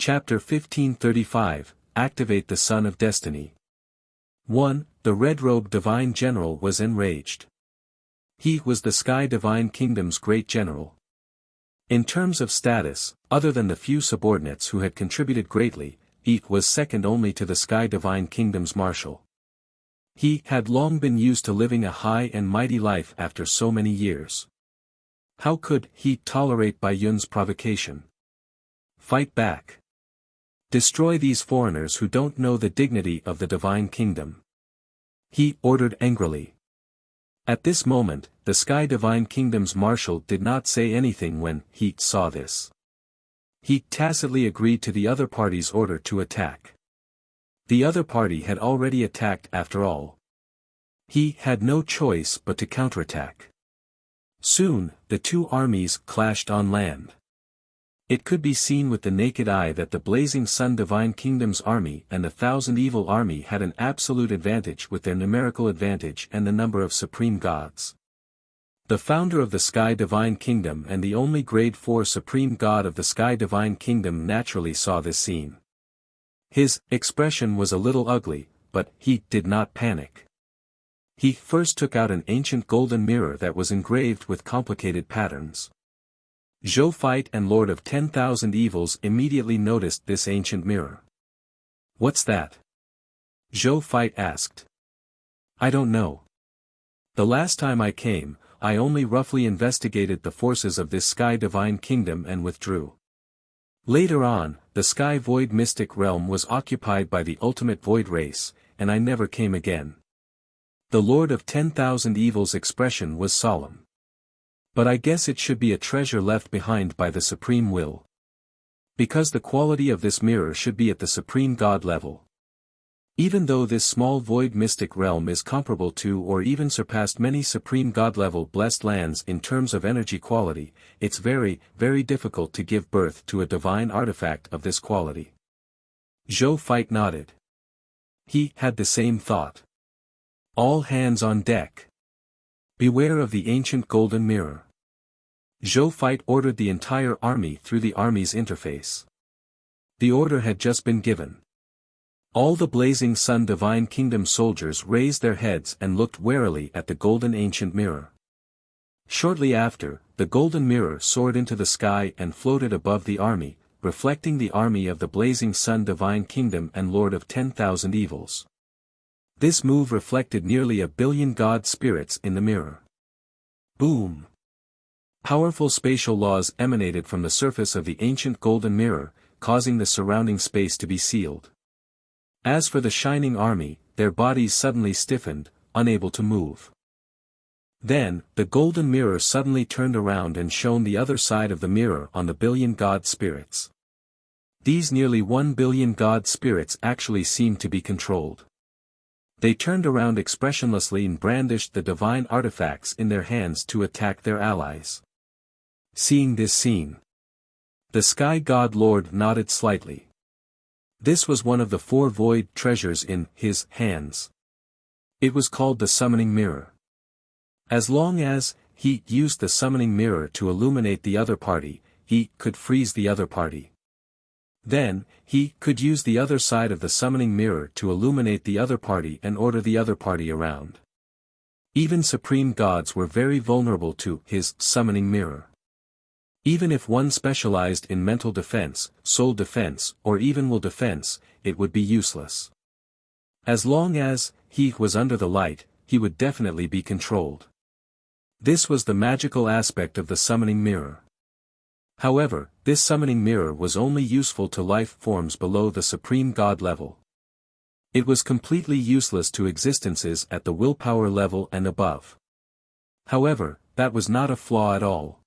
Chapter 1535, Activate the Sun of Destiny. 1. The red-robed divine general was enraged. He was the Sky Divine Kingdom's great general. In terms of status, other than the few subordinates who had contributed greatly, he was second only to the Sky Divine Kingdom's marshal. He had long been used to living a high and mighty life after so many years. How could he tolerate Bai Yun's provocation? Fight back. Destroy these foreigners who don't know the dignity of the Divine Kingdom. He ordered angrily. At this moment, the Sky Divine Kingdom's marshal did not say anything when he saw this. He tacitly agreed to the other party's order to attack. The other party had already attacked after all. He had no choice but to counterattack. Soon, the two armies clashed on land. It could be seen with the naked eye that the Blazing Sun Divine Kingdom's army and the Thousand Evil army had an absolute advantage with their numerical advantage and the number of supreme gods. The founder of the Sky Divine Kingdom and the only Grade 4 supreme god of the Sky Divine Kingdom naturally saw this scene. His expression was a little ugly, but he did not panic. He first took out an ancient golden mirror that was engraved with complicated patterns. Zhou Fight and Lord of 10,000 Evils immediately noticed this ancient mirror. "What's that?" Zhou Fight asked. "I don't know. The last time I came, I only roughly investigated the forces of this Sky Divine Kingdom and withdrew. Later on, the Sky Void Mystic Realm was occupied by the Ultimate Void Race, and I never came again." The Lord of 10,000 Evils' expression was solemn. "But I guess it should be a treasure left behind by the Supreme Will. Because the quality of this mirror should be at the Supreme God level. Even though this small void mystic realm is comparable to or even surpassed many Supreme God level blessed lands in terms of energy quality, it's very, very difficult to give birth to a divine artifact of this quality." Zhou Fight nodded. He had the same thought. "All hands on deck. Beware of the ancient golden mirror." Zhou Fight ordered the entire army through the army's interface. The order had just been given. All the Blazing Sun Divine Kingdom soldiers raised their heads and looked warily at the golden ancient mirror. Shortly after, the golden mirror soared into the sky and floated above the army, reflecting the army of the Blazing Sun Divine Kingdom and Lord of 10,000 Evils. This move reflected nearly 1 billion god spirits in the mirror. Boom! Powerful spatial laws emanated from the surface of the ancient golden mirror, causing the surrounding space to be sealed. As for the shining army, their bodies suddenly stiffened, unable to move. Then, the golden mirror suddenly turned around and shone the other side of the mirror on the billion god spirits. These nearly 1 billion god spirits actually seemed to be controlled. They turned around expressionlessly and brandished the divine artifacts in their hands to attack their allies. Seeing this scene, the Sky God Lord nodded slightly. This was one of the 4 void treasures in his hands. It was called the Summoning Mirror. As long as he used the Summoning Mirror to illuminate the other party, he could freeze the other party. Then, he could use the other side of the Summoning Mirror to illuminate the other party and order the other party around. Even supreme gods were very vulnerable to his Summoning Mirror. Even if one specialized in mental defense, soul defense, or even will defense, it would be useless. As long as he was under the light, he would definitely be controlled. This was the magical aspect of the Summoning Mirror. However, this Summoning Mirror was only useful to life forms below the Supreme God level. It was completely useless to existences at the willpower level and above. However, that was not a flaw at all.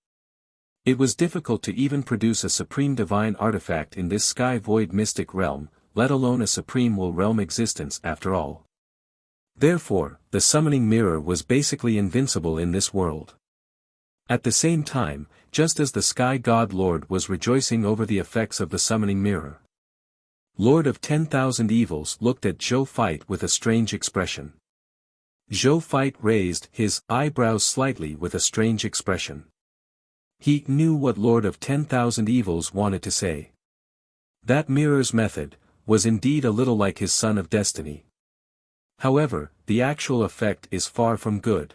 It was difficult to even produce a supreme divine artifact in this sky void mystic realm, let alone a supreme will realm existence after all. Therefore, the Summoning Mirror was basically invincible in this world. At the same time, just as the Sky God Lord was rejoicing over the effects of the Summoning Mirror, Lord of 10,000 Evils looked at Zhou Fight with a strange expression. Zhou Fight raised his eyebrows slightly with a strange expression. He knew what Lord of 10,000 Evils wanted to say. That mirror's method was indeed a little like his Son of Destiny. However, the actual effect is far from good.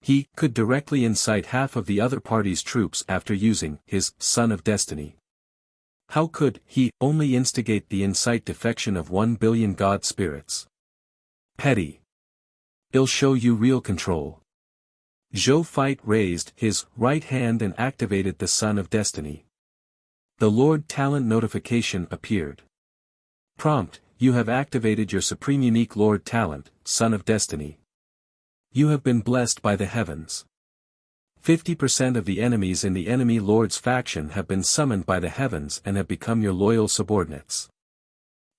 He could directly incite half of the other party's troops after using his Son of Destiny. How could he only instigate the incite defection of 1 billion god spirits? Petty. I'll show you real control. Zhou Fight raised his right hand and activated the Son of Destiny. The Lord Talent notification appeared. Prompt: you have activated your Supreme Unique Lord Talent, Son of Destiny. You have been blessed by the heavens. 50% of the enemies in the enemy Lord's faction have been summoned by the heavens and have become your loyal subordinates.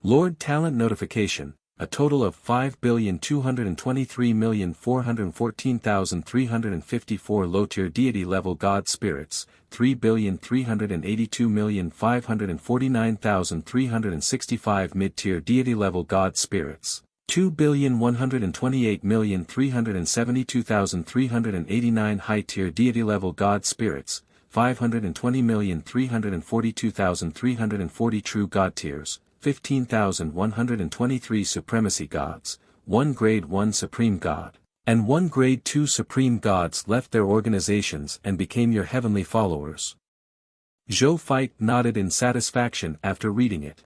Lord Talent notification: a total of 5,223,414,354 low-tier deity-level god spirits, 3,382,549,365 mid-tier deity-level god spirits, 2,128,372,389 high-tier deity-level god spirits, 520,342,340 true god tiers, 15,123 supremacy gods, 1 grade 1 supreme god, and 1 grade 2 supreme gods left their organizations and became your heavenly followers. Zhou Fight nodded in satisfaction after reading it.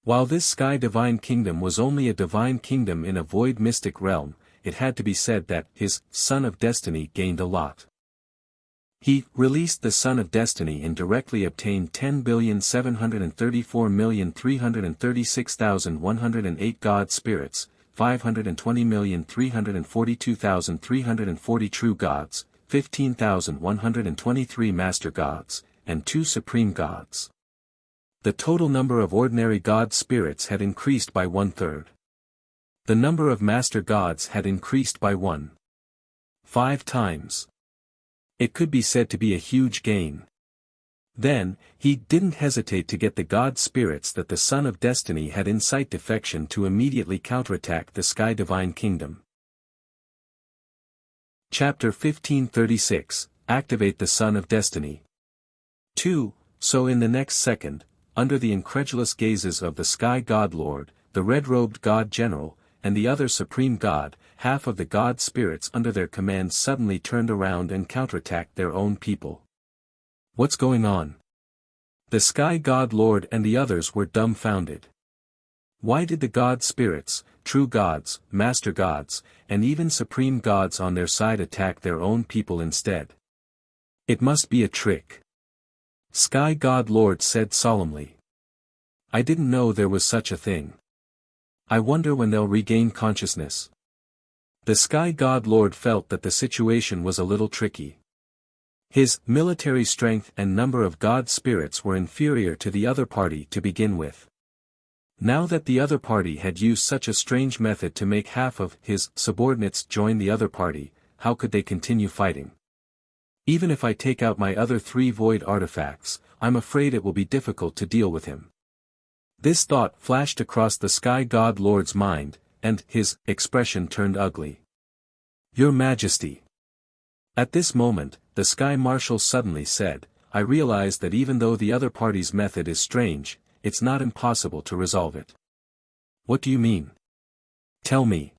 While this Sky Divine Kingdom was only a divine kingdom in a void mystic realm, it had to be said that his Son of Destiny gained a lot. He released the Son of Destiny and directly obtained 10,734,336,108 god spirits, 520,342,340 true gods, 15,123 master gods, and 2 supreme gods. The total number of ordinary god spirits had increased by 1/3. The number of master gods had increased by 1.5 times. It could be said to be a huge gain. Then, he didn't hesitate to get the god spirits that the Son of Destiny had incite defection to immediately counterattack the Sky Divine Kingdom. Chapter 1536, Activate the Son of Destiny. 2. So in the next second, under the incredulous gazes of the Sky God Lord, the red-robed God General, and the other Supreme God, half of the god spirits under their command suddenly turned around and counterattacked their own people. What's going on? The Sky God Lord and the others were dumbfounded. Why did the god spirits, true gods, master gods, and even supreme gods on their side attack their own people instead? It must be a trick. Sky God Lord said solemnly. I didn't know there was such a thing. I wonder when they'll regain consciousness. The Sky God Lord felt that the situation was a little tricky. His military strength and number of god spirits were inferior to the other party to begin with. Now that the other party had used such a strange method to make half of his subordinates join the other party, how could they continue fighting? Even if I take out my other 3 void artifacts, I'm afraid it will be difficult to deal with him. This thought flashed across the Sky God Lord's mind, and his expression turned ugly. Your Majesty. At this moment, the Sky Marshal suddenly said, I realize that even though the other party's method is strange, it's not impossible to resolve it. What do you mean? Tell me.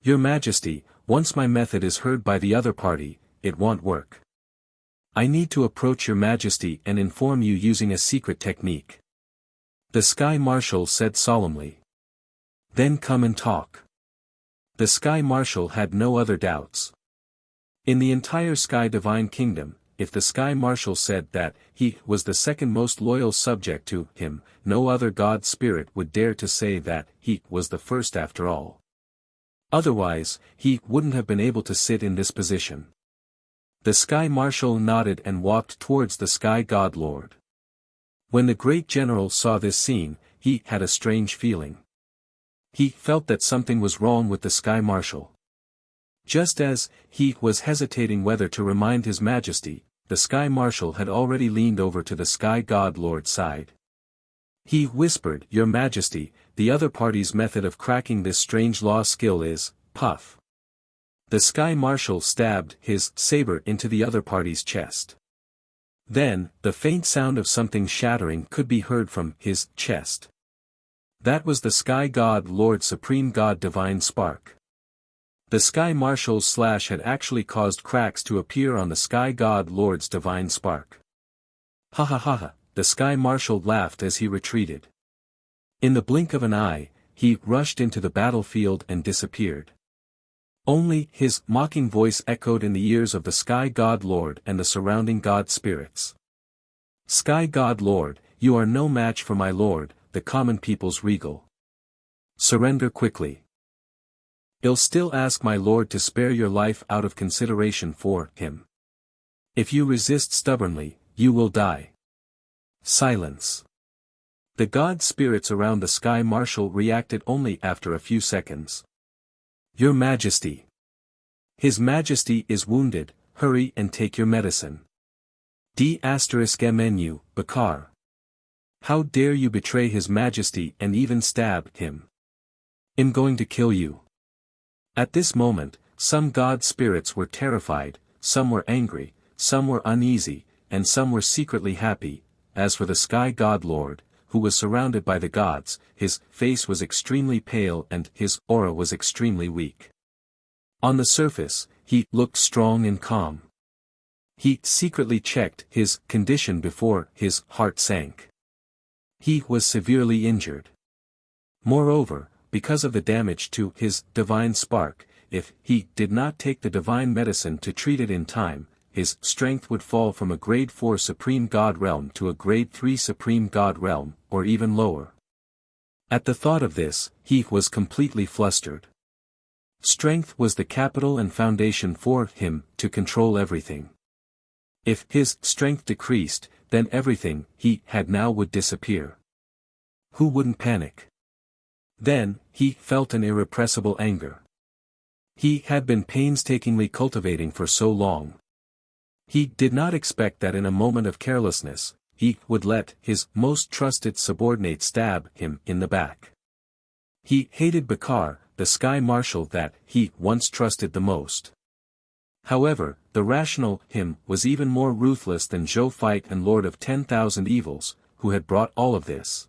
Your Majesty, once my method is heard by the other party, it won't work. I need to approach your Majesty and inform you using a secret technique. The Sky Marshal said solemnly. Then come and talk. The Sky Marshal had no other doubts. In the entire Sky Divine Kingdom, if the Sky Marshal said that he was the second most loyal subject to him, no other god spirit would dare to say that he was the first after all. Otherwise, he wouldn't have been able to sit in this position. The Sky Marshal nodded and walked towards the Sky God Lord. When the great general saw this scene, he had a strange feeling. He felt that something was wrong with the Sky Marshal. Just as he was hesitating whether to remind His Majesty, the Sky Marshal had already leaned over to the Sky God Lord's side. He whispered, Your Majesty, the other party's method of cracking this strange law skill is, puff. The Sky Marshal stabbed his saber into the other party's chest. Then, the faint sound of something shattering could be heard from his chest. That was the Sky God Lord Supreme God Divine Spark. The Sky Marshal's slash had actually caused cracks to appear on the Sky God Lord's Divine Spark. Ha ha ha ha, the Sky Marshal laughed as he retreated. In the blink of an eye, he rushed into the battlefield and disappeared. Only his mocking voice echoed in the ears of the Sky God Lord and the surrounding God spirits. Sky God Lord, you are no match for my lord, the common people's regal. Surrender quickly. I'll still ask my lord to spare your life out of consideration for him. If you resist stubbornly, you will die. Silence. The god spirits around the Sky Marshal reacted only after a few seconds. Your Majesty. His Majesty is wounded, hurry and take your medicine. D*mnu, Bakar. How dare you betray His Majesty and even stab him? I'm going to kill you. At this moment, some god spirits were terrified, some were angry, some were uneasy, and some were secretly happy. As for the Sky God Lord, who was surrounded by the gods, his face was extremely pale and his aura was extremely weak. On the surface, he looked strong and calm. He secretly checked his condition before his heart sank. He was severely injured. Moreover, because of the damage to his divine spark, if he did not take the divine medicine to treat it in time, his strength would fall from a grade 4 Supreme God realm to a grade 3 Supreme God realm, or even lower. At the thought of this, he was completely flustered. Strength was the capital and foundation for him to control everything. If his strength decreased, then everything he had now would disappear. Who wouldn't panic? Then, he felt an irrepressible anger. He had been painstakingly cultivating for so long. He did not expect that in a moment of carelessness, he would let his most trusted subordinate stab him in the back. He hated Bakar, the Sky Marshal that he once trusted the most. However, the rational him was even more ruthless than Zhou Fight and Lord of 10,000 Evils, who had brought all of this.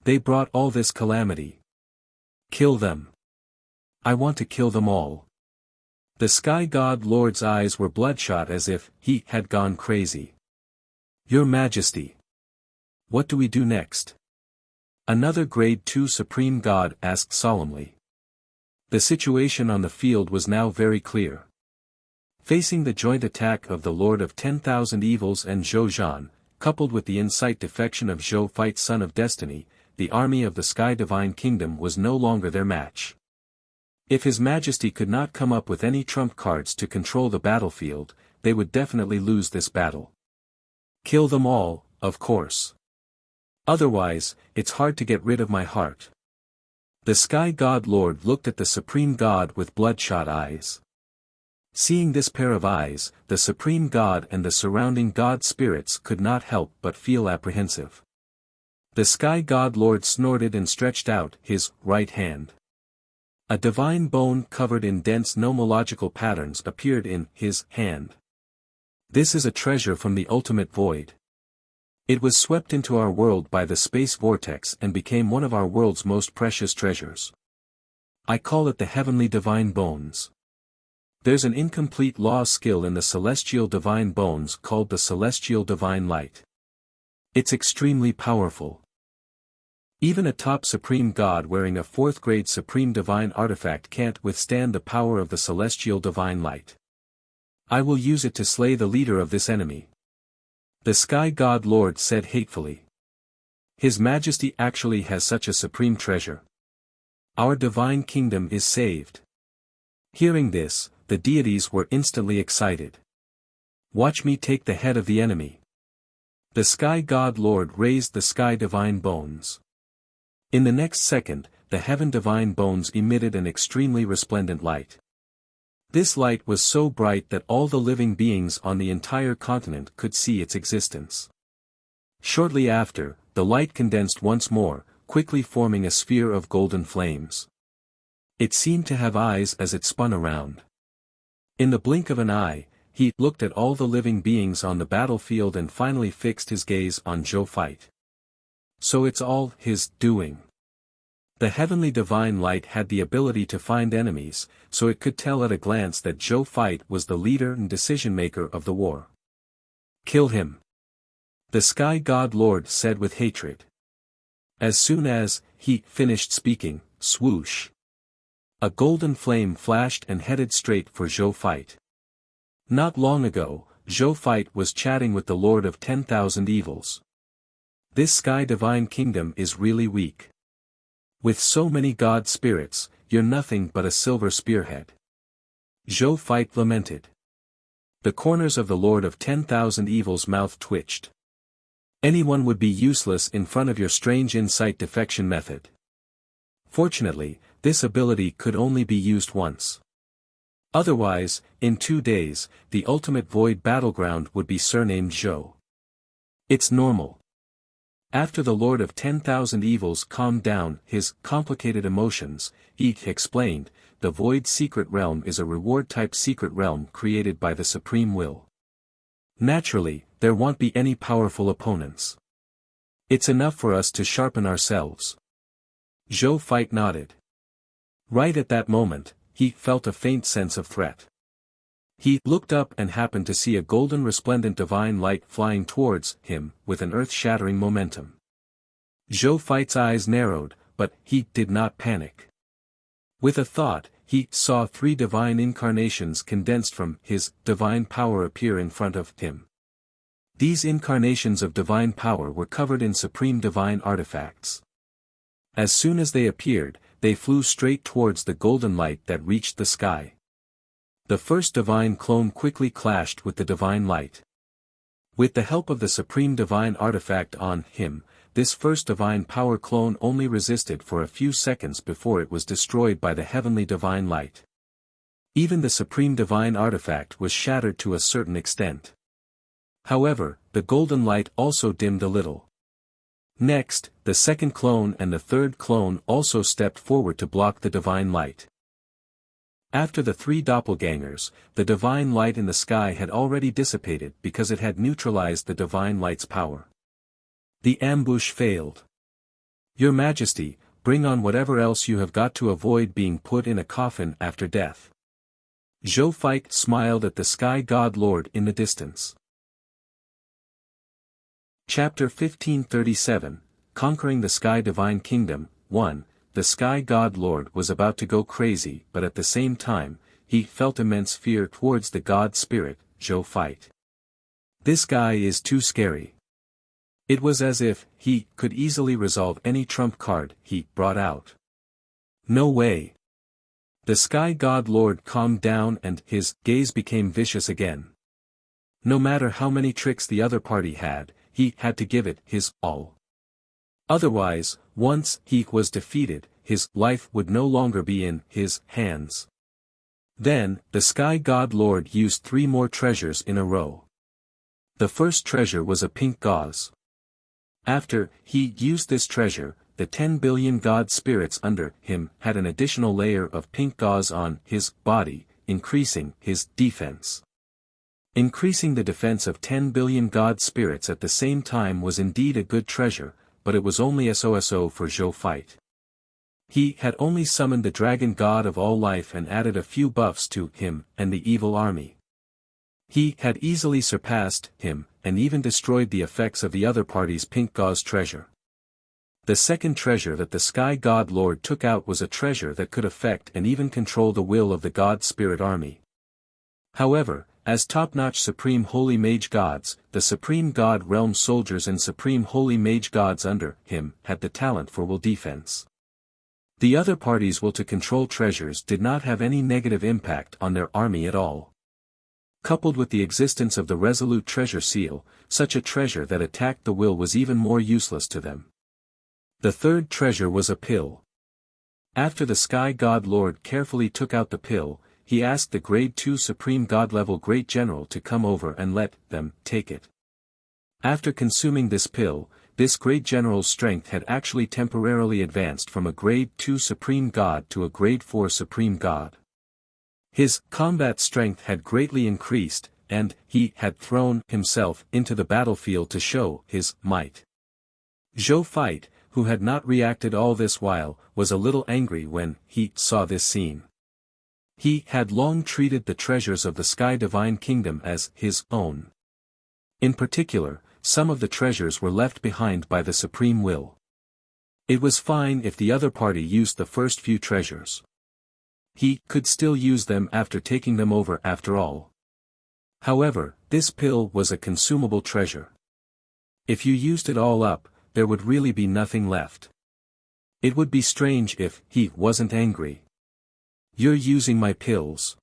They brought all this calamity. Kill them. I want to kill them all. The Sky God Lord's eyes were bloodshot as if he had gone crazy. Your Majesty. What do we do next? Another grade 2 Supreme God asked solemnly. The situation on the field was now very clear. Facing the joint attack of the Lord of 10,000 Evils and Zhou Zhan, coupled with the insight defection of Zhou Fight Son of Destiny, the army of the Sky Divine Kingdom was no longer their match. If His Majesty could not come up with any trump cards to control the battlefield, they would definitely lose this battle. Kill them all, of course. Otherwise, it's hard to get rid of my heart. The Sky God Lord looked at the Supreme God with bloodshot eyes. Seeing this pair of eyes, the Supreme God and the surrounding God spirits could not help but feel apprehensive. The Sky God Lord snorted and stretched out his right hand. A divine bone covered in dense nomological patterns appeared in his hand. This is a treasure from the ultimate void. It was swept into our world by the space vortex and became one of our world's most precious treasures. I call it the Heavenly Divine Bones. There's an incomplete law skill in the Celestial Divine Bones called the Celestial Divine Light. It's extremely powerful. Even a top Supreme God wearing a 4th grade Supreme Divine Artifact can't withstand the power of the Celestial Divine Light. I will use it to slay the leader of this enemy. The Sky God Lord said hatefully. His Majesty actually has such a supreme treasure. Our divine kingdom is saved. Hearing this, the deities were instantly excited. Watch me take the head of the enemy. The Sky God Lord raised the Sky Divine Bones. In the next second, the Heaven Divine Bones emitted an extremely resplendent light. This light was so bright that all the living beings on the entire continent could see its existence. Shortly after, the light condensed once more, quickly forming a sphere of golden flames. It seemed to have eyes as it spun around. In the blink of an eye, he looked at all the living beings on the battlefield and finally fixed his gaze on Zhou Fight. So it's all his doing. The heavenly divine light had the ability to find enemies, so it could tell at a glance that Zhou Fight was the leader and decision-maker of the war. Kill him. The Sky God Lord said with hatred. As soon as he finished speaking, swoosh. A golden flame flashed and headed straight for Zhou Fight. Not long ago, Zhou Fight was chatting with the Lord of 10,000 Evils. This Sky Divine Kingdom is really weak. With so many god spirits, you're nothing but a silver spearhead. Zhou Fight lamented. The corners of the Lord of 10,000 Evils' mouth twitched. Anyone would be useless in front of your strange insight defection method. Fortunately, this ability could only be used once. Otherwise, in 2 days, the ultimate void battleground would be surnamed Zhou. It's normal. After the Lord of 10,000 Evils calmed down his complicated emotions, he explained, the Void Secret Realm is a reward-type secret realm created by the Supreme Will. Naturally, there won't be any powerful opponents. It's enough for us to sharpen ourselves. Zhou Fight nodded. Right at that moment, he felt a faint sense of threat. He looked up and happened to see a golden resplendent divine light flying towards him with an earth-shattering momentum. Zhou Fight's eyes narrowed, but he did not panic. With a thought, he saw 3 divine incarnations condensed from his divine power appear in front of him. These incarnations of divine power were covered in supreme divine artifacts. As soon as they appeared, they flew straight towards the golden light that reached the sky. The first divine clone quickly clashed with the divine light. With the help of the supreme divine artifact on him, this first divine power clone only resisted for a few seconds before it was destroyed by the heavenly divine light. Even the supreme divine artifact was shattered to a certain extent. However, the golden light also dimmed a little. Next, the second clone and the third clone also stepped forward to block the divine light. After the 3 doppelgangers, the divine light in the sky had already dissipated because it had neutralized the divine light's power. The ambush failed. Your Majesty, bring on whatever else you have got to avoid being put in a coffin after death. Zhou Fight smiled at the Sky God Lord in the distance. Chapter 1537, Conquering the Sky Divine Kingdom. 1. The Sky God Lord was about to go crazy, but at the same time, he felt immense fear towards the God Spirit, Zhou Fight. This guy is too scary. It was as if he could easily resolve any trump card he brought out. No way. The Sky God Lord calmed down and his gaze became vicious again. No matter how many tricks the other party had, he had to give it his all. Otherwise, once he was defeated, his life would no longer be in his hands. Then, the Sky God Lord used 3 more treasures in a row. The first treasure was a pink gauze. After he used this treasure, the 10 billion god spirits under him had an additional layer of pink gauze on his body, increasing his defense. Increasing the defense of 10 billion god spirits at the same time was indeed a good treasure, but it was only SOSO for Zhou Fight. He had only summoned the dragon god of all life and added a few buffs to him and the evil army. He had easily surpassed him, and even destroyed the effects of the other party's pink gauze treasure. The second treasure that the Sky God Lord took out was a treasure that could affect and even control the will of the God Spirit army. However, as top-notch Supreme Holy Mage Gods, the Supreme God Realm soldiers and Supreme Holy Mage Gods under him had the talent for will defense. The other party's will to control treasures did not have any negative impact on their army at all. Coupled with the existence of the Resolute Treasure Seal, such a treasure that attacked the will was even more useless to them. The third treasure was a pill. After the Sky God Lord carefully took out the pill, he asked the Grade 2 Supreme God-level Great General to come over and let them take it. After consuming this pill, this Great General's strength had actually temporarily advanced from a Grade 2 Supreme God to a Grade 4 Supreme God. His combat strength had greatly increased, and he had thrown himself into the battlefield to show his might. Zhou Feit, who had not reacted all this while, was a little angry when he saw this scene. He had long treated the treasures of the Sky Divine Kingdom as his own. In particular, some of the treasures were left behind by the Supreme Will. It was fine if the other party used the first few treasures. He could still use them after taking them over after all. However, this pill was a consumable treasure. If you used it all up, there would really be nothing left. It would be strange if he wasn't angry. "You're using my pills."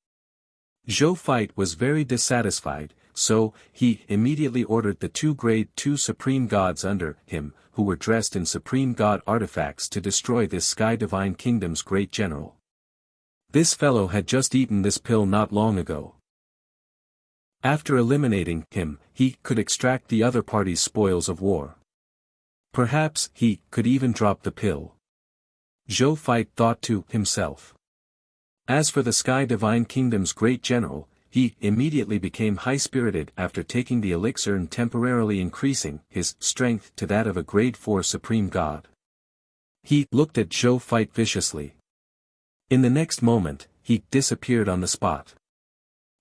Zhou Feit was very dissatisfied, so he immediately ordered the 2 Grade 2 Supreme Gods under him, who were dressed in Supreme God artifacts, to destroy this Sky Divine Kingdom's great general. This fellow had just eaten this pill not long ago. After eliminating him, he could extract the other party's spoils of war. Perhaps he could even drop the pill. Zhou Feit thought to himself. As for the Sky Divine Kingdom's great general, he immediately became high-spirited after taking the elixir and temporarily increasing his strength to that of a Grade 4 Supreme God. He looked at Zhou Feit viciously. In the next moment, he disappeared on the spot.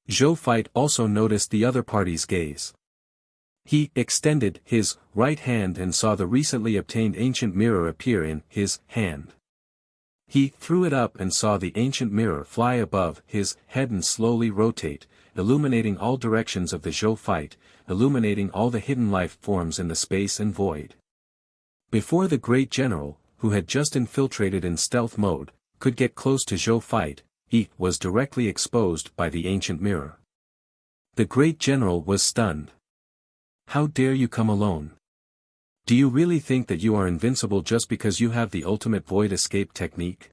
Zhou Feit also noticed the other party's gaze. He extended his right hand and saw the recently obtained ancient mirror appear in his hand. He threw it up and saw the ancient mirror fly above his head and slowly rotate, illuminating all directions of the Zhou Feit, illuminating all the hidden life forms in the space and void. Before the great general, who had just infiltrated in stealth mode, could get close to Zhou Feit, he was directly exposed by the ancient mirror. The great general was stunned. "How dare you come alone? Do you really think that you are invincible just because you have the ultimate void escape technique?"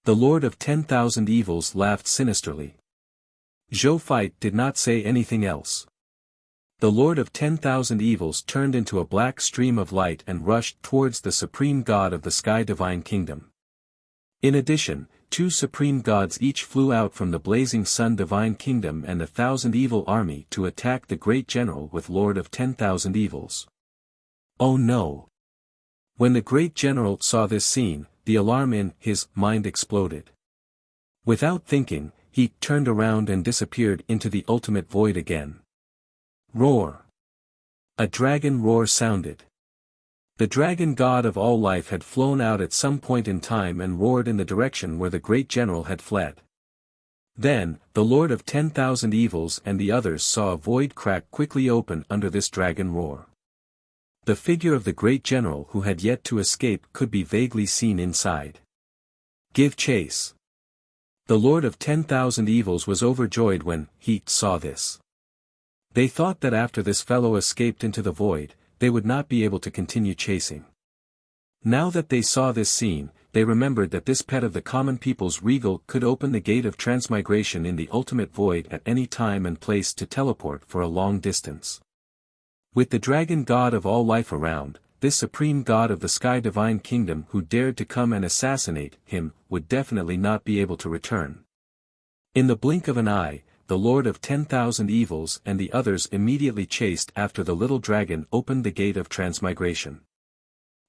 The Lord of 10,000 Evils laughed sinisterly. Zhou Feit did not say anything else. The Lord of 10,000 Evils turned into a black stream of light and rushed towards the Supreme God of the Sky Divine Kingdom. In addition, 2 Supreme Gods each flew out from the blazing Sun Divine Kingdom and 1,000 Evil army to attack the great general with Lord of 10,000 Evils. Oh no! When the great general saw this scene, the alarm in his mind exploded. Without thinking, he turned around and disappeared into the ultimate void again. Roar! A dragon roar sounded. The dragon god of all life had flown out at some point in time and roared in the direction where the great general had fled. Then, the Lord of 10,000 Evils and the others saw a void crack quickly open under this dragon roar. The figure of the great general who had yet to escape could be vaguely seen inside. "Give chase!" The Lord of 10,000 Evils was overjoyed when he saw this. They thought that after this fellow escaped into the void, they would not be able to continue chasing. Now that they saw this scene, they remembered that this pet of the common people's regal could open the gate of transmigration in the ultimate void at any time and place to teleport for a long distance. With the dragon god of all life around, this supreme god of the Sky Divine Kingdom who dared to come and assassinate him would definitely not be able to return. In the blink of an eye, the Lord of 10,000 Evils and the others immediately chased after the little dragon opened the gate of transmigration.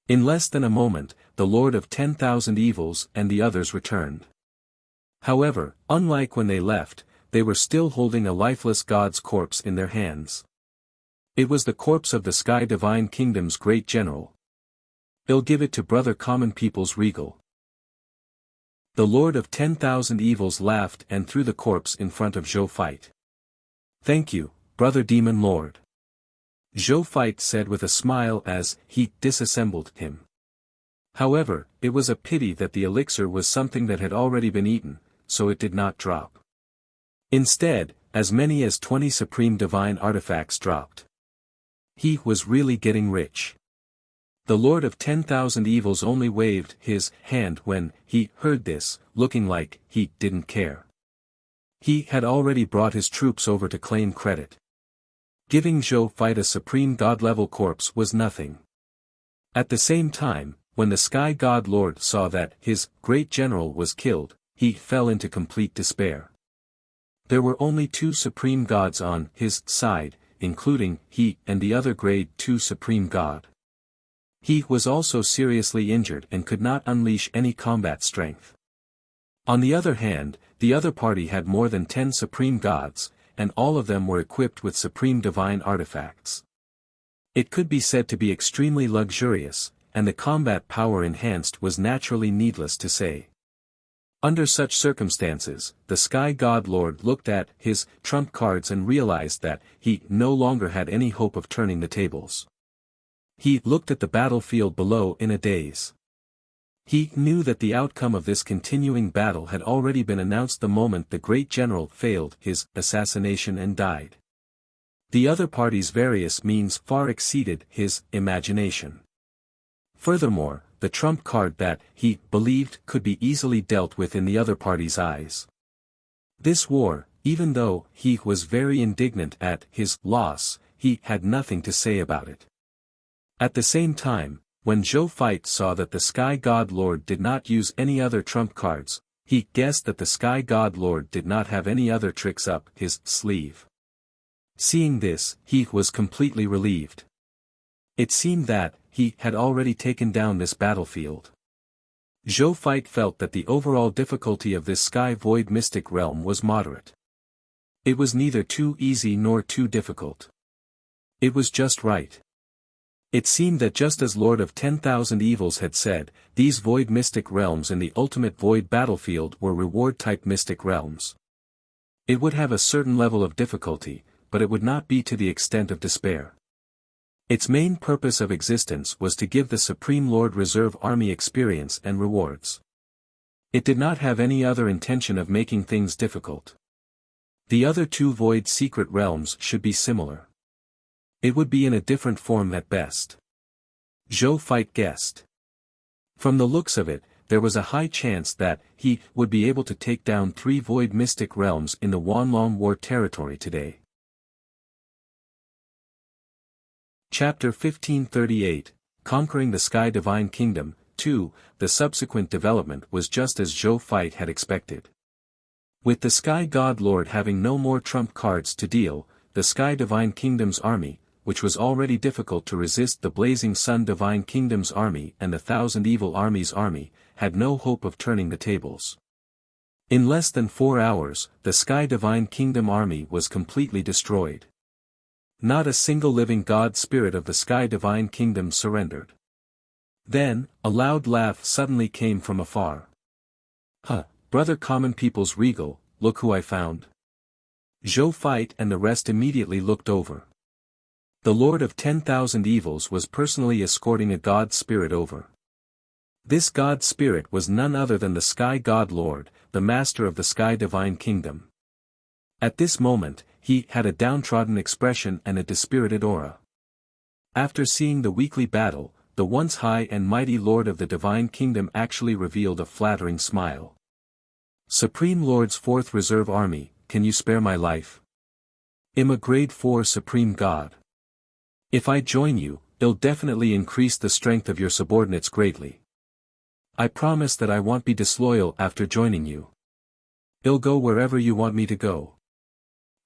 In less than a moment, the Lord of 10,000 Evils and the others returned. However, unlike when they left, they were still holding a lifeless god's corpse in their hands. It was the corpse of the Sky Divine Kingdom's great general. "They'll give it to brother common people's regal." The Lord of 10,000 Evils laughed and threw the corpse in front of Zhou Feit. "Thank you, brother demon lord," Zhou Feit said with a smile as he disassembled him. However, it was a pity that the elixir was something that had already been eaten, so it did not drop. Instead, as many as 20 supreme divine artifacts dropped. He was really getting rich. The Lord of 10,000 Evils only waved his hand when he heard this, looking like he didn't care. He had already brought his troops over to claim credit. Giving Zhou Feit a supreme god-level corpse was nothing. At the same time, when the Sky God Lord saw that his great general was killed, he fell into complete despair. There were only 2 supreme gods on his side, including he and the other grade 2 supreme god. He was also seriously injured and could not unleash any combat strength. On the other hand, the other party had more than 10 supreme gods, and all of them were equipped with supreme divine artifacts. It could be said to be extremely luxurious, and the combat power enhanced was naturally needless to say. Under such circumstances, the Sky God Lord looked at his trump cards and realized that he no longer had any hope of turning the tables. He looked at the battlefield below in a daze. He knew that the outcome of this continuing battle had already been announced the moment the great general failed his assassination and died. The other party's various means far exceeded his imagination. Furthermore, the trump card that he believed could be easily dealt with in the other party's eyes. This war, even though he was very indignant at his loss, he had nothing to say about it. At the same time, when Zhou Fight saw that the Sky God Lord did not use any other trump cards, he guessed that the Sky God Lord did not have any other tricks up his sleeve. Seeing this, he was completely relieved. It seemed that he had already taken down this battlefield. Zhou Fight felt that the overall difficulty of this Sky Void Mystic realm was moderate. It was neither too easy nor too difficult. It was just right. It seemed that just as Lord of 10,000 Evils had said, these Void Mystic realms in the ultimate Void battlefield were reward-type Mystic realms. It would have a certain level of difficulty, but it would not be to the extent of despair. Its main purpose of existence was to give the Supreme Lord Reserve Army experience and rewards. It did not have any other intention of making things difficult. The other 2 Void secret realms should be similar. It would be in a different form at best. Zhou Fight guessed. From the looks of it, there was a high chance that he would be able to take down 3 Void Mystic realms in the Wanlong War territory today. Chapter 1538, Conquering the Sky Divine Kingdom, 2, the subsequent development was just as Zhou Fight had expected. With the Sky God Lord having no more trump cards to deal, the Sky Divine Kingdom's army, which was already difficult to resist the Blazing Sun Divine Kingdom's army and the Thousand Evil Army's army, had no hope of turning the tables. In less than 4 hours, the Sky Divine Kingdom army was completely destroyed. Not a single living god spirit of the Sky Divine Kingdom surrendered. Then, a loud laugh suddenly came from afar. "Huh, brother common people's regal, look who I found." Zhou Fight and the rest immediately looked over. The Lord of 10,000 Evils was personally escorting a god spirit over. This god spirit was none other than the Sky God Lord, the master of the Sky Divine Kingdom. At this moment, he had a downtrodden expression and a dispirited aura. After seeing the weekly battle, the once high and mighty Lord of the Divine Kingdom actually revealed a flattering smile. "Supreme Lord's 4th Reserve Army, can you spare my life? I'm a grade 4 Supreme God. If I join you, it'll definitely increase the strength of your subordinates greatly. I promise that I won't be disloyal after joining you. I'll go wherever you want me to go.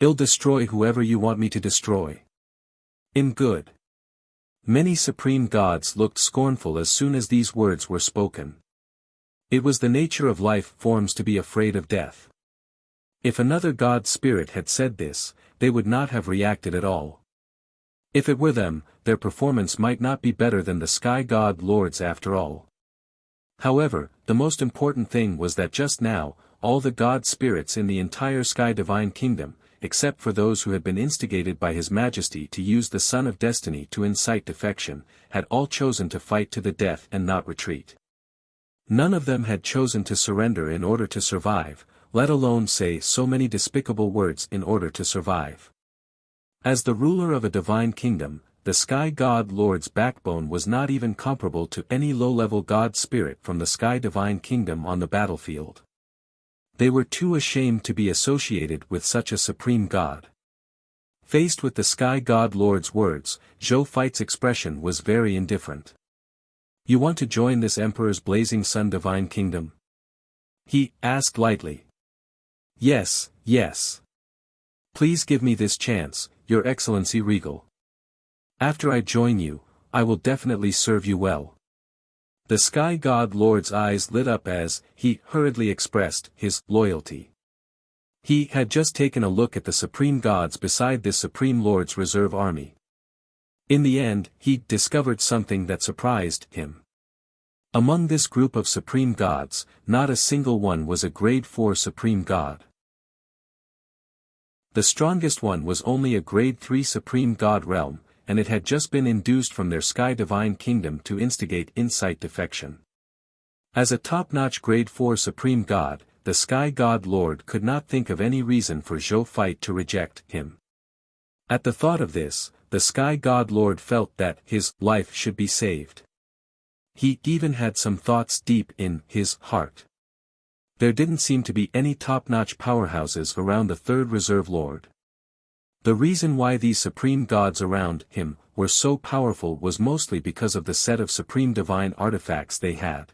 I'll destroy whoever you want me to destroy. I'm good." Many supreme gods looked scornful as soon as these words were spoken. It was the nature of life forms to be afraid of death. If another god spirit had said this, they would not have reacted at all. If it were them, their performance might not be better than the Sky God Lord's after all. However, the most important thing was that just now, all the god spirits in the entire Sky Divine Kingdom, except for those who had been instigated by His Majesty to use the Sun of Destiny to incite defection, had all chosen to fight to the death and not retreat. None of them had chosen to surrender in order to survive, let alone say so many despicable words in order to survive. As the ruler of a divine kingdom, the Sky God Lord's backbone was not even comparable to any low-level god spirit from the Sky Divine Kingdom on the battlefield. They were too ashamed to be associated with such a supreme god. Faced with the Sky God Lord's words, Zhou Fight's expression was very indifferent. "You want to join this Emperor's Blazing Sun Divine Kingdom?" he asked lightly. Yes, Please give me this chance, Your Excellency Regal. After I join you, I will definitely serve you well. The Sky God Lord's eyes lit up as he hurriedly expressed his loyalty. He had just taken a look at the supreme gods beside this Supreme Lord's reserve army. In the end, he discovered something that surprised him. Among this group of supreme gods, not a single one was a grade 4 supreme god. The strongest one was only a grade 3 supreme god realm, and it had just been induced from their Sky Divine Kingdom to instigate insight defection. As a top-notch grade 4 supreme god, the Sky God Lord could not think of any reason for Zhou Fight to reject him. At the thought of this, the Sky God Lord felt that his life should be saved. He even had some thoughts deep in his heart. There didn't seem to be any top-notch powerhouses around the third reserve lord. The reason why these supreme gods around him were so powerful was mostly because of the set of supreme divine artifacts they had.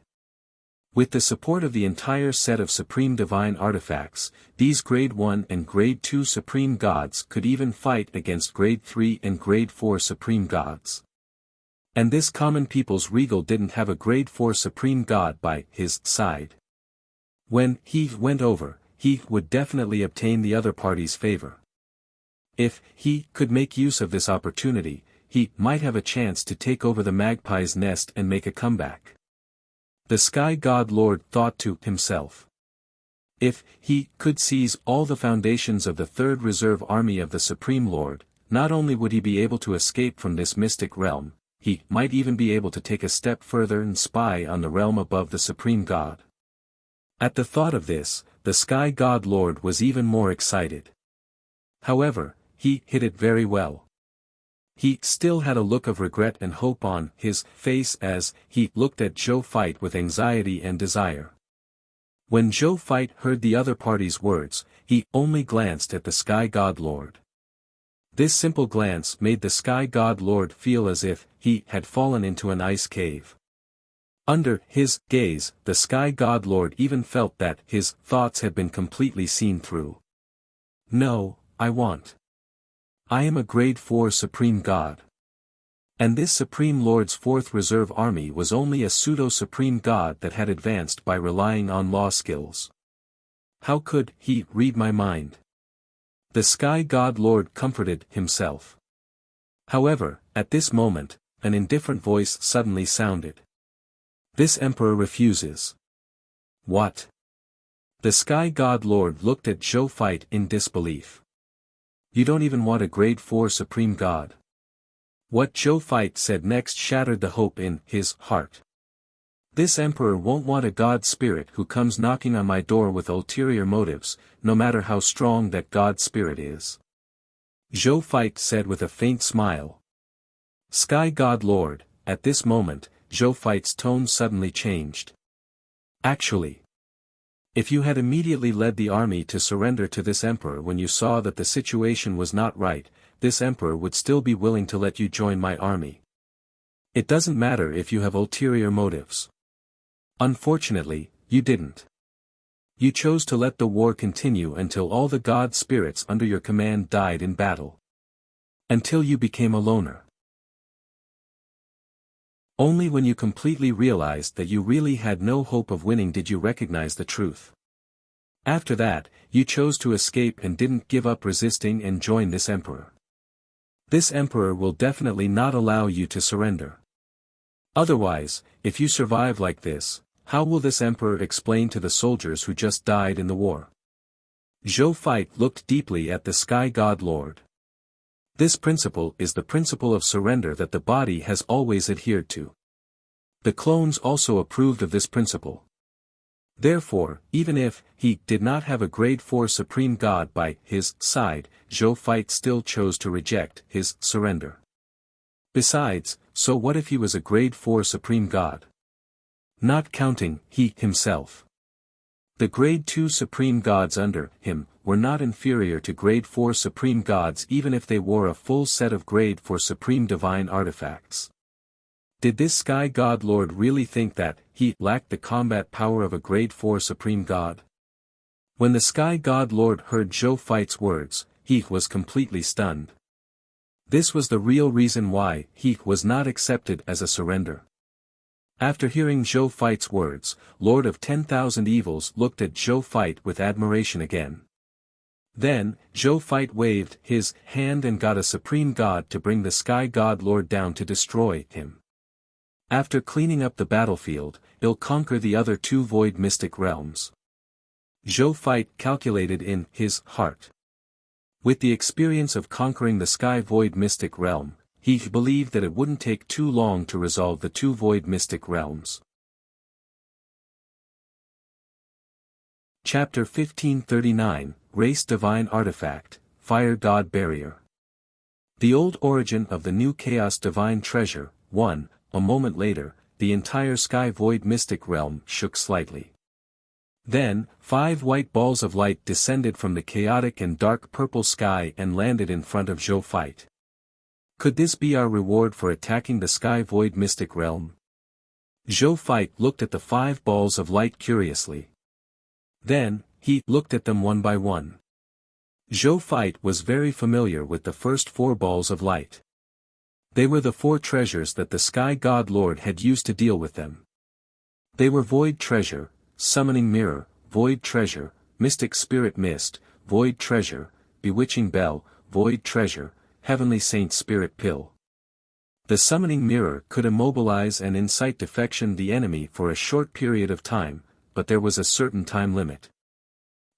With the support of the entire set of supreme divine artifacts, these grade 1 and grade 2 supreme gods could even fight against grade 3 and grade 4 supreme gods. And this common people's Regal didn't have a grade 4 supreme god by his side. When he went over, he would definitely obtain the other party's favor. If he could make use of this opportunity, he might have a chance to take over the Magpie's Nest and make a comeback. The Sky God Lord thought to himself. If he could seize all the foundations of the third reserve army of the Supreme Lord, not only would he be able to escape from this mystic realm, he might even be able to take a step further and spy on the realm above the Supreme God. At the thought of this, the Sky God Lord was even more excited. However, he hid it very well. He still had a look of regret and hope on his face as he looked at Zhou Fight with anxiety and desire. When Zhou Fight heard the other party's words, he only glanced at the Sky God Lord. This simple glance made the Sky God Lord feel as if he had fallen into an ice cave. Under his gaze, the Sky God Lord even felt that his thoughts had been completely seen through. No, I am a grade 4 supreme god. And this Supreme Lord's 4th Reserve Army was only a pseudo-supreme god that had advanced by relying on law skills. How could he read my mind? The Sky God Lord comforted himself. However, at this moment, an indifferent voice suddenly sounded. This Emperor refuses. What? The Sky God Lord looked at Zhou Fight in disbelief. You don't even want a grade 4 supreme god. What Zhou Fight said next shattered the hope in his heart. This emperor won't want a god spirit who comes knocking on my door with ulterior motives, no matter how strong that god spirit is. Zhou Fight said with a faint smile. Sky God Lord, at this moment, Zhou Fight's tone suddenly changed. Actually, if you had immediately led the army to surrender to this emperor when you saw that the situation was not right, this emperor would still be willing to let you join my army. It doesn't matter if you have ulterior motives. Unfortunately, you didn't. You chose to let the war continue until all the god spirits under your command died in battle. Until you became a loner. Only when you completely realized that you really had no hope of winning did you recognize the truth. After that, you chose to escape and didn't give up resisting and join this emperor. This emperor will definitely not allow you to surrender. Otherwise, if you survive like this, how will this emperor explain to the soldiers who just died in the war? Zhou Fight looked deeply at the Sky God Lord. This principle is the principle of surrender that the body has always adhered to. The clones also approved of this principle. Therefore, even if he did not have a grade 4 supreme god by his side, Zhou Fight still chose to reject his surrender. Besides, so what if he was a grade 4 supreme god? Not counting he himself. The grade 2 supreme gods under him were not inferior to grade 4 supreme gods even if they wore a full set of grade 4 supreme divine artifacts. Did this Sky God Lord really think that he lacked the combat power of a grade 4 supreme god? When the Sky God Lord heard Zhou Fight's words, he was completely stunned. This was the real reason why he was not accepted as a surrender. After hearing Zhou Feit's words, Lord of 10,000 Evils looked at Zhou Feit with admiration again. Then, Zhou Feit waved his hand and got a supreme god to bring the Sky God Lord down to destroy him. After cleaning up the battlefield, he'll conquer the other two void mystic realms. Zhou Feit calculated in his heart. With the experience of conquering the Sky Void Mystic Realm, he believed that it wouldn't take too long to resolve the two Void Mystic Realms. Chapter 1539, Race Divine Artifact, Fire God Barrier. The old origin of the new Chaos Divine Treasure. 1. A moment later, the entire Sky Void Mystic Realm shook slightly. Then, 5 white balls of light descended from the chaotic and dark purple sky and landed in front of Zhou Feit. Could this be our reward for attacking the Sky Void Mystic Realm? Zhou Feit looked at the 5 balls of light curiously. Then, he looked at them one by one. Zhou Feit was very familiar with the first 4 balls of light. They were the 4 treasures that the Sky God Lord had used to deal with them. They were Void Treasure, Summoning Mirror, Void Treasure, Mystic Spirit Mist, Void Treasure, Bewitching Bell, Void Treasure, Heavenly Saint Spirit Pill. The Summoning Mirror could immobilize and incite defection the enemy for a short period of time, but there was a certain time limit.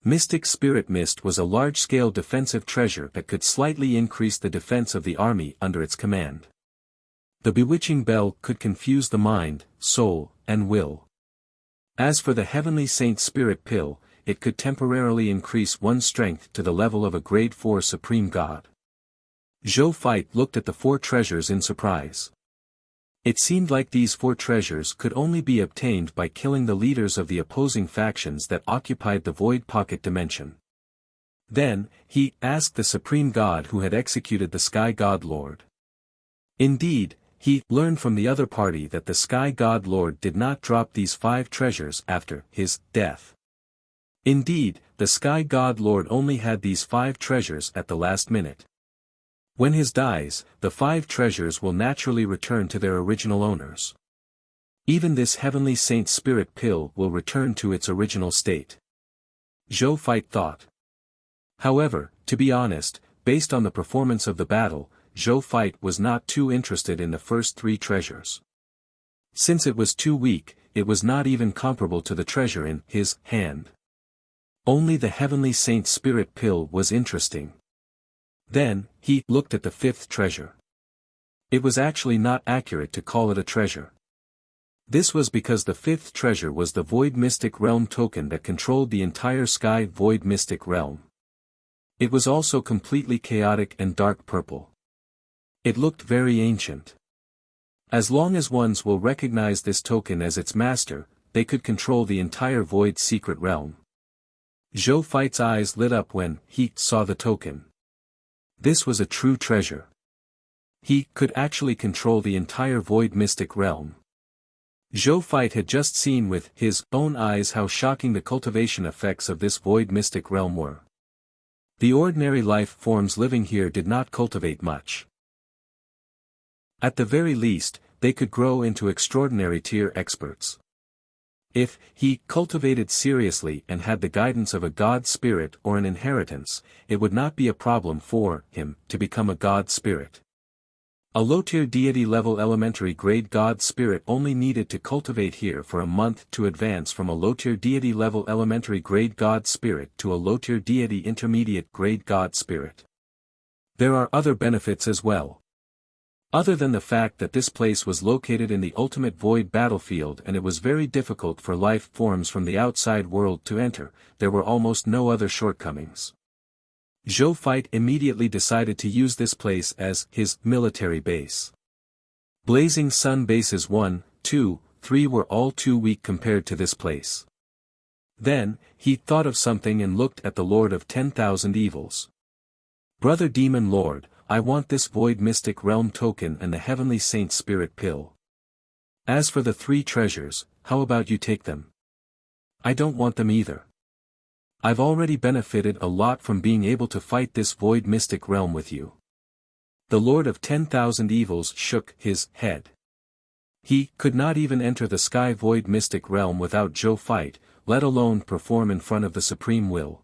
Mystic Spirit Mist was a large-scale defensive treasure that could slightly increase the defense of the army under its command. The Bewitching Bell could confuse the mind, soul, and will. As for the Heavenly Saint Spirit Pill, it could temporarily increase one's strength to the level of a Grade 4 Supreme God. Zhou Feit looked at the 4 treasures in surprise. It seemed like these 4 treasures could only be obtained by killing the leaders of the opposing factions that occupied the Void Pocket Dimension. Then, he asked the Supreme God who had executed the Sky God Lord. Indeed, he learned from the other party that the Sky God Lord did not drop these 5 treasures after his death. Indeed, the Sky God Lord only had these 5 treasures at the last minute. When his dies, the 5 treasures will naturally return to their original owners. Even this Heavenly Saint Spirit Pill will return to its original state. Zhou Feit thought. However, to be honest, based on the performance of the battle, Zhou Feit was not too interested in the first 3 treasures. Since it was too weak, it was not even comparable to the treasure in his hand. Only the Heavenly Saint Spirit Pill was interesting. Then, he looked at the 5th treasure. It was actually not accurate to call it a treasure. This was because the 5th treasure was the Void Mystic Realm token that controlled the entire Sky Void Mystic Realm. It was also completely chaotic and dark purple. It looked very ancient. As long as ones will recognize this token as its master, they could control the entire Void Secret Realm. Zhou Feit's eyes lit up when he saw the token. This was a true treasure. He could actually control the entire Void Mystic Realm. Zhou Feit had just seen with his own eyes how shocking the cultivation effects of this Void Mystic Realm were. The ordinary life forms living here did not cultivate much. At the very least, they could grow into extraordinary tier experts. If he cultivated seriously and had the guidance of a god spirit or an inheritance, it would not be a problem for him to become a god spirit. A low-tier deity-level elementary grade god spirit only needed to cultivate here for a month to advance from a low-tier deity-level elementary grade god spirit to a low-tier deity intermediate grade god spirit. There are other benefits as well. Other than the fact that this place was located in the ultimate void battlefield and it was very difficult for life forms from the outside world to enter, there were almost no other shortcomings. Zhou Feit immediately decided to use this place as his military base. Blazing Sun bases 1, 2, 3 were all too weak compared to this place. Then, he thought of something and looked at the Lord of 10,000 Evils. Brother Demon Lord, I want this Void Mystic Realm token and the Heavenly Saint Spirit Pill. As for the 3 treasures, how about you take them? I don't want them either. I've already benefited a lot from being able to fight this void mystic realm with you. The Lord of 10,000 Evils shook his head. He could not even enter the sky void mystic realm without Zhou fight, let alone perform in front of the Supreme Will.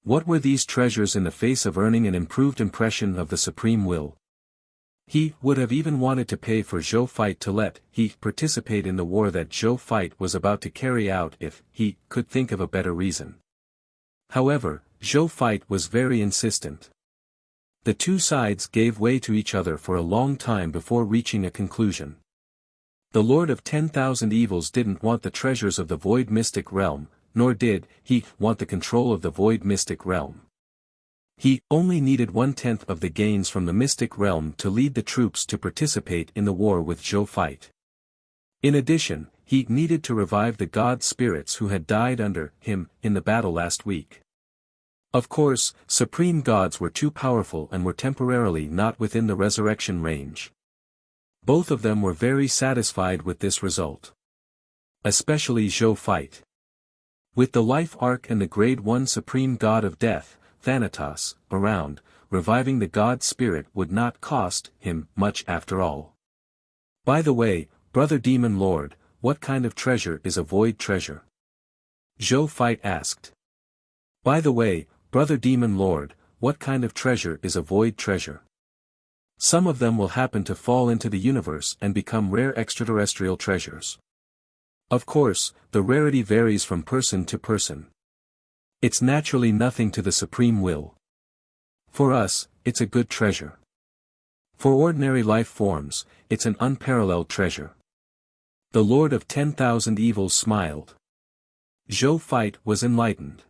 What were these treasures in the face of earning an improved impression of the Supreme Will? He would have even wanted to pay for Zhou fight to let he participate in the war that Zhou fight was about to carry out if he could think of a better reason. However, Zhou fight was very insistent. The two sides gave way to each other for a long time before reaching a conclusion. The Lord of 10,000 Evils didn't want the treasures of the void mystic realm, nor did he want the control of the void mystic realm. He only needed 1/10 of the gains from the mystic realm to lead the troops to participate in the war with Zhou fight. In addition, he needed to revive the god spirits who had died under him in the battle last week. Of course, supreme gods were too powerful and were temporarily not within the resurrection range. Both of them were very satisfied with this result. Especially Zhou fight. With the life arc and the grade 1 supreme god of death, Thanatos, around, reviving the god spirit would not cost him much after all. By the way, brother demon lord, what kind of treasure is a void treasure? Zhou fight asked. By the way, brother demon lord, what kind of treasure is a void treasure? Some of them will happen to fall into the universe and become rare extraterrestrial treasures. Of course, the rarity varies from person to person. It's naturally nothing to the Supreme Will. For us, it's a good treasure. For ordinary life forms, it's an unparalleled treasure. The Lord of 10,000 Evils smiled. Zhou fight was enlightened.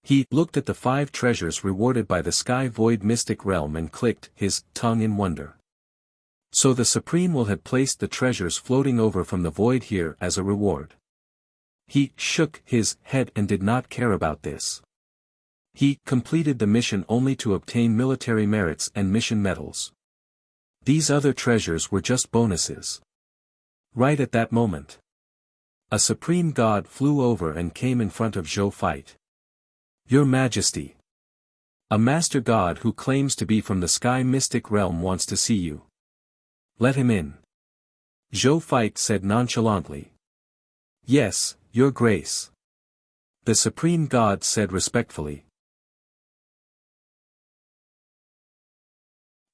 He looked at the 5 treasures rewarded by the sky void mystic realm and clicked his tongue in wonder. So the Supreme Will had placed the treasures floating over from the void here as a reward. He shook his head and did not care about this. He completed the mission only to obtain military merits and mission medals. These other treasures were just bonuses. Right at that moment, a supreme god flew over and came in front of Zhou fight. Your Majesty. A master god who claims to be from the sky mystic realm wants to see you. Let him in. Zhou fight said nonchalantly. Yes, Your Grace. The supreme god said respectfully.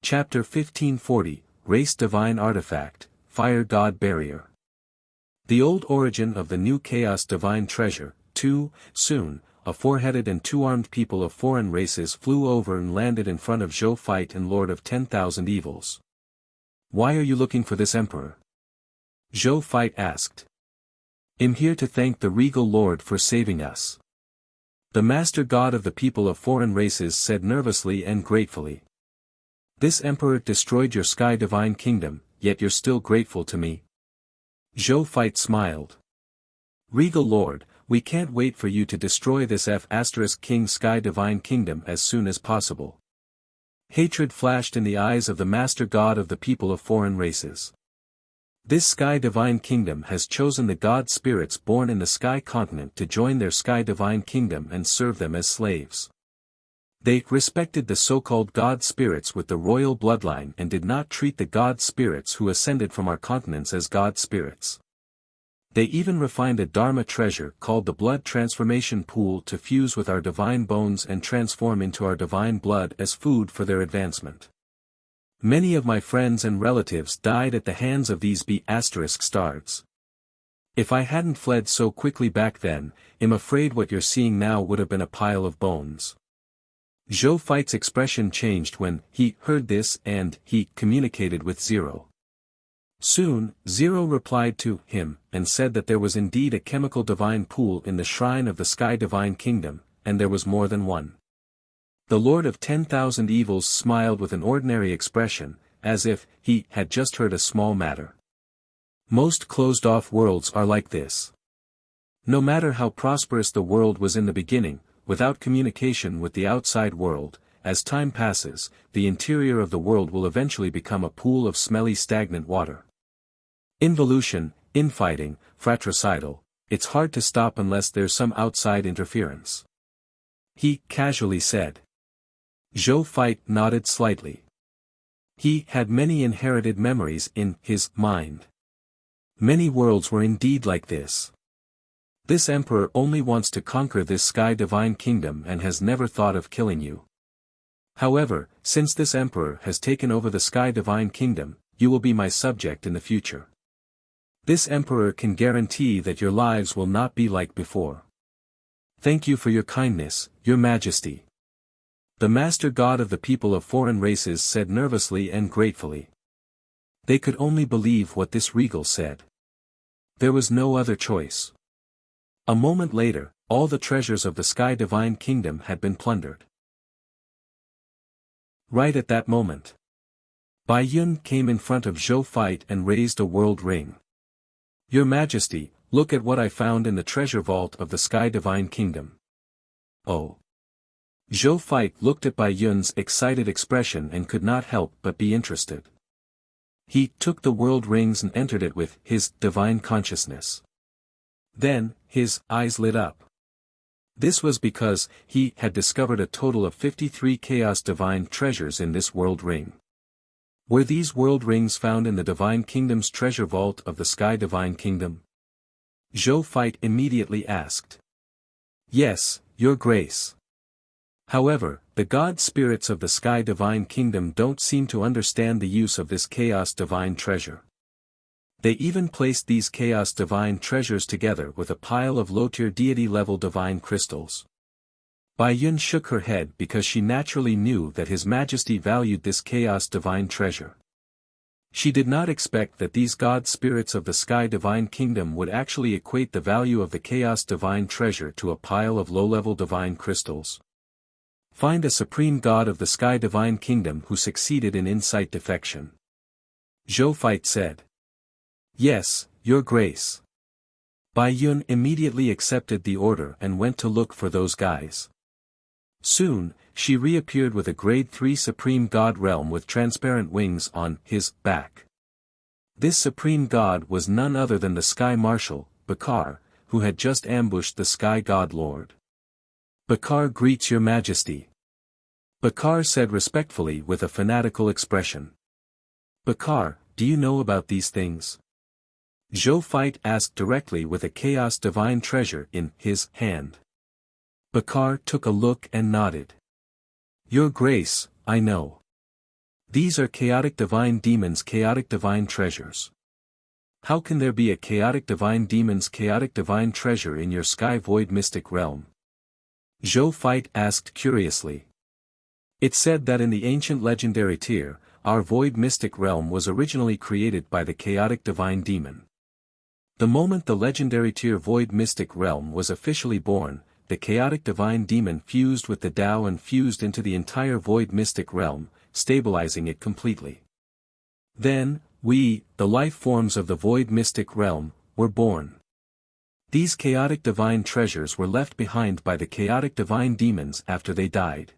Chapter 1540, Race Divine Artifact, Fire God Barrier. The old origin of the new Chaos Divine Treasure, too soon. A 4-headed and 2-armed people of foreign races flew over and landed in front of Zhou fight and Lord of 10,000 Evils. Why are you looking for this emperor? Zhou fight asked. I'm here to thank the regal lord for saving us. The master god of the people of foreign races said nervously and gratefully. This emperor destroyed your sky divine kingdom, yet you're still grateful to me. Zhou fight smiled. Regal lord, we can't wait for you to destroy this King Sky Divine Kingdom as soon as possible. Hatred flashed in the eyes of the master god of the people of foreign races. This Sky Divine Kingdom has chosen the god spirits born in the Sky Continent to join their Sky Divine Kingdom and serve them as slaves. They respected the so-called god spirits with the royal bloodline and did not treat the god spirits who ascended from our continents as god spirits. They even refined a Dharma treasure called the Blood Transformation Pool to fuse with our divine bones and transform into our divine blood as food for their advancement. Many of my friends and relatives died at the hands of these stars. If I hadn't fled so quickly back then, I'm afraid what you're seeing now would have been a pile of bones. Zhou fight's expression changed when he heard this and he communicated with Zero. Soon, Zero replied to him, and said that there was indeed a chemical divine pool in the shrine of the Sky Divine Kingdom, and there was more than one. The Lord of 10,000 Evils smiled with an ordinary expression, as if he had just heard a small matter. Most closed-off worlds are like this. No matter how prosperous the world was in the beginning, without communication with the outside world, as time passes, the interior of the world will eventually become a pool of smelly stagnant water. Involution, infighting, fratricidal, it's hard to stop unless there's some outside interference. He casually said. Zhou Feit nodded slightly. He had many inherited memories in his mind. Many worlds were indeed like this. This emperor only wants to conquer this sky divine kingdom and has never thought of killing you. However, since this emperor has taken over the sky divine kingdom, you will be my subject in the future. This emperor can guarantee that your lives will not be like before. Thank you for your kindness, your majesty. The master god of the people of foreign races said nervously and gratefully. They could only believe what this regal said. There was no other choice. A moment later, all the treasures of the sky divine kingdom had been plundered. Right at that moment, Bai Yun came in front of Zhou Feit and raised a world ring. Your Majesty, look at what I found in the treasure vault of the sky divine kingdom. Oh. Zhou Feit looked at Bai Yun's excited expression and could not help but be interested. He took the world rings and entered it with his divine consciousness. Then, his eyes lit up. This was because he had discovered a total of 53 chaos divine treasures in this world ring. Were these world rings found in the divine kingdom's treasure vault of the sky divine kingdom? Zhou Feit immediately asked. Yes, your grace. However, the god spirits of the sky divine kingdom don't seem to understand the use of this chaos divine treasure. They even placed these chaos divine treasures together with a pile of low-tier deity-level divine crystals. Bai Yun shook her head because she naturally knew that His Majesty valued this chaos divine treasure. She did not expect that these god spirits of the sky divine kingdom would actually equate the value of the chaos divine treasure to a pile of low-level divine crystals. Find a supreme god of the sky divine kingdom who succeeded in insight defection. Zhou Feit said. Yes, your grace. Bai Yun immediately accepted the order and went to look for those guys. Soon, she reappeared with a grade 3 supreme god realm with transparent wings on his back. This supreme god was none other than the sky marshal, Bakar, who had just ambushed the sky god lord. Bakar greets your majesty. Bakar said respectfully with a fanatical expression. Bakar, do you know about these things? Zhou Feit asked directly with a chaos divine treasure in his hand. Bakar took a look and nodded. Your grace, I know. These are chaotic divine demons' chaotic divine treasures. How can there be a chaotic divine demon's chaotic divine treasure in your sky void mystic realm? Zhou Feit asked curiously. It said that in the ancient legendary tier, our void mystic realm was originally created by the chaotic divine demon. The moment the legendary tier void mystic realm was officially born, the chaotic divine demon fused with the Tao and fused into the entire void mystic realm, stabilizing it completely. Then, we, the life forms of the void mystic realm, were born. These chaotic divine treasures were left behind by the chaotic divine demons after they died.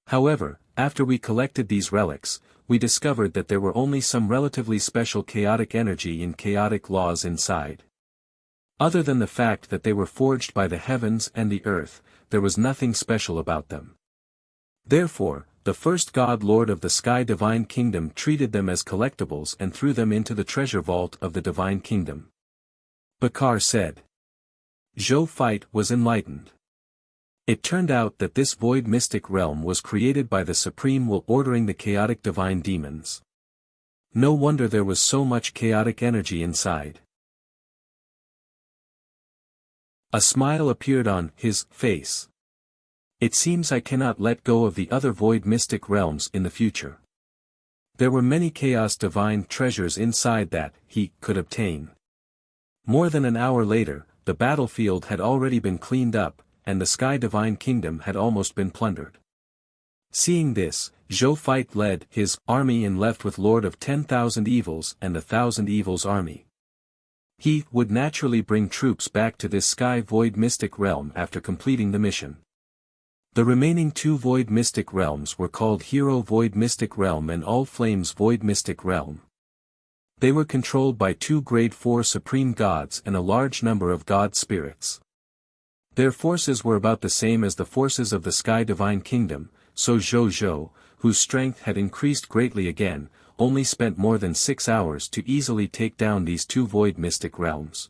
However, after we collected these relics, we discovered that there were only some relatively special chaotic energy and chaotic laws inside. Other than the fact that they were forged by the heavens and the earth, there was nothing special about them. Therefore, the first god lord of the sky divine kingdom treated them as collectibles and threw them into the treasure vault of the divine kingdom. Bakar said. Zhou Feit was enlightened. It turned out that this void mystic realm was created by the supreme will ordering the chaotic divine demons. No wonder there was so much chaotic energy inside. A smile appeared on his face. It seems I cannot let go of the other void mystic realms in the future. There were many chaos divine treasures inside that he could obtain. More than an hour later, the battlefield had already been cleaned up, and the sky divine kingdom had almost been plundered. Seeing this, Zhou Feit led his army and left with Lord of 10,000 Evils and the 1,000 Evils army. He would naturally bring troops back to this sky void mystic realm after completing the mission. The remaining 2 void mystic realms were called Hero Void Mystic Realm and All Flames Void Mystic Realm. They were controlled by 2 grade 4 supreme gods and a large number of god spirits. Their forces were about the same as the forces of the Sky Divine Kingdom, so Zhou, whose strength had increased greatly again, only spent more than 6 hours to easily take down these 2 void mystic realms.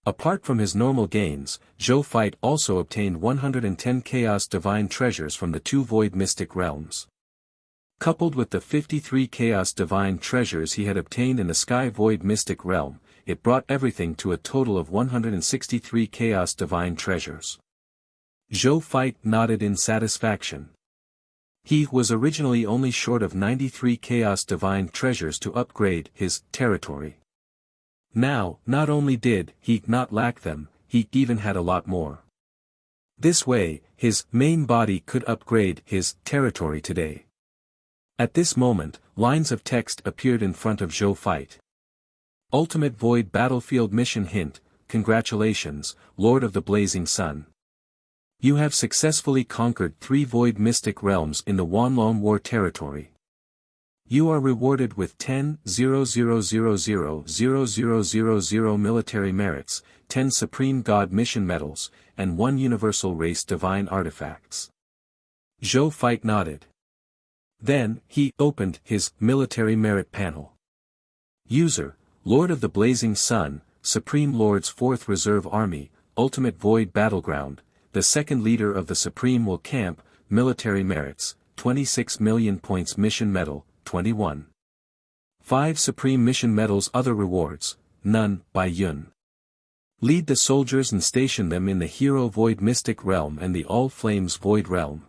Apart from his normal gains, Zhou also obtained 110 Chaos Divine treasures from the 2 void mystic realms. Coupled with the 53 Chaos Divine treasures he had obtained in the Sky Void Mystic Realm, it brought everything to a total of 163 Chaos Divine treasures. Zhou nodded in satisfaction. He was originally only short of 93 Chaos Divine treasures to upgrade his territory. Now, not only did he not lack them, he even had a lot more. This way, his main body could upgrade his territory today. At this moment, lines of text appeared in front of Zhou. Ultimate Void Battlefield Mission Hint, congratulations, Lord of the Blazing Sun. You have successfully conquered 3 void mystic realms in the Wanlong War territory. You are rewarded with 10,000,000 military merits, 10 Supreme God Mission medals, and 1 Universal Race Divine artifacts. Zhou nodded. Then, he opened his military merit panel. User, Lord of the Blazing Sun, Supreme Lord's 4th Reserve Army, Ultimate Void Battleground, the 2nd Leader of the Supreme Will Camp, military merits, 26 million points mission medal, 21. 5 Supreme Mission medals. Other rewards, none, by Yun. Lead the soldiers and station them in the Hero Void Mystic Realm and the All Flames Void Realm.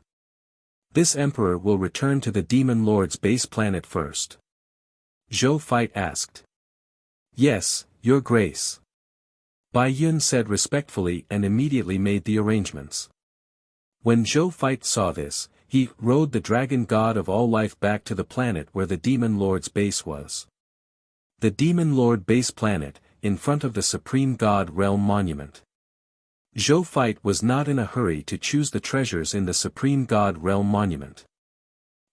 This Emperor will return to the Demon Lord's base planet first. Zhou asked. Yes, Your Grace. Bai Yun said respectfully and immediately made the arrangements. When Zhou saw this, he rode the Dragon God of all life back to the planet where the Demon Lord's base was. The Demon Lord base planet, in front of the Supreme God Realm Monument. Zhou was not in a hurry to choose the treasures in the Supreme God Realm Monument.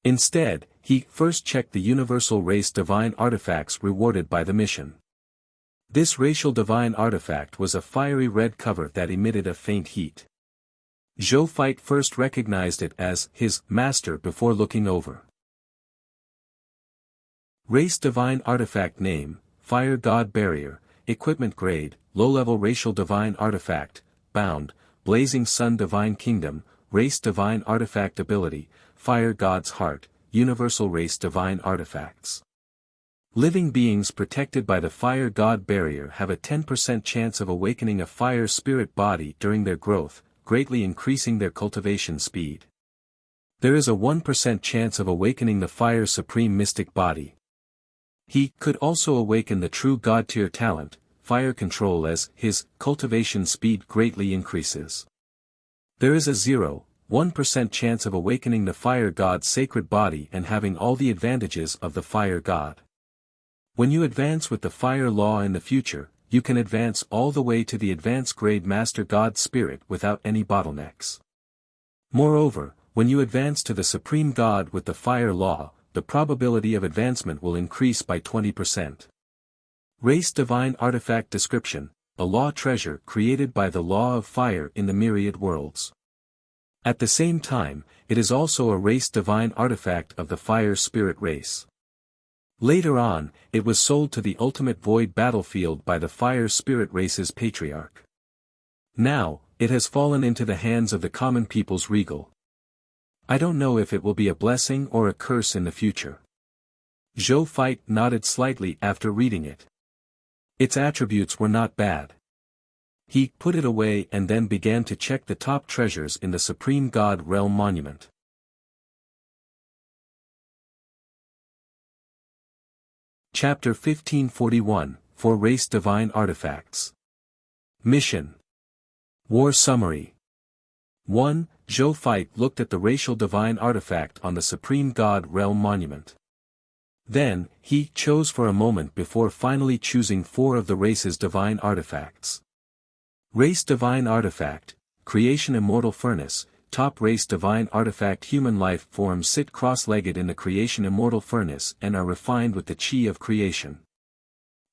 Instead, he first checked the Universal Race Divine artifacts rewarded by the mission. This racial divine artifact was a fiery red cover that emitted a faint heat. Zhou first recognized it as his master before looking over. Race Divine Artifact Name, Fire God Barrier, Equipment Grade, Low-Level Racial Divine Artifact, Bound, Blazing Sun Divine Kingdom, Race Divine Artifact Ability, Fire God's Heart, Universal Race Divine Artifacts. Living beings protected by the Fire God Barrier have a 10% chance of awakening a fire spirit body during their growth, greatly increasing their cultivation speed. There is a 1% chance of awakening the Fire Supreme Mystic Body. He could also awaken the true God tier talent, Fire Control, as his cultivation speed greatly increases. There is a 0.1% chance of awakening the Fire God's sacred body and having all the advantages of the Fire God. When you advance with the Fire Law in the future, you can advance all the way to the advanced grade Master God Spirit without any bottlenecks. Moreover, when you advance to the Supreme God with the Fire Law, the probability of advancement will increase by 20%. Race Divine Artifact Description, a law treasure created by the Law of Fire in the myriad worlds. At the same time, it is also a Race Divine Artifact of the Fire Spirit race. Later on, it was sold to the Ultimate Void Battlefield by the Fire Spirit race's Patriarch. Now, it has fallen into the hands of the common people's regal. I don't know if it will be a blessing or a curse in the future. Zhou nodded slightly after reading it. Its attributes were not bad. He put it away and then began to check the top treasures in the Supreme God Realm Monument. Chapter 1541, for Race Divine Artifacts. Mission. War Summary. 1. Zhou looked at the racial divine artifact on the Supreme God Realm Monument. Then, he chose for a moment before finally choosing 4 of the race's divine artifacts. Race Divine Artifact, Creation Immortal Furnace, Top Race Divine Artifact. Human life forms sit cross-legged in the Creation Immortal Furnace and are refined with the Chi of creation.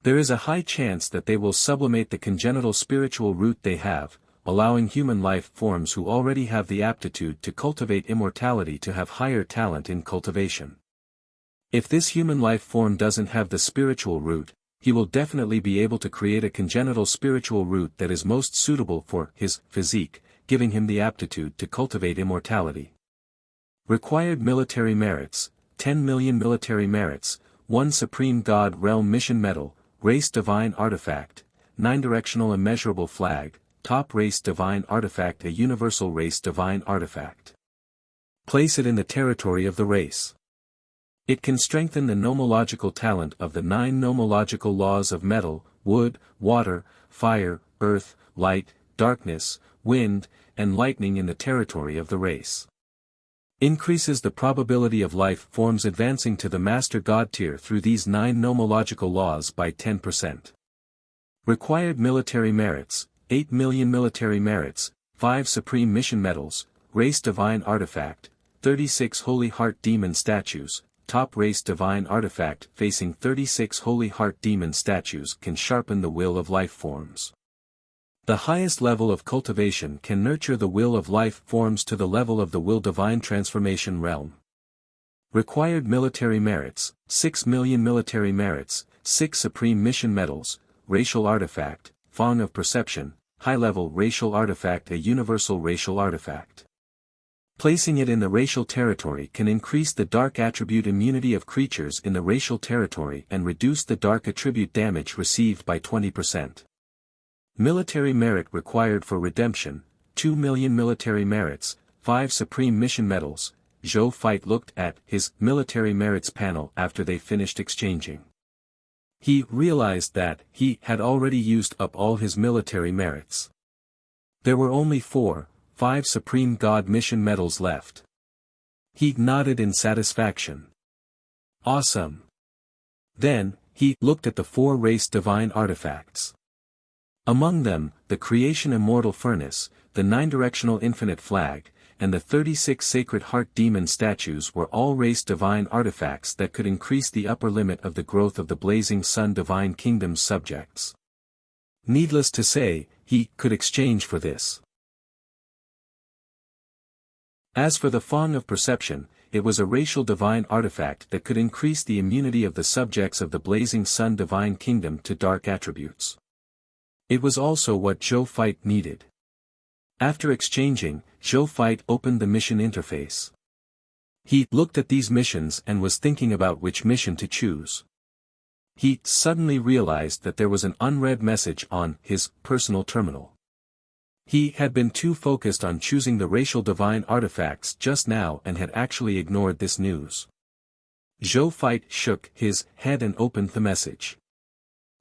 There is a high chance that they will sublimate the congenital spiritual root they have, allowing human life forms who already have the aptitude to cultivate immortality to have higher talent in cultivation. If this human life form doesn't have the spiritual root, he will definitely be able to create a congenital spiritual root that is most suitable for his physique, giving him the aptitude to cultivate immortality. Required military merits: 10 million military merits, 1 Supreme God Realm Mission Medal, Race Divine Artifact, 9 Directional Immeasurable Flag, Top Race Divine Artifact, a Universal Race Divine Artifact. Place it in the territory of the race. It can strengthen the nomological talent of the 9 nomological laws of metal, wood, water, fire, earth, light, darkness, wind, and lightning in the territory of the race. Increases the probability of life forms advancing to the Master God tier through these 9 nomological laws by 10%. Required military merits: 8 million military merits, 5 Supreme Mission Medals, Race Divine Artifact, 36 Holy Heart Demon Statues. Top Race Divine Artifact facing 36 Holy Heart Demon Statues can sharpen the will of life forms. The highest level of cultivation can nurture the will of life forms to the level of the will divine transformation realm. Required military merits: 6 million military merits, 6 Supreme Mission Medals, Racial Artifact, Fong of Perception, High-Level Racial Artifact, a Universal Racial Artifact. Placing it in the racial territory can increase the dark attribute immunity of creatures in the racial territory and reduce the dark attribute damage received by 20%. Military merit required for redemption: 2 million military merits, 5 Supreme Mission Medals. Zhou Fight looked at his military merits panel after they finished exchanging. He realized that he had already used up all his military merits. There were only 5 Supreme God Mission Medals left. He nodded in satisfaction. Awesome. Then, he looked at the 4 Race Divine Artifacts. Among them, the Creation Immortal Furnace, the 9 Directional Infinite Flag, and the 36 Sacred Heart Demon Statues were all Race Divine Artifacts that could increase the upper limit of the growth of the Blazing Sun Divine Kingdom's subjects. Needless to say, he could exchange for this. As for the Fong of Perception, it was a racial divine artifact that could increase the immunity of the subjects of the Blazing Sun Divine Kingdom to dark attributes. It was also what Zhou Fight needed. After exchanging, Zhou Fight opened the mission interface. He looked at these missions and was thinking about which mission to choose. He suddenly realized that there was an unread message on his personal terminal. He had been too focused on choosing the racial divine artifacts just now and had actually ignored this news. Zhou Fight shook his head and opened the message.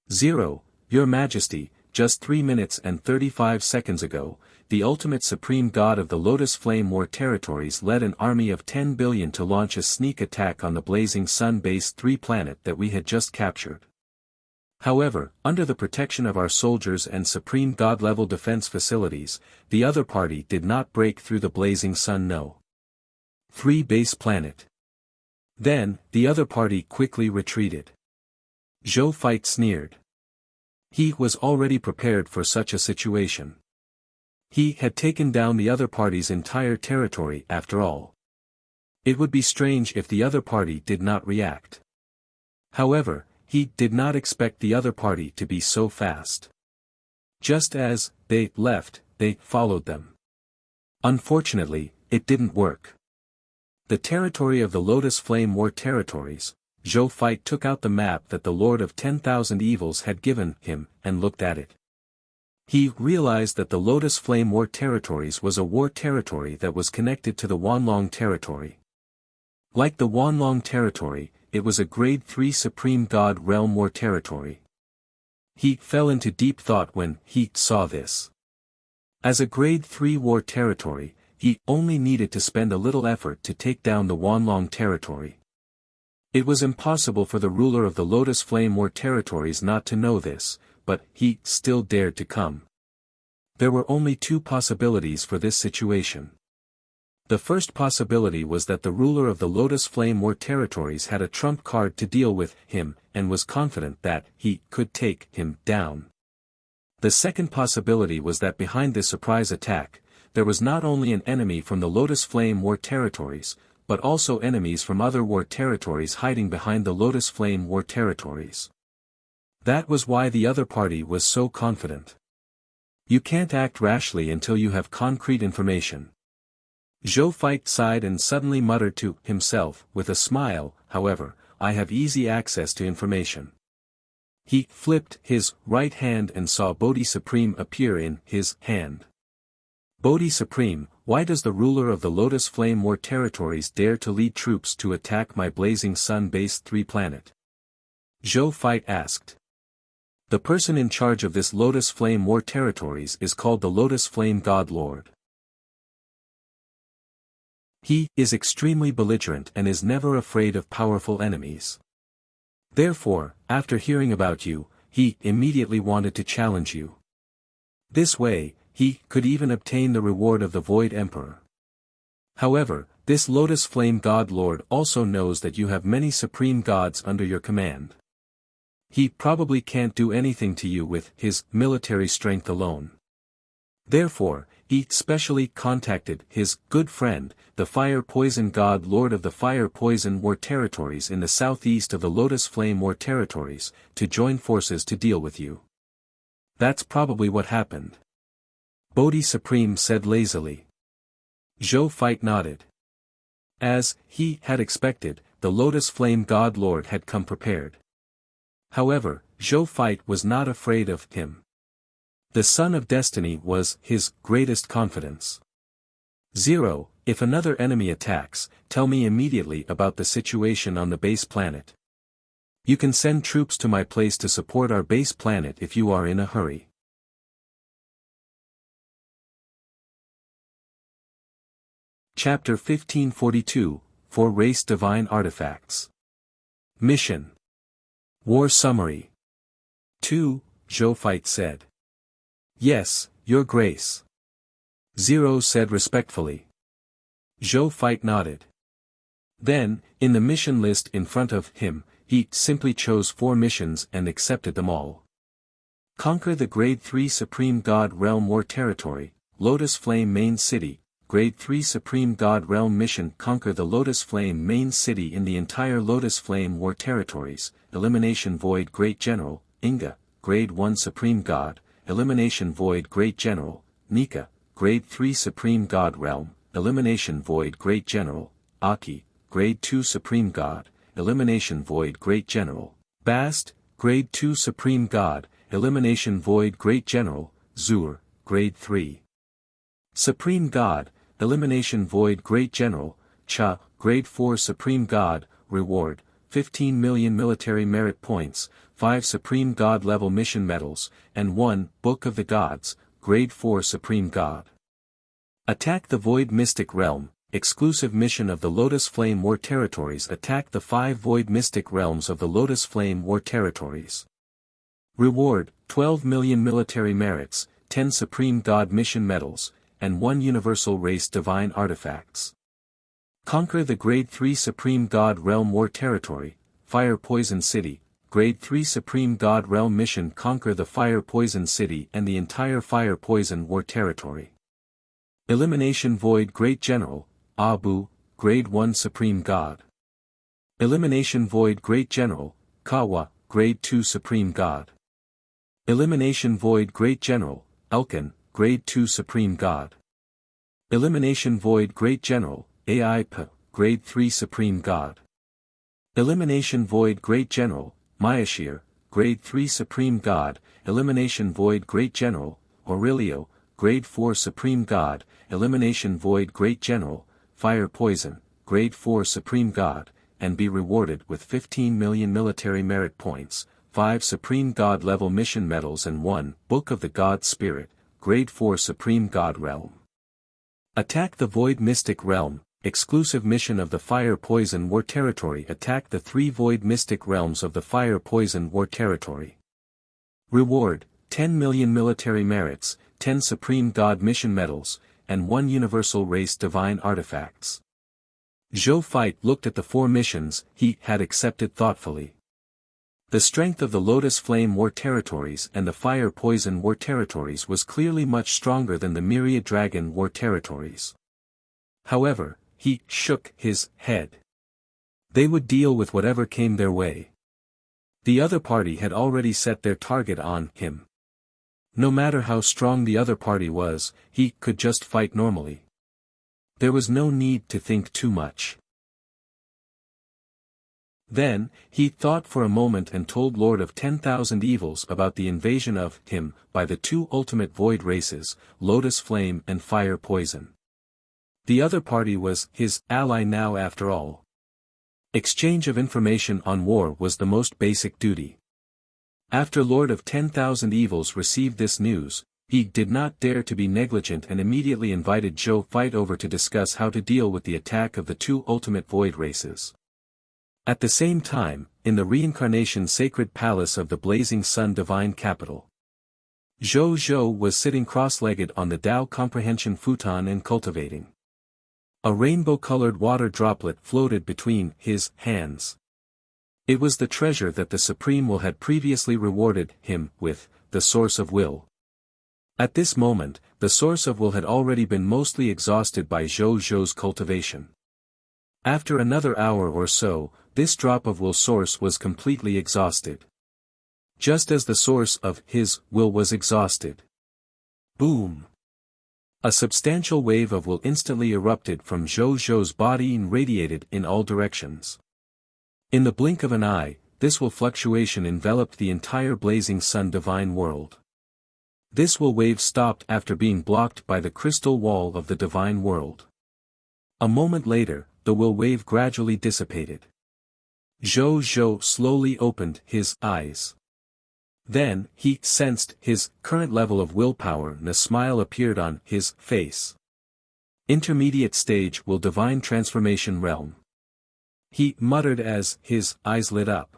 0. Your Majesty, just 3 minutes and 35 seconds ago, the ultimate supreme god of the Lotus Flame War territories led an army of 10 billion to launch a sneak attack on the Blazing Sun Base 3 planet that we had just captured. However, under the protection of our soldiers and supreme god-level defense facilities, the other party did not break through the Blazing Sun No. 3 base planet. Then, the other party quickly retreated. Zhou Fight sneered. He was already prepared for such a situation. He had taken down the other party's entire territory after all. It would be strange if the other party did not react. However, he did not expect the other party to be so fast. Just as they left, they followed them. Unfortunately, it didn't work. The territory of the Lotus Flame War territories, Zhou Fight took out the map that the Lord of 10,000 Evils had given him and looked at it. He realized that the Lotus Flame War territories was a war territory that was connected to the Wanlong territory. Like the Wanlong territory, it was a Grade 3 Supreme God Realm War territory. He fell into deep thought when he saw this. As a Grade 3 war territory, he only needed to spend a little effort to take down the Wanlong territory. It was impossible for the ruler of the Lotus Flame War territories not to know this, but he still dared to come. There were only 2 possibilities for this situation. The first possibility was that the ruler of the Lotus Flame War territories had a trump card to deal with him, and was confident that he could take him down. The second possibility was that behind this surprise attack, there was not only an enemy from the Lotus Flame War territories, but also enemies from other war territories hiding behind the Lotus Flame War territories. That was why the other party was so confident. You can't act rashly until you have concrete information. Zhou Feit sighed and suddenly muttered to himself, with a smile, however, I have easy access to information. He flipped his right hand and saw Bodhi Supreme appear in his hand. Bodhi Supreme, why does the ruler of the Lotus Flame War territories dare to lead troops to attack my blazing sun-based 3-planet? Zhou Feit asked. The person in charge of this Lotus Flame War territories is called the Lotus Flame God Lord. He is extremely belligerent and is never afraid of powerful enemies. Therefore, after hearing about you, he immediately wanted to challenge you. This way, he could even obtain the reward of the Void Emperor. However, this Lotus Flame God Lord also knows that you have many supreme gods under your command. He probably can't do anything to you with his military strength alone. Therefore, he specially contacted his good friend, the Fire Poison God Lord of the Fire Poison War territories in the southeast of the Lotus Flame War territories, to join forces to deal with you. That's probably what happened. Bodhi Supreme said lazily. Zhou Feit nodded. As he had expected, the Lotus Flame God Lord had come prepared. However, Zhou Feit was not afraid of him. The Son of Destiny was his greatest confidence. 0. If another enemy attacks, tell me immediately about the situation on the base planet. You can send troops to my place to support our base planet if you are in a hurry. Chapter 1542, 4 Race Divine Artifacts. Mission. War Summary. 2, Zhou Feit said. Yes, Your Grace. 0 said respectfully. Zhou Feit nodded. Then, in the mission list in front of him, he simply chose 4 missions and accepted them all. Conquer the Grade 3 Supreme God Realm War Territory, Lotus Flame Main City. Grade 3 Supreme God Realm Mission. Conquer the Lotus Flame Main City in the entire Lotus Flame War Territories. Elimination Void Great General, Inga, Grade 1 Supreme God. Elimination Void Great General, Nika, Grade 3 Supreme God Realm. Elimination Void Great General, Aki, Grade 2 Supreme God. Elimination Void Great General, Bast, Grade 2 Supreme God. Elimination Void Great General, Zur, Grade 3 Supreme God. Elimination Void Great General, Cha, Grade 4 Supreme God. Reward, 15 million military merit points, 5 Supreme God level mission medals, and 1 Book of the Gods, Grade 4 Supreme God. Attack the Void Mystic Realm. Exclusive mission of the Lotus Flame War territories. Attack the 5 Void Mystic Realms of the Lotus Flame War territories. Reward, 12 million military merits, 10 Supreme God mission medals, and 1 Universal Race Divine Artifacts. Conquer the Grade 3 Supreme God Realm War Territory, Fire Poison City. Grade 3 Supreme God Realm Mission. Conquer the Fire Poison City and the entire Fire Poison War Territory. Elimination Void Great General, Abu, Grade 1 Supreme God. Elimination Void Great General, Kawa, Grade 2 Supreme God. Elimination Void Great General, Elkin, Grade 2 Supreme God. Elimination Void Great General, AIP, Grade 3 Supreme God. Elimination Void Great General, Mayashir, Grade 3 Supreme God. Elimination Void Great General, Aurelio, Grade 4 Supreme God. Elimination Void Great General, Fire Poison, Grade 4 Supreme God, and be rewarded with 15 million military merit points, 5 Supreme God level mission medals and 1 Book of the God Spirit, Grade 4 Supreme God Realm. Attack the Void Mystic Realm. Exclusive mission of the Fire Poison War Territory. Attack the 3 Void Mystic Realms of the Fire Poison War Territory. Reward, 10 million military merits, 10 Supreme God mission medals, and 1 universal race divine artifacts. Zhou Feit looked at the 4 missions he had accepted thoughtfully. The strength of the Lotus Flame War Territories and the Fire Poison War Territories was clearly much stronger than the Myriad Dragon War Territories. However, he shook his head. They would deal with whatever came their way. The other party had already set their target on him. No matter how strong the other party was, he could just fight normally. There was no need to think too much. Then, he thought for a moment and told Lord of 10,000 Evils about the invasion of him by the 2 ultimate void races, Lotus Flame and Fire Poison. The other party was his ally now after all. Exchange of information on war was the most basic duty. After Lord of 10,000 Evils received this news, he did not dare to be negligent and immediately invited Zhou Feit over to discuss how to deal with the attack of the 2 ultimate void races. At the same time, in the reincarnation sacred palace of the Blazing Sun Divine Capital, Zhou was sitting cross-legged on the Tao Comprehension futon and cultivating. A rainbow-colored water droplet floated between his hands. It was the treasure that the Supreme Will had previously rewarded him with, the Source of Will. At this moment, the Source of Will had already been mostly exhausted by Zhou's cultivation. After another hour or so, this drop of will source was completely exhausted. Just as the source of his will was exhausted. Boom! A substantial wave of will instantly erupted from Zhou's body and radiated in all directions. In the blink of an eye, this will fluctuation enveloped the entire Blazing Sun Divine World. This will wave stopped after being blocked by the crystal wall of the Divine World. A moment later, the will wave gradually dissipated. Zhou slowly opened his eyes. Then, he sensed his current level of willpower and a smile appeared on his face. Intermediate stage will divine transformation realm. He muttered as his eyes lit up.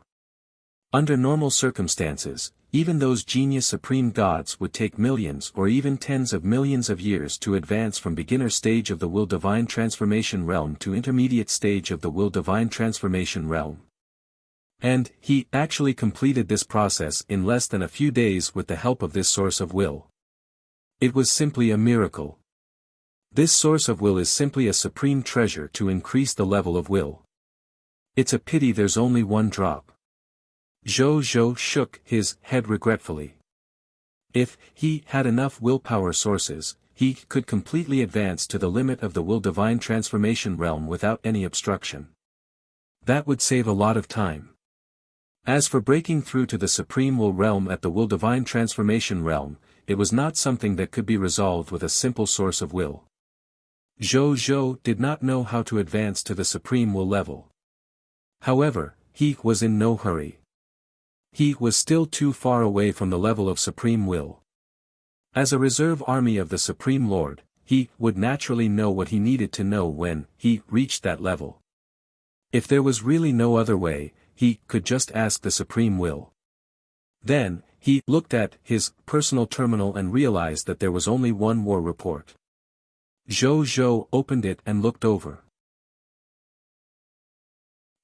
Under normal circumstances, even those genius supreme gods would take millions or even tens of millions of years to advance from beginner stage of the will divine transformation realm to intermediate stage of the will divine transformation realm. And he actually completed this process in less than a few days with the help of this source of will. It was simply a miracle. This source of will is simply a supreme treasure to increase the level of will. It's a pity there's only one drop. Zhou shook his head regretfully. If he had enough willpower sources, he could completely advance to the limit of the will divine transformation realm without any obstruction. That would save a lot of time. As for breaking through to the Supreme Will realm at the Will Divine Transformation realm, it was not something that could be resolved with a simple source of will. Zhou did not know how to advance to the Supreme Will level. However, he was in no hurry. He was still too far away from the level of Supreme Will. As a reserve army of the Supreme Lord, he would naturally know what he needed to know when he reached that level. If there was really no other way, he could just ask the Supreme Will. Then, he looked at his personal terminal and realized that there was only one war report. Zhou opened it and looked over.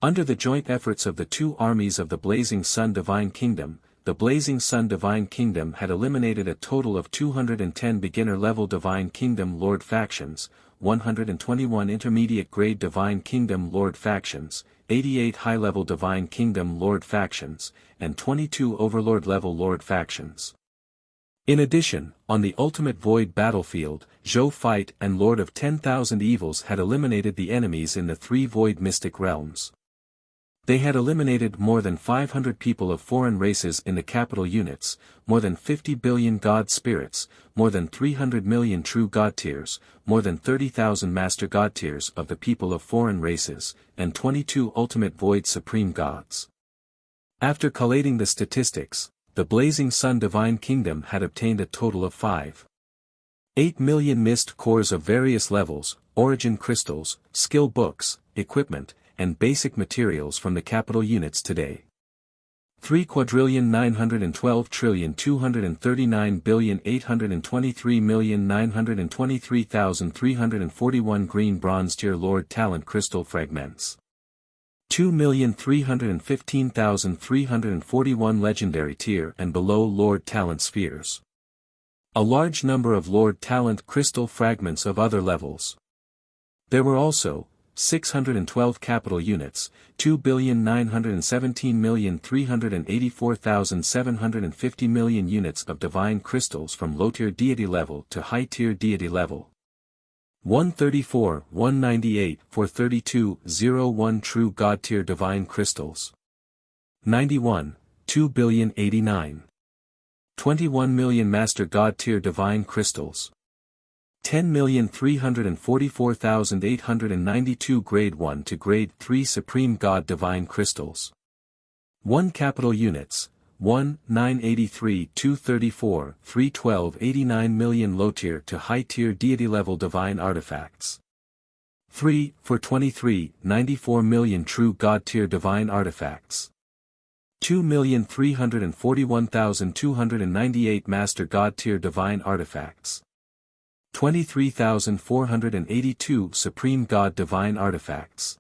Under the joint efforts of the 2 armies of the Blazing Sun Divine Kingdom, the Blazing Sun Divine Kingdom had eliminated a total of 210 beginner-level Divine Kingdom Lord factions, 121 intermediate-grade Divine Kingdom Lord factions, 88 high-level Divine Kingdom Lord factions, and 22 Overlord-level Lord factions. In addition, on the Ultimate Void battlefield, Zhou Feit and Lord of 10,000 Evils had eliminated the enemies in the 3 Void Mystic realms. They had eliminated more than 500 people of foreign races in the capital units, more than 50 billion god spirits, more than 300 million true god tiers, more than 30,000 master god tiers of the people of foreign races, and 22 ultimate void supreme gods. After collating the statistics, the Blazing Sun Divine Kingdom had obtained a total of 5.8 million mist cores of various levels, origin crystals, skill books, equipment, and basic materials from the capital units today. 3,912,239,823,923,341 green bronze tier Lord Talent crystal fragments. 2,315,341 legendary tier and below Lord Talent spheres. A large number of Lord Talent crystal fragments of other levels. There were also 612 capital units, 2,917,384,750 million units of divine crystals from low-tier deity level to high-tier deity level. 134, 198, 432, 01 true God-tier divine crystals. 91, 2,089. 21 million Master God-tier divine crystals. 10,344,892 Grade 1 to Grade 3 Supreme God Divine Crystals. 1 Capital Units, 1, 983, 234, 312 89 million Low-tier to High-tier Deity-level Divine Artifacts. 3, for 23, 94 million True God-tier Divine Artifacts. 2,341,298 Master God-tier Divine Artifacts. 23,482 Supreme God Divine Artifacts.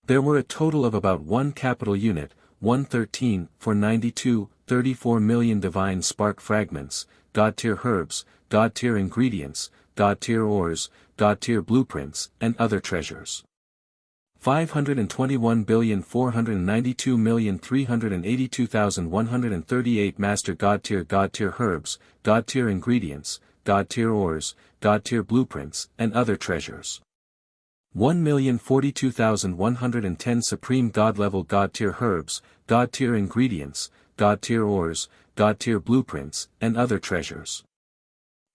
There were a total of about 1 capital unit, 113, for 92, 34 million Divine Spark Fragments, God-tier Herbs, God-tier Ingredients, God-tier Ores, God-tier Blueprints, and other treasures. 521,492,382,138 Master God-tier Herbs, God-tier Ingredients, God-tier Ores, God-tier Blueprints, and other treasures. 1,042,110 Supreme God-level God-tier Herbs, God-tier Ingredients, God-tier Ores, God-tier Blueprints, and other treasures.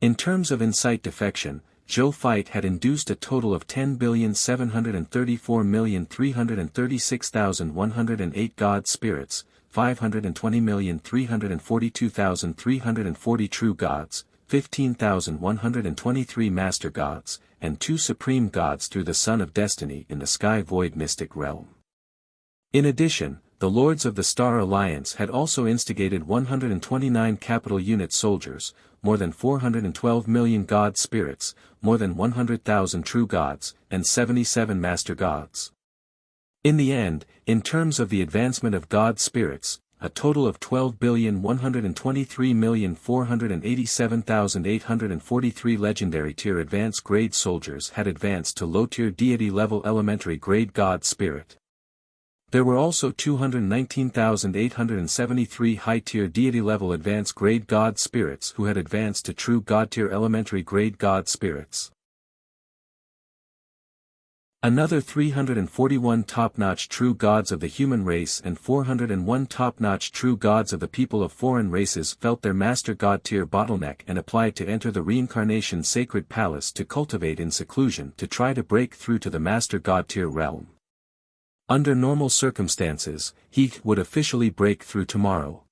In terms of insight defection, Zhou Fight had induced a total of 10,734,336,108 God spirits, 520,342,340 true gods, 15,123 master gods, and 2 supreme gods through the Sun of Destiny in the Sky Void Mystic Realm. In addition, the Lords of the Star Alliance had also instigated 129 capital unit soldiers, more than 412 million god spirits, more than 100,000 true gods, and 77 master gods. In the end, in terms of the advancement of god spirits, a total of 12,123,487,843 legendary tier advanced grade soldiers had advanced to low-tier deity level elementary grade god spirit. There were also 219,873 high-tier deity-level advanced grade god spirits who had advanced to true god-tier elementary grade god spirits. Another 341 top-notch true gods of the human race and 401 top-notch true gods of the people of foreign races felt their master god-tier bottleneck and applied to enter the reincarnation sacred palace to cultivate in seclusion to try to break through to the master god-tier realm. Under normal circumstances, he would officially break through tomorrow.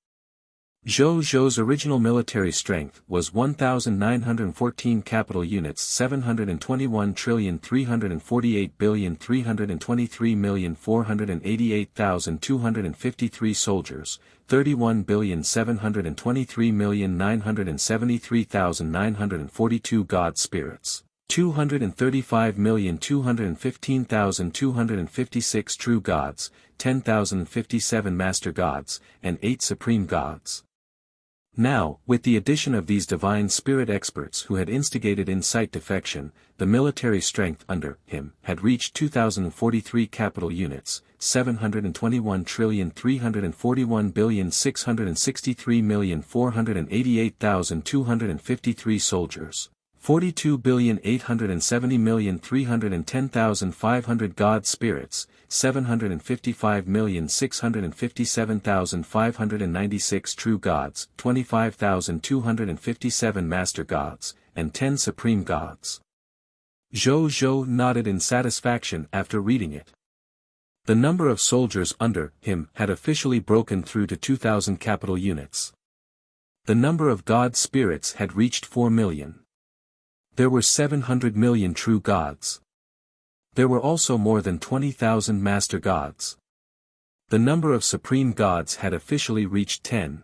Zhou's original military strength was 1,914 capital units 721,348,323,488,253 soldiers, 31,723,973,942 god spirits. 235,215,256 true gods, 10,057 master gods, and 8 supreme gods. Now, with the addition of these divine spirit experts who had instigated insight defection, the military strength under him had reached 2,043 capital units, 721,341,663,488,253 soldiers. 42,870,310,500 god spirits, 755,657,596 true gods, 25,257 master gods, and 10 supreme gods. Zhou nodded in satisfaction after reading it. The number of soldiers under him had officially broken through to 2,000 capital units. The number of god spirits had reached 4 million. There were 700 million true gods. There were also more than 20,000 master gods. The number of supreme gods had officially reached 10.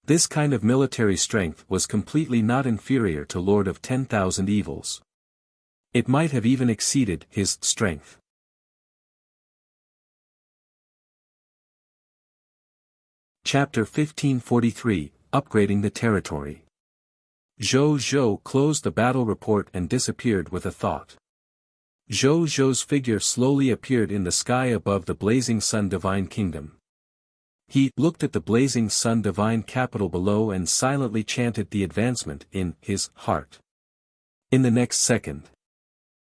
This kind of military strength was completely not inferior to Lord of 10,000 Evils. It might have even exceeded his strength. Chapter 1543, Upgrading the Territory. Zhou Zhou closed the battle report and disappeared with a thought. Zhou Zhou's figure slowly appeared in the sky above the blazing sun divine kingdom. He looked at the blazing sun divine capital below and silently chanted the advancement in his heart. In the next second,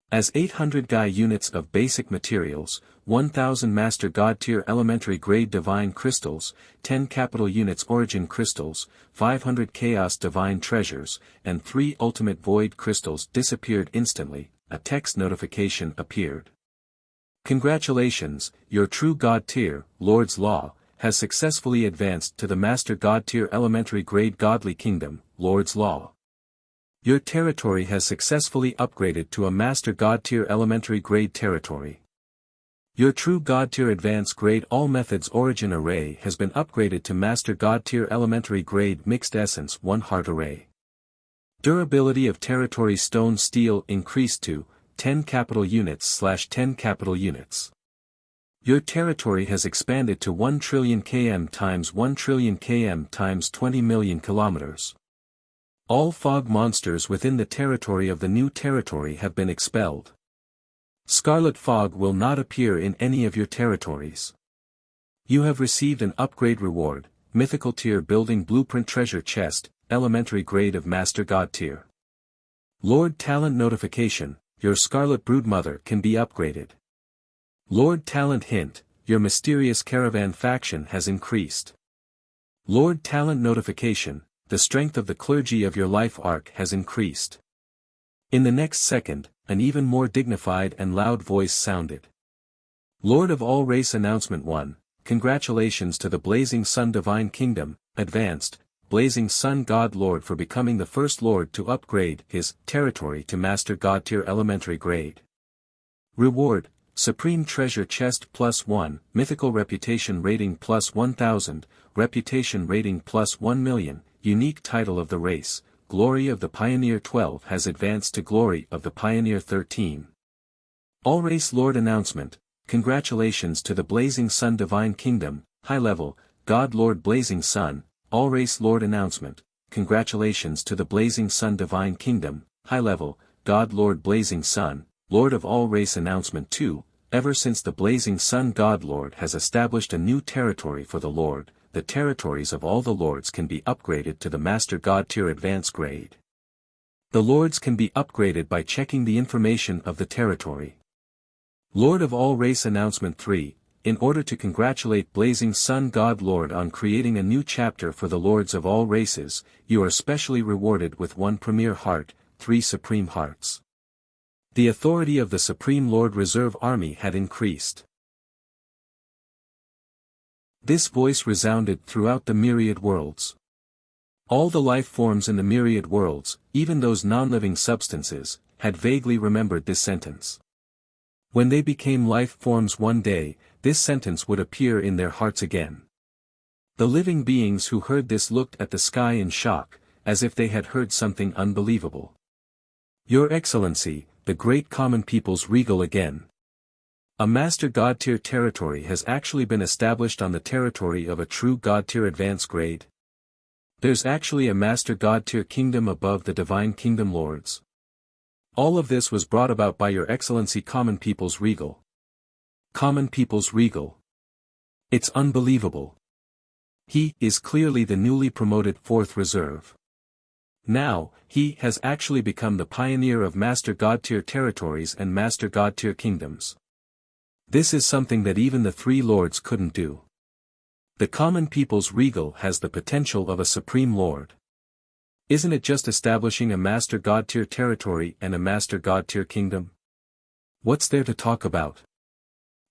as 800 Gai units of basic materials, 1000 Master God Tier Elementary Grade Divine Crystals, 10 Capital Units Origin Crystals, 500 Chaos Divine Treasures, and 3 Ultimate Void Crystals disappeared instantly, a text notification appeared. Congratulations, your true God Tier, Lord's Law, has successfully advanced to the Master God Tier Elementary Grade Godly Kingdom, Lord's Law. Your territory has successfully upgraded to a Master God Tier Elementary Grade territory. Your true God Tier Advanced Grade All Methods Origin Array has been upgraded to Master God Tier Elementary Grade Mixed Essence 1 Heart Array. Durability of Territory Stone Steel increased to 10 capital units/10 capital units. Your territory has expanded to 1 trillion km times 1 trillion km times 20 million kilometers. All fog monsters within the territory of the new territory have been expelled. Scarlet fog will not appear in any of your territories. You have received an upgrade reward, Mythical Tier Building Blueprint Treasure Chest, Elementary Grade of Master God Tier. Lord Talent Notification, your Scarlet Broodmother can be upgraded. Lord Talent Hint, your Mysterious Caravan faction has increased. Lord Talent Notification, the strength of the clergy of your life arc has increased. In the next second, an even more dignified and loud voice sounded. Lord of All Race Announcement 1, congratulations to the Blazing Sun Divine Kingdom, Advanced, Blazing Sun God Lord for becoming the first Lord to upgrade his territory to Master God Tier Elementary Grade. Reward, Supreme Treasure Chest +1, Mythical Reputation Rating +1000, Reputation Rating +1 million, Unique Title of the Race, Glory of the Pioneer 12 has advanced to Glory of the Pioneer 13. All Race Lord Announcement, congratulations to the Blazing Sun Divine Kingdom, High Level, God Lord Blazing Sun, All Race Lord Announcement, congratulations to the Blazing Sun Divine Kingdom, High Level, God Lord Blazing Sun, Lord of All Race Announcement 2, ever since the Blazing Sun God Lord has established a new territory for the Lord, the territories of all the Lords can be upgraded to the Master God Tier Advanced Grade. The Lords can be upgraded by checking the information of the territory. Lord of All Race Announcement 3, in order to congratulate Blazing Sun God Lord on creating a new chapter for the Lords of all races, you are specially rewarded with 1 Premier Heart, 3 Supreme Hearts. The authority of the Supreme Lord Reserve Army had increased. This voice resounded throughout the myriad worlds. All the life forms in the myriad worlds, even those non-living substances, had vaguely remembered this sentence. When they became life forms one day, this sentence would appear in their hearts again. The living beings who heard this looked at the sky in shock, as if they had heard something unbelievable. Your Excellency, the great common people's regal again. A Master God Tier territory has actually been established on the territory of a true God Tier Advanced Grade. There's actually a Master God Tier kingdom above the Divine Kingdom Lords. All of this was brought about by Your Excellency Common People's Regal. Common People's Regal. It's unbelievable. He is clearly the newly promoted 4th Reserve. Now, he has actually become the pioneer of Master God Tier territories and Master God Tier kingdoms. This is something that even the 3 Lords couldn't do. The Common People's Regal has the potential of a Supreme Lord. Isn't it just establishing a Master God Tier territory and a Master God Tier kingdom? What's there to talk about?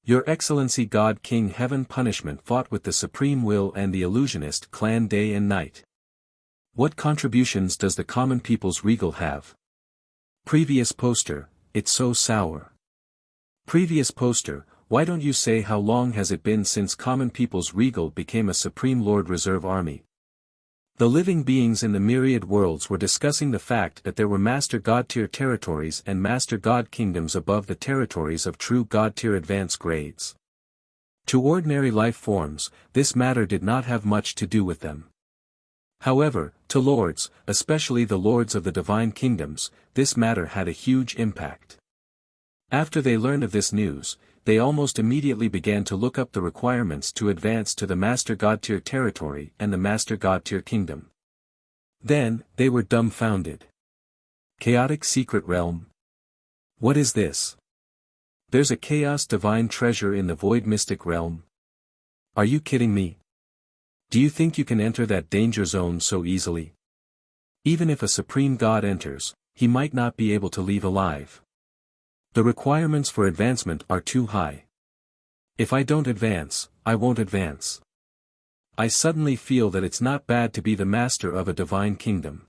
Your Excellency God King Heaven Punishment fought with the Supreme Will and the Illusionist clan day and night. What contributions does the Common People's Regal have? Previous poster, it's so sour. Previous poster, why don't you say how long has it been since common people's regal became a supreme Lord Reserve Army? The living beings in the myriad worlds were discussing the fact that there were Master God tier territories and Master God kingdoms above the territories of true God tier advanced grades. To ordinary life forms, this matter did not have much to do with them. However, to lords, especially the lords of the divine kingdoms, this matter had a huge impact. After they learned of this news, they almost immediately began to look up the requirements to advance to the Master God tier territory and the Master God tier kingdom. Then, they were dumbfounded. Chaotic Secret Realm? What is this? There's a chaos divine treasure in the void mystic realm? Are you kidding me? Do you think you can enter that danger zone so easily? Even if a supreme god enters, he might not be able to leave alive. The requirements for advancement are too high. If I don't advance, I won't advance. I suddenly feel that it's not bad to be the master of a divine kingdom.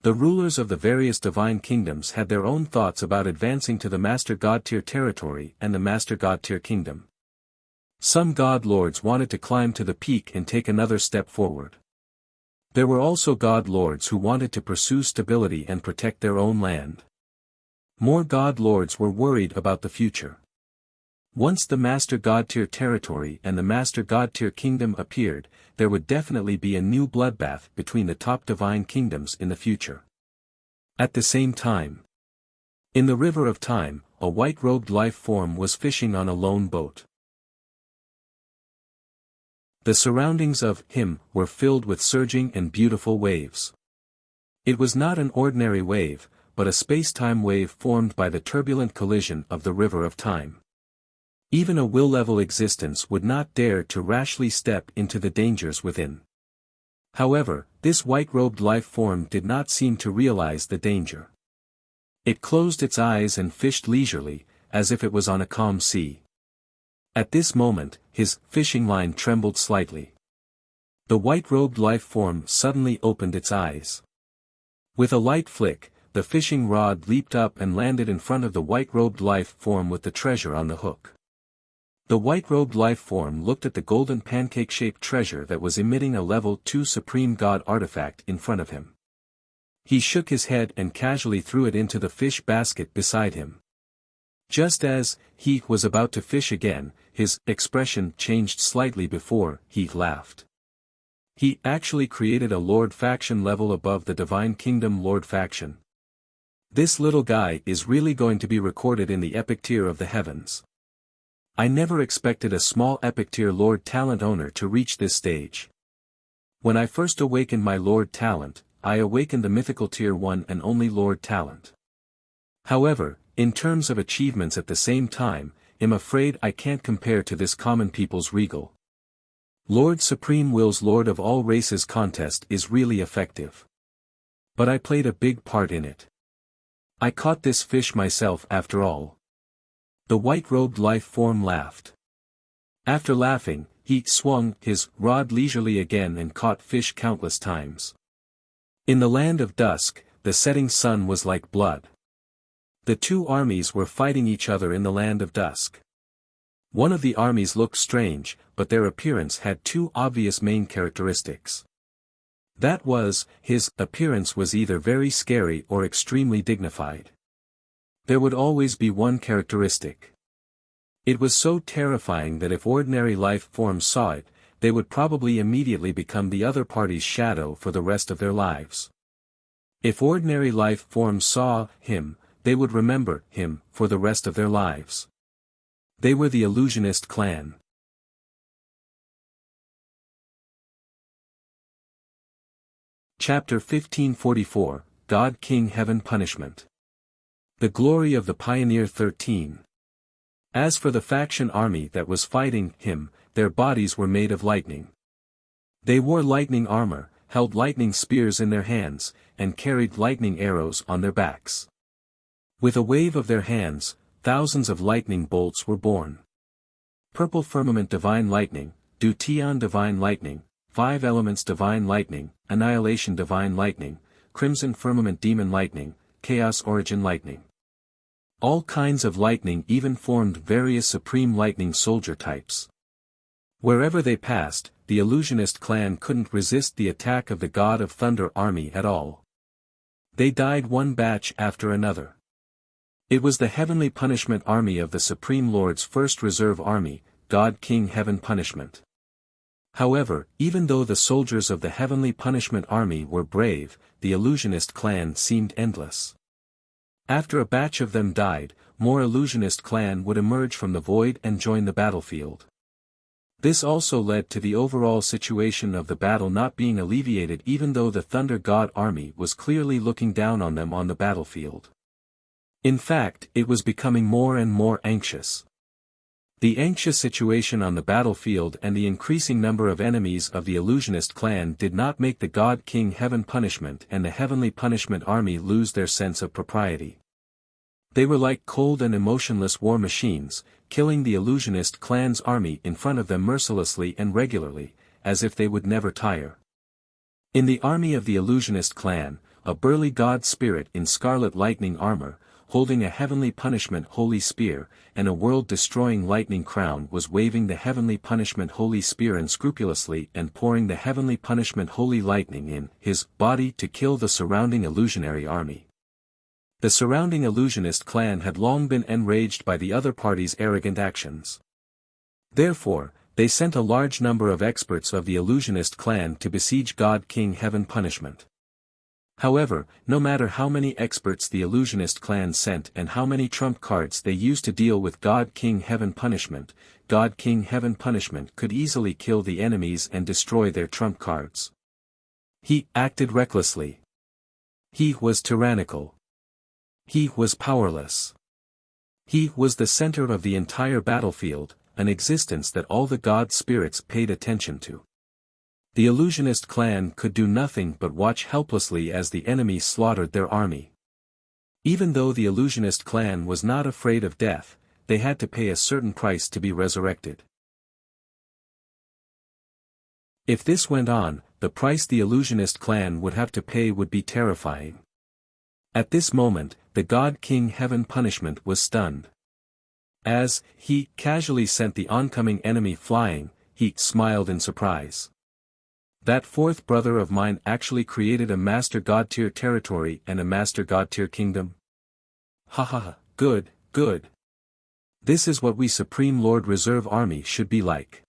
The rulers of the various divine kingdoms had their own thoughts about advancing to the Master God tier territory and the Master God tier kingdom. Some god lords wanted to climb to the peak and take another step forward. There were also god lords who wanted to pursue stability and protect their own land. More god lords were worried about the future. Once the Master God tier territory and the Master God tier kingdom appeared, there would definitely be a new bloodbath between the top divine kingdoms in the future. At the same time, in the river of time, a white-robed life form was fishing on a lone boat. The surroundings of him were filled with surging and beautiful waves. It was not an ordinary wave, but a space-time wave formed by the turbulent collision of the river of time. Even a will-level existence would not dare to rashly step into the dangers within. However, this white-robed life form did not seem to realize the danger. It closed its eyes and fished leisurely, as if it was on a calm sea. At this moment, his fishing line trembled slightly. The white-robed life form suddenly opened its eyes. With a light flick, the fishing rod leaped up and landed in front of the white-robed life form with the treasure on the hook. The white-robed life form looked at the golden pancake-shaped treasure that was emitting a level 2 Supreme God artifact in front of him. He shook his head and casually threw it into the fish basket beside him. Just as he was about to fish again, his expression changed slightly before he laughed. He actually created a Lord faction level above the Divine Kingdom Lord faction. This little guy is really going to be recorded in the epic tier of the heavens. I never expected a small epic tier Lord talent owner to reach this stage. When I first awakened my Lord talent, I awakened the mythical tier 1 and only Lord talent. However, in terms of achievements at the same time, I'm afraid I can't compare to this common people's regal. Lord Supreme Will's Lord of all races contest is really effective. But I played a big part in it. I caught this fish myself after all. The white-robed life form laughed. After laughing, he swung his rod leisurely again and caught fish countless times. In the land of dusk, the setting sun was like blood. The two armies were fighting each other in the land of dusk. One of the armies looked strange, but their appearance had two obvious main characteristics. That was, his appearance was either very scary or extremely dignified. There would always be one characteristic. It was so terrifying that if ordinary life forms saw it, they would probably immediately become the other party's shadow for the rest of their lives. If ordinary life forms saw him, they would remember him for the rest of their lives. They were the illusionist clan. Chapter 1544, God King Heaven Punishment. The glory of the Pioneer 13. As for the faction army that was fighting him, their bodies were made of lightning. They wore lightning armor, held lightning spears in their hands, and carried lightning arrows on their backs. With a wave of their hands, thousands of lightning bolts were born. Purple Firmament Divine Lightning, Deuteon Divine Lightning, Five Elements Divine Lightning, Annihilation Divine Lightning, Crimson Firmament Demon Lightning, Chaos Origin Lightning. All kinds of lightning even formed various supreme lightning soldier types. Wherever they passed, the illusionist clan couldn't resist the attack of the God of Thunder army at all. They died one batch after another. It was the heavenly punishment army of the Supreme Lord's first reserve army, God King Heaven Punishment. However, even though the soldiers of the heavenly punishment army were brave, the illusionist clan seemed endless. After a batch of them died, more illusionist clan would emerge from the void and join the battlefield. This also led to the overall situation of the battle not being alleviated even though the Thunder God army was clearly looking down on them on the battlefield. In fact, it was becoming more and more anxious. The anxious situation on the battlefield and the increasing number of enemies of the illusionist clan did not make the God King Heaven Punishment and the Heavenly Punishment army lose their sense of propriety. They were like cold and emotionless war machines, killing the illusionist clan's army in front of them mercilessly and regularly, as if they would never tire. In the army of the illusionist clan, a burly god spirit in scarlet lightning armor, holding a heavenly punishment holy spear, and a world-destroying lightning crown was waving the heavenly punishment holy spear unscrupulously and pouring the heavenly punishment holy lightning in his body to kill the surrounding illusionary army. The surrounding illusionist clan had long been enraged by the other party's arrogant actions. Therefore, they sent a large number of experts of the illusionist clan to besiege God King Heaven Punishment. However, no matter how many experts the illusionist clan sent and how many trump cards they used to deal with God King Heaven Punishment, God King Heaven Punishment could easily kill the enemies and destroy their trump cards. He acted recklessly. He was tyrannical. He was powerless. He was the center of the entire battlefield, an existence that all the god spirits paid attention to. The illusionist clan could do nothing but watch helplessly as the enemy slaughtered their army. Even though the illusionist clan was not afraid of death, they had to pay a certain price to be resurrected. If this went on, the price the illusionist clan would have to pay would be terrifying. At this moment, the God King Heaven Punishment was stunned. As he casually sent the oncoming enemy flying, he smiled in surprise. That fourth brother of mine actually created a Master God tier territory and a Master God tier kingdom? Ha ha ha, good, good. This is what we Supreme Lord Reserve Army should be like.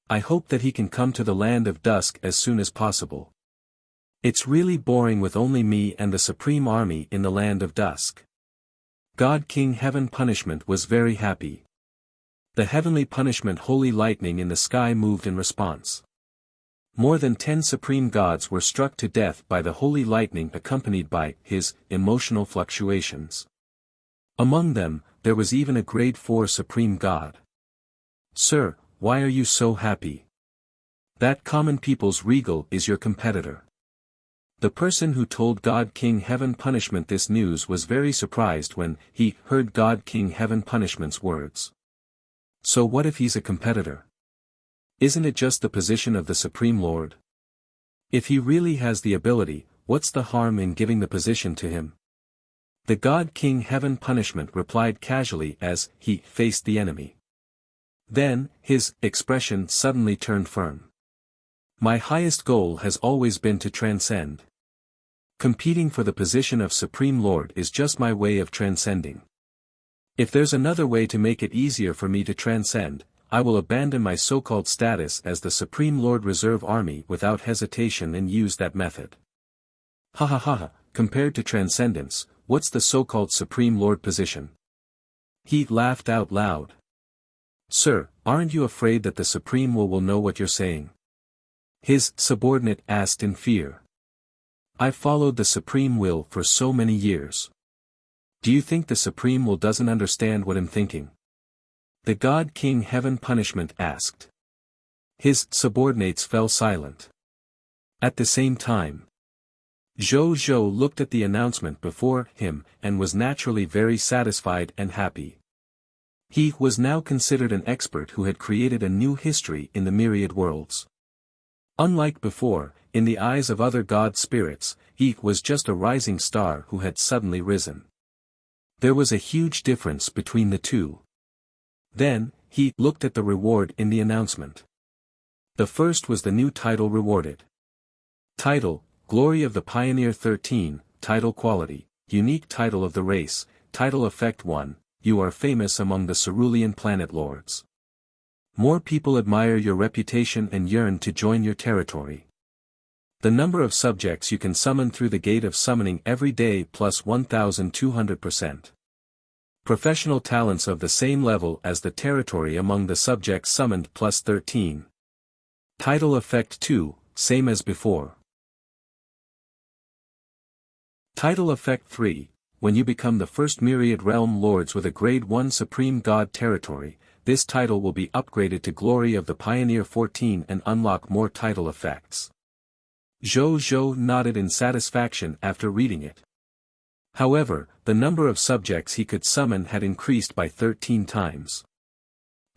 I hope that he can come to the land of dusk as soon as possible. It's really boring with only me and the Supreme Army in the land of dusk. God King Heaven Punishment was very happy. The heavenly punishment holy lightning in the sky moved in response. More than 10 supreme gods were struck to death by the holy lightning accompanied by his emotional fluctuations. Among them, there was even a grade 4 supreme god. Sir, why are you so happy? That common people's regal is your competitor. The person who told God King Heaven Punishment this news was very surprised when he heard God King Heaven Punishment's words. So what if he's a competitor? Isn't it just the position of the Supreme Lord? If he really has the ability, what's the harm in giving the position to him? The God King Heaven Punishment replied casually as he faced the enemy. Then, his expression suddenly turned firm. My highest goal has always been to transcend. Competing for the position of Supreme Lord is just my way of transcending. If there's another way to make it easier for me to transcend, I will abandon my so-called status as the Supreme Lord Reserve Army without hesitation and use that method. Ha ha ha ha, compared to transcendence, what's the so-called Supreme Lord position? He laughed out loud. Sir, aren't you afraid that the Supreme will know what you're saying? His subordinate asked in fear. I've followed the Supreme Will for so many years. Do you think the Supreme Will doesn't understand what I'm thinking? The God King Heaven Punishment asked. His subordinates fell silent. At the same time, Zhou looked at the announcement before him and was naturally very satisfied and happy. He was now considered an expert who had created a new history in the myriad worlds. Unlike before, in the eyes of other god spirits, he was just a rising star who had suddenly risen. There was a huge difference between the two. Then, he looked at the reward in the announcement. The first was the new title rewarded. Title, Glory of the Pioneer 13, Title Quality, Unique Title of the Race, Title Effect 1, You are famous among the Cerulean Planet Lords. More people admire your reputation and yearn to join your territory. The number of subjects you can summon through the gate of summoning every day plus 1,200%. Professional talents of the same level as the territory among the subjects summoned plus 13. Title Effect 2, same as before. Title Effect 3, when you become the first Myriad Realm Lords with a Grade 1 Supreme God territory, this title will be upgraded to Glory of the Pioneer 14 and unlock more title effects. Zhou nodded in satisfaction after reading it. However, the number of subjects he could summon had increased by 13 times.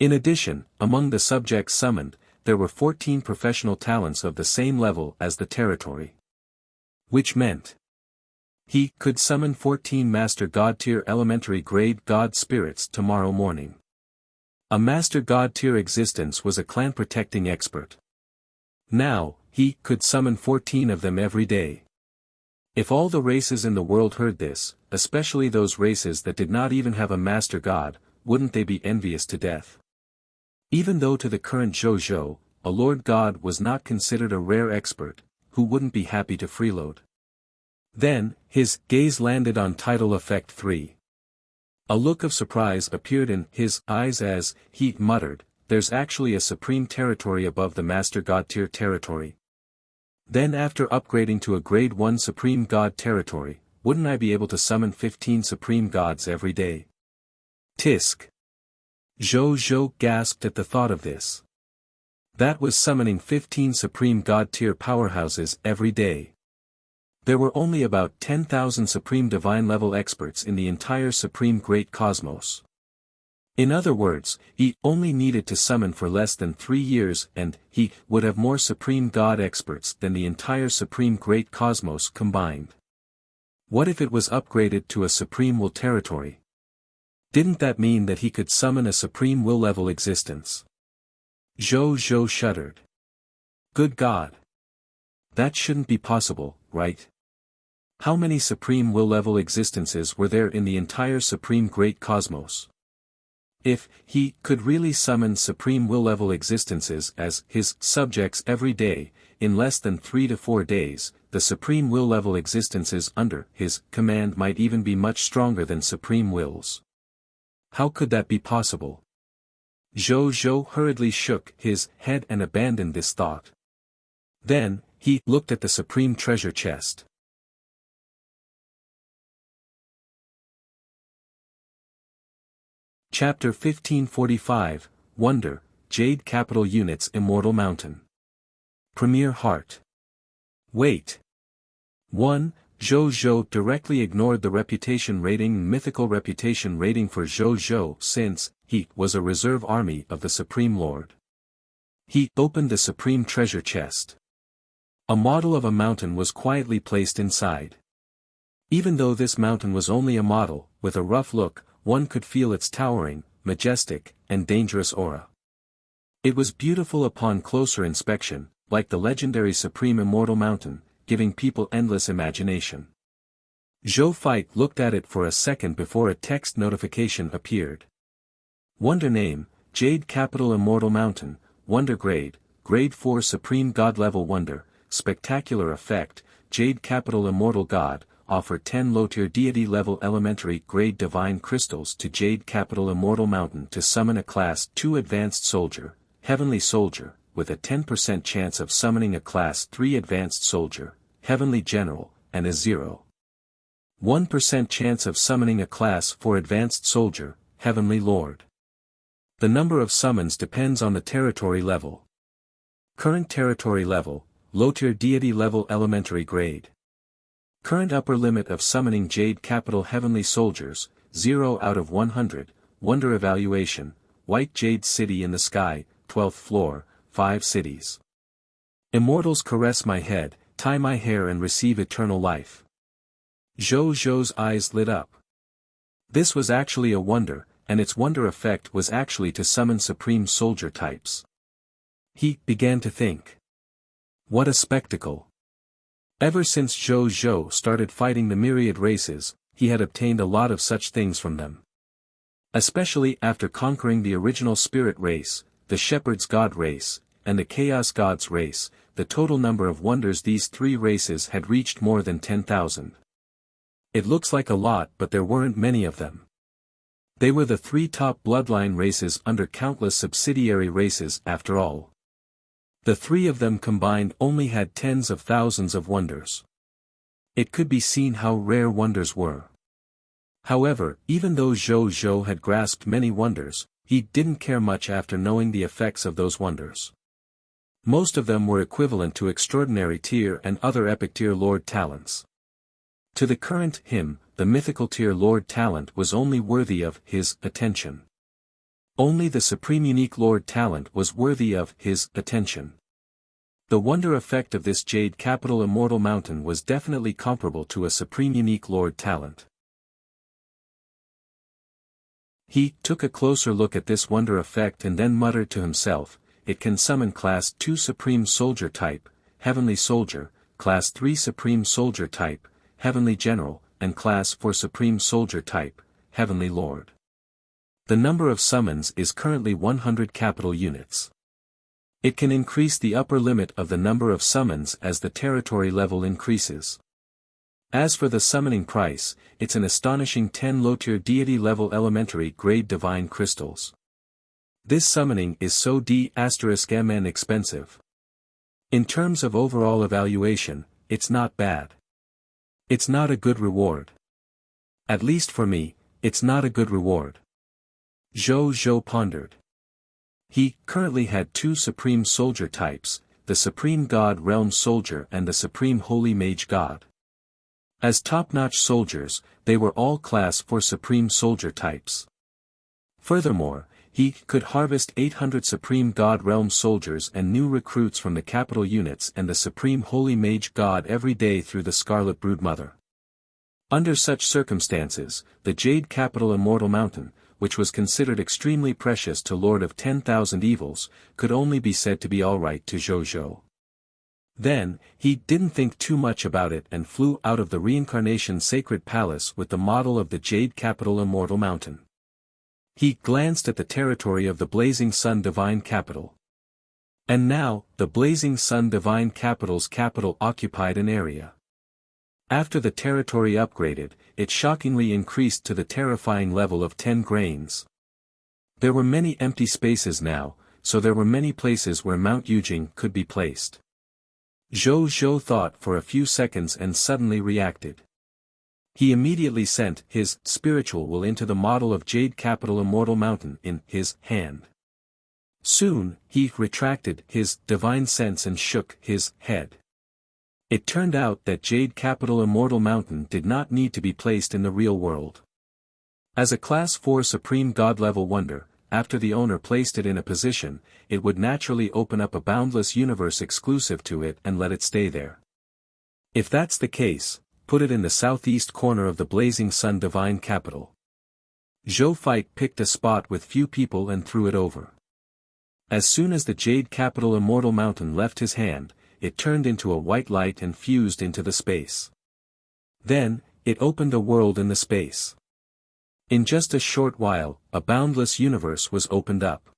In addition, among the subjects summoned, there were 14 professional talents of the same level as the territory. Which meant he could summon 14 Master God tier elementary grade God spirits tomorrow morning. A Master God tier existence was a clan protecting expert. Now, he could summon 14 of them every day. If all the races in the world heard this, especially those races that did not even have a Master God, wouldn't they be envious to death? Even though to the current Zhou, a Lord God was not considered a rare expert, who wouldn't be happy to freeload? Then, his gaze landed on Title Effect 3. A look of surprise appeared in his eyes as he muttered, "There's actually a supreme territory above the Master God tier territory. Then after upgrading to a Grade 1 Supreme God territory, wouldn't I be able to summon 15 Supreme Gods every day?" Tisk. Zhou gasped at the thought of this. That was summoning 15 Supreme God tier powerhouses every day. There were only about 10,000 Supreme Divine level experts in the entire Supreme Great Cosmos. In other words, he only needed to summon for less than 3 years and he would have more Supreme God experts than the entire Supreme Great Cosmos combined. What if it was upgraded to a Supreme Will territory? Didn't that mean that he could summon a Supreme Will level existence? Zhou shuddered. Good God! That shouldn't be possible, right? How many Supreme Will level existences were there in the entire Supreme Great Cosmos? If he could really summon Supreme Will level existences as his subjects every day, in less than 3 to 4 days, the Supreme Will level existences under his command might even be much stronger than Supreme Wills. How could that be possible? Zhou hurriedly shook his head and abandoned this thought. Then, he looked at the Supreme Treasure Chest. Chapter 1545, Wonder, Jade Capital Units Immortal Mountain. Premier Heart. Wait. 1. Zhou directly ignored the reputation rating mythical reputation rating for Zhou since he was a reserve army of the Supreme Lord. He opened the Supreme Treasure Chest. A model of a mountain was quietly placed inside. Even though this mountain was only a model, with a rough look, one could feel its towering, majestic, and dangerous aura. It was beautiful upon closer inspection, like the legendary Supreme Immortal Mountain, giving people endless imagination. Zhou looked at it for a second before a text notification appeared. Wonder name, Jade Capital Immortal Mountain, Wonder Grade, Grade 4 Supreme God Level Wonder, Spectacular Effect, Jade Capital Immortal God, offer 10 low-tier deity-level elementary grade divine crystals to Jade Capital Immortal Mountain to summon a Class 2 Advanced Soldier, Heavenly Soldier, with a 10% chance of summoning a Class 3 Advanced Soldier, Heavenly General, and a 0.1% chance of summoning a Class 4 Advanced Soldier, Heavenly Lord. The number of summons depends on the territory level. Current territory level, low-tier deity level elementary grade. Current upper limit of summoning Jade Capital Heavenly Soldiers, 0 out of 100, Wonder Evaluation, White Jade City in the Sky, 12th floor, 5 cities. Immortals caress my head, tie my hair and receive eternal life. Zhou's eyes lit up. This was actually a wonder, and its wonder effect was actually to summon supreme soldier types. He began to think. What a spectacle. Ever since Zhou Zhou started fighting the myriad races, he had obtained a lot of such things from them. Especially after conquering the original spirit race, the shepherd's god race, and the chaos god's race, the total number of wonders these three races had reached more than 10,000. It looks like a lot, but there weren't many of them. They were the three top bloodline races under countless subsidiary races after all. The three of them combined only had tens of thousands of wonders. It could be seen how rare wonders were. However, even though Zhou Zhou had grasped many wonders, he didn't care much after knowing the effects of those wonders. Most of them were equivalent to extraordinary tier and other epic tier lord talents. To the current him, the mythical tier lord talent was only worthy of his attention. Only the supreme unique lord talent was worthy of his attention. The wonder effect of this jade capital immortal mountain was definitely comparable to a supreme unique lord talent. He took a closer look at this wonder effect and then muttered to himself, it can summon class 2 supreme soldier type, heavenly soldier, class 3 supreme soldier type, heavenly general, and class 4 supreme soldier type, heavenly lord. The number of summons is currently 100 capital units. It can increase the upper limit of the number of summons as the territory level increases. As for the summoning price, it's an astonishing 10 low-tier deity level elementary grade divine crystals. This summoning is so D***MN expensive. In terms of overall evaluation, it's not bad. It's not a good reward. At least for me, it's not a good reward. Zhou Zhou pondered. He currently had 2 supreme soldier types, the supreme god realm soldier and the supreme holy mage god. As top-notch soldiers, they were all class 4 supreme soldier types. Furthermore, he could harvest 800 supreme god realm soldiers and new recruits from the capital units and the supreme holy mage god every day through the Scarlet Broodmother. Under such circumstances, the Jade Capital Immortal Mountain, which was considered extremely precious to Lord of 10,000 Evils, could only be said to be alright to Zhou Zhou. Then, he didn't think too much about it and flew out of the Reincarnation Sacred Palace with the model of the Jade Capital Immortal Mountain. He glanced at the territory of the Blazing Sun Divine Capital. And now, the Blazing Sun Divine Capital's capital occupied an area. After the territory upgraded, it shockingly increased to the terrifying level of 10 grains. There were many empty spaces now, so there were many places where Mount Yujing could be placed. Zhou Zhou thought for a few seconds and suddenly reacted. He immediately sent his spiritual will into the model of Jade Capital Immortal Mountain in his hand. Soon, he retracted his divine sense and shook his head. It turned out that Jade Capital Immortal Mountain did not need to be placed in the real world. As a Class 4 Supreme God-level wonder, after the owner placed it in a position, it would naturally open up a boundless universe exclusive to it and let it stay there. If that's the case, put it in the southeast corner of the Blazing Sun Divine Capital. Zhou Fight picked a spot with few people and threw it over. As soon as the Jade Capital Immortal Mountain left his hand, it turned into a white light and fused into the space. Then, it opened a world in the space. In just a short while, a boundless universe was opened up.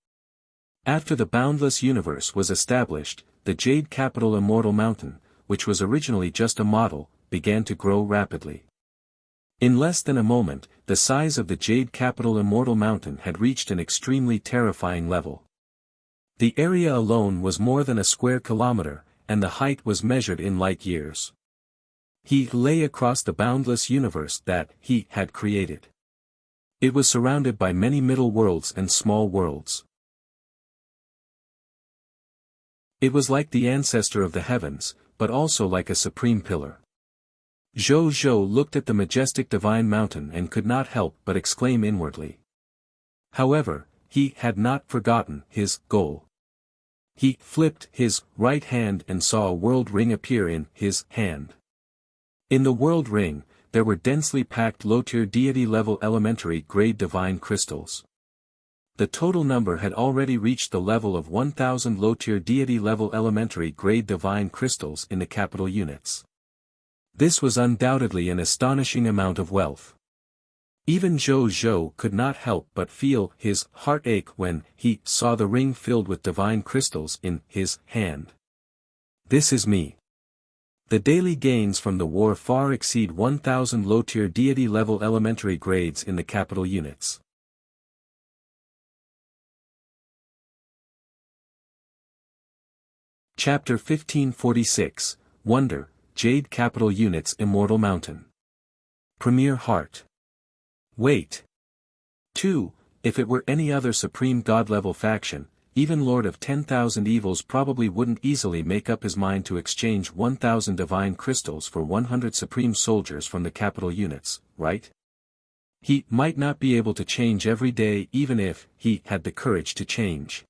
After the boundless universe was established, the Jade Capital Immortal Mountain, which was originally just a model, began to grow rapidly. In less than a moment, the size of the Jade Capital Immortal Mountain had reached an extremely terrifying level. The area alone was more than a square kilometer, and the height was measured in light years. He lay across the boundless universe that he had created. It was surrounded by many middle worlds and small worlds. It was like the ancestor of the heavens, but also like a supreme pillar. Zhou Zhou looked at the majestic divine mountain and could not help but exclaim inwardly. However, he had not forgotten his goal. He flipped his right hand and saw a world ring appear in his hand. In the world ring, there were densely packed low-tier deity-level elementary grade divine crystals. The total number had already reached the level of 1,000 low-tier deity-level elementary grade divine crystals in the capital units. This was undoubtedly an astonishing amount of wealth. Even Zhou Zhou could not help but feel his heart ache when he saw the ring filled with divine crystals in his hand. This is me. The daily gains from the war far exceed 1,000 low-tier deity-level elementary grades in the capital units. Chapter 1546, Wonder, Jade Capital Units Immortal Mountain. Premier Heart. Wait. 2. If it were any other supreme god-level faction, even Lord of 10,000 Evils probably wouldn't easily make up his mind to exchange 1,000 divine crystals for 100 supreme soldiers from the capital units, right? He might not be able to change every day even if he had the courage to change.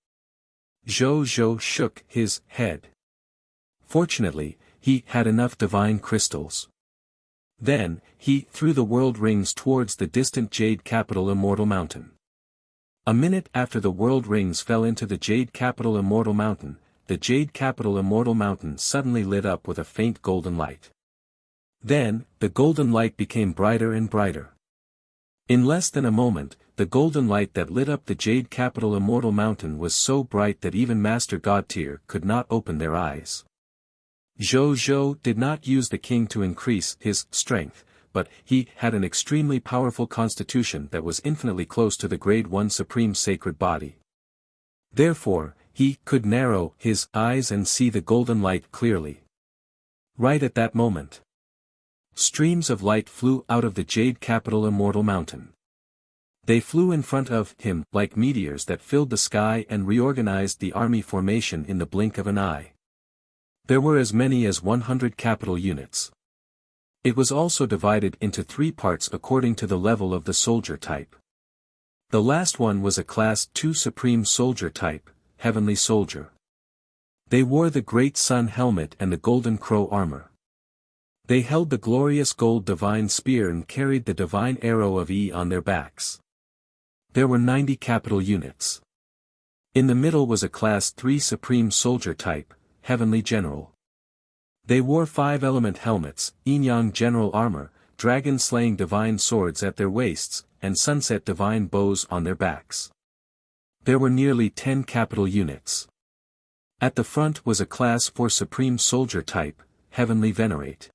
Zhou Zhou shook his head. Fortunately, he had enough divine crystals. Then, he threw the world rings towards the distant Jade Capital Immortal Mountain. A minute after the world rings fell into the Jade Capital Immortal Mountain, the Jade Capital Immortal Mountain suddenly lit up with a faint golden light. Then, the golden light became brighter and brighter. In less than a moment, the golden light that lit up the Jade Capital Immortal Mountain was so bright that even Master God Tier could not open their eyes. Zhou Zhou did not use the king to increase his strength, but he had an extremely powerful constitution that was infinitely close to the Grade 1 Supreme Sacred Body. Therefore, he could narrow his eyes and see the golden light clearly. Right at that moment, streams of light flew out of the Jade Capital Immortal Mountain. They flew in front of him like meteors that filled the sky and reorganized the army formation in the blink of an eye. There were as many as 100 capital units. It was also divided into 3 parts according to the level of the soldier type. The last one was a Class 2 Supreme Soldier type, Heavenly Soldier. They wore the Great Sun Helmet and the Golden Crow armor. They held the glorious gold divine spear and carried the divine arrow of E on their backs. There were 90 capital units. In the middle was a Class 3 Supreme Soldier type, Heavenly General. They wore 5 element helmets, Yin-Yang General armor, dragon-slaying divine swords at their waists, and sunset divine bows on their backs. There were nearly 10 capital units. At the front was a Class 4 Supreme Soldier type, Heavenly Venerate.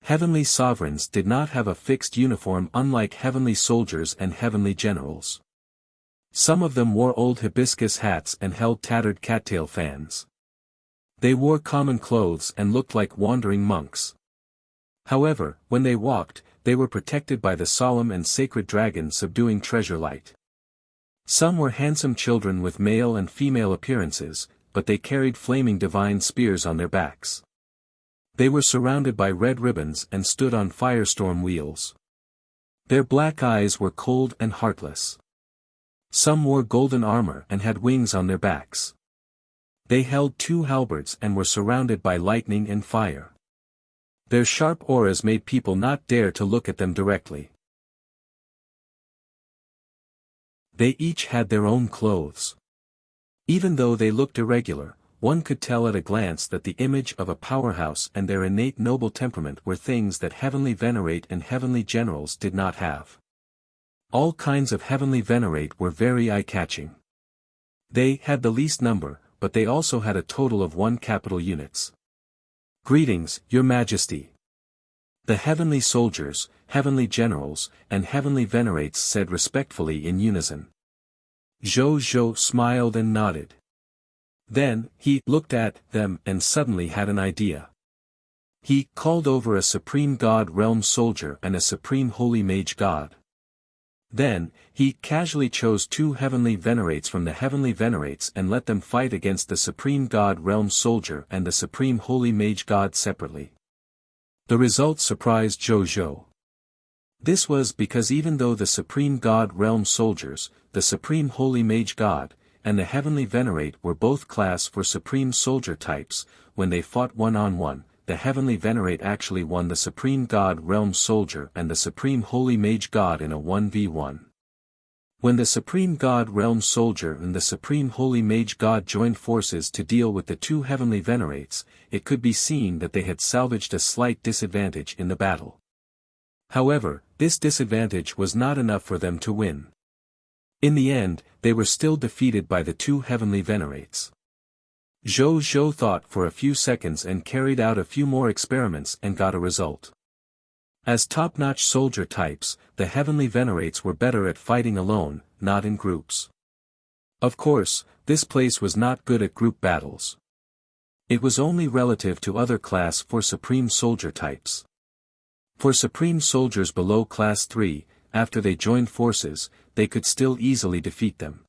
Heavenly Sovereigns did not have a fixed uniform unlike Heavenly Soldiers and Heavenly Generals. Some of them wore old hibiscus hats and held tattered cattail fans. They wore common clothes and looked like wandering monks. However, when they walked, they were protected by the solemn and sacred dragon subduing treasure light. Some were handsome children with male and female appearances, but they carried flaming divine spears on their backs. They were surrounded by red ribbons and stood on firestorm wheels. Their black eyes were cold and heartless. Some wore golden armor and had wings on their backs. They held 2 halberds and were surrounded by lightning and fire. Their sharp auras made people not dare to look at them directly. They each had their own clothes. Even though they looked irregular, one could tell at a glance that the image of a powerhouse and their innate noble temperament were things that Heavenly Venerate and Heavenly Generals did not have. All kinds of Heavenly Venerate were very eye-catching. They had the least number, but they also had a total of 1 capital units. Greetings, Your Majesty. The Heavenly Soldiers, Heavenly Generals, and Heavenly Venerates said respectfully in unison. Zhou Zhou smiled and nodded. Then, he looked at them and suddenly had an idea. He called over a Supreme God Realm Soldier and a Supreme Holy Mage God. Then, he casually chose 2 Heavenly Venerates from the Heavenly Venerates and let them fight against the Supreme God Realm Soldier and the Supreme Holy Mage God separately. The result surprised Zhou Zhou. This was because even though the Supreme God Realm Soldiers, the Supreme Holy Mage God, and the Heavenly Venerate were both Class 4 Supreme Soldier types, when they fought one-on-one, the Heavenly Venerate actually won the Supreme God Realm Soldier and the Supreme Holy Mage God in a 1v1. When the Supreme God Realm Soldier and the Supreme Holy Mage God joined forces to deal with the two Heavenly Venerates, it could be seen that they had salvaged a slight disadvantage in the battle. However, this disadvantage was not enough for them to win. In the end, they were still defeated by the two Heavenly Venerates. Zhou thought for a few seconds and carried out a few more experiments and got a result. As top-notch soldier types, the Heavenly Venerates were better at fighting alone, not in groups. Of course, this place was not good at group battles. It was only relative to other class 4 Supreme Soldier types. For Supreme Soldiers below Class 3, after they joined forces, they could still easily defeat them.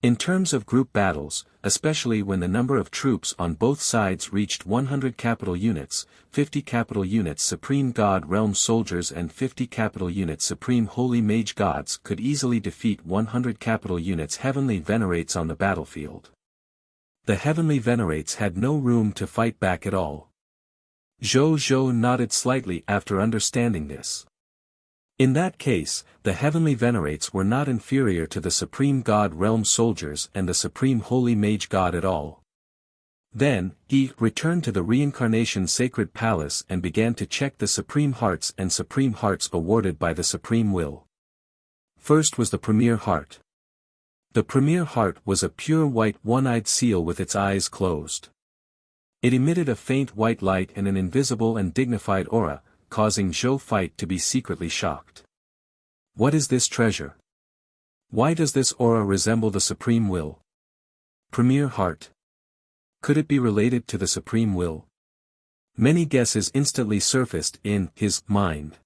In terms of group battles, especially when the number of troops on both sides reached 100 capital units, 50 capital units Supreme God Realm Soldiers and 50 capital units Supreme Holy Mage Gods could easily defeat 100 capital units Heavenly Venerates on the battlefield. The Heavenly Venerates had no room to fight back at all. Zhou nodded slightly after understanding this. In that case, the Heavenly Venerates were not inferior to the Supreme God Realm Soldiers and the Supreme Holy Mage God at all. Then, he returned to the Reincarnation Sacred Palace and began to check the Supreme Hearts and Supreme Hearts awarded by the Supreme Will. First was the Premier Heart. The Premier Heart was a pure white one-eyed seal with its eyes closed. It emitted a faint white light and an invisible and dignified aura, causing Zhou Fight to be secretly shocked. What is this treasure? Why does this aura resemble the Supreme Will? Premier Heart. Could it be related to the Supreme Will? Many guesses instantly surfaced in his mind.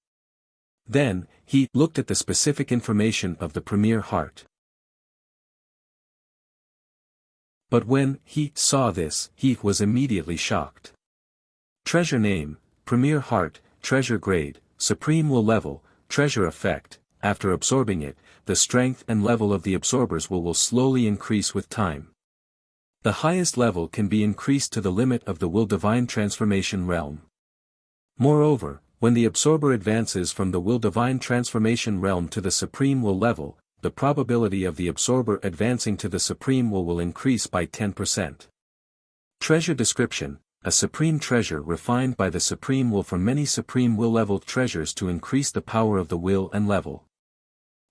Then, he looked at the specific information of the Premier Heart. But when he saw this, he was immediately shocked. Treasure name, Premier Heart, Treasure grade, Supreme Will level, Treasure effect. After absorbing it, the strength and level of the absorber's will slowly increase with time. The highest level can be increased to the limit of the Will Divine Transformation realm. Moreover, when the absorber advances from the Will Divine Transformation realm to the Supreme Will level, the probability of the absorber advancing to the Supreme Will increase by 10%. Treasure description: a supreme treasure refined by the Supreme Will from many Supreme Will level treasures to increase the power of the will and level.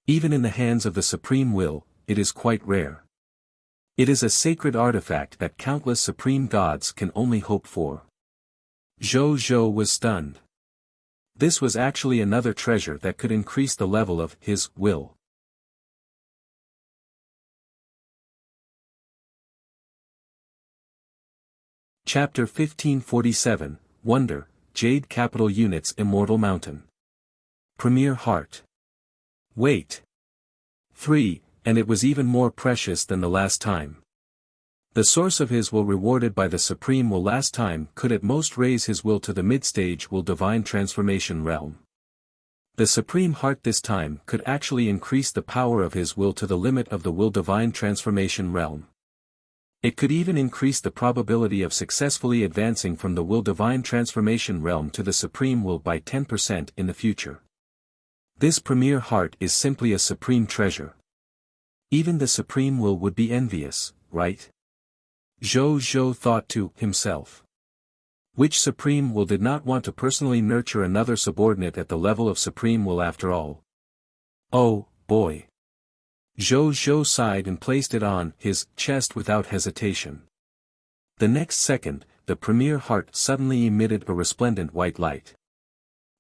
Even in the hands of the Supreme Will, it is quite rare. It is a sacred artifact that countless Supreme Gods can only hope for. Zhou was stunned. This was actually another treasure that could increase the level of his will. Chapter 1547, Wonder, Jade Capital Units Immortal Mountain. Premier Heart. Wait. 3, and it was even more precious than the last time. The source of his will rewarded by the Supreme Will last time could at most raise his will to the mid-stage Will Divine Transformation realm. The Supreme Heart this time could actually increase the power of his will to the limit of the Will Divine Transformation realm. It could even increase the probability of successfully advancing from the Will Divine Transformation realm to the Supreme Will by 10% in the future. This Premier Heart is simply a supreme treasure. Even the Supreme Will would be envious, right? Zhou thought to himself. Which Supreme Will did not want to personally nurture another subordinate at the level of Supreme Will after all? Oh, boy. Zhou sighed and placed it on his chest without hesitation. The next second, the Premier Heart suddenly emitted a resplendent white light.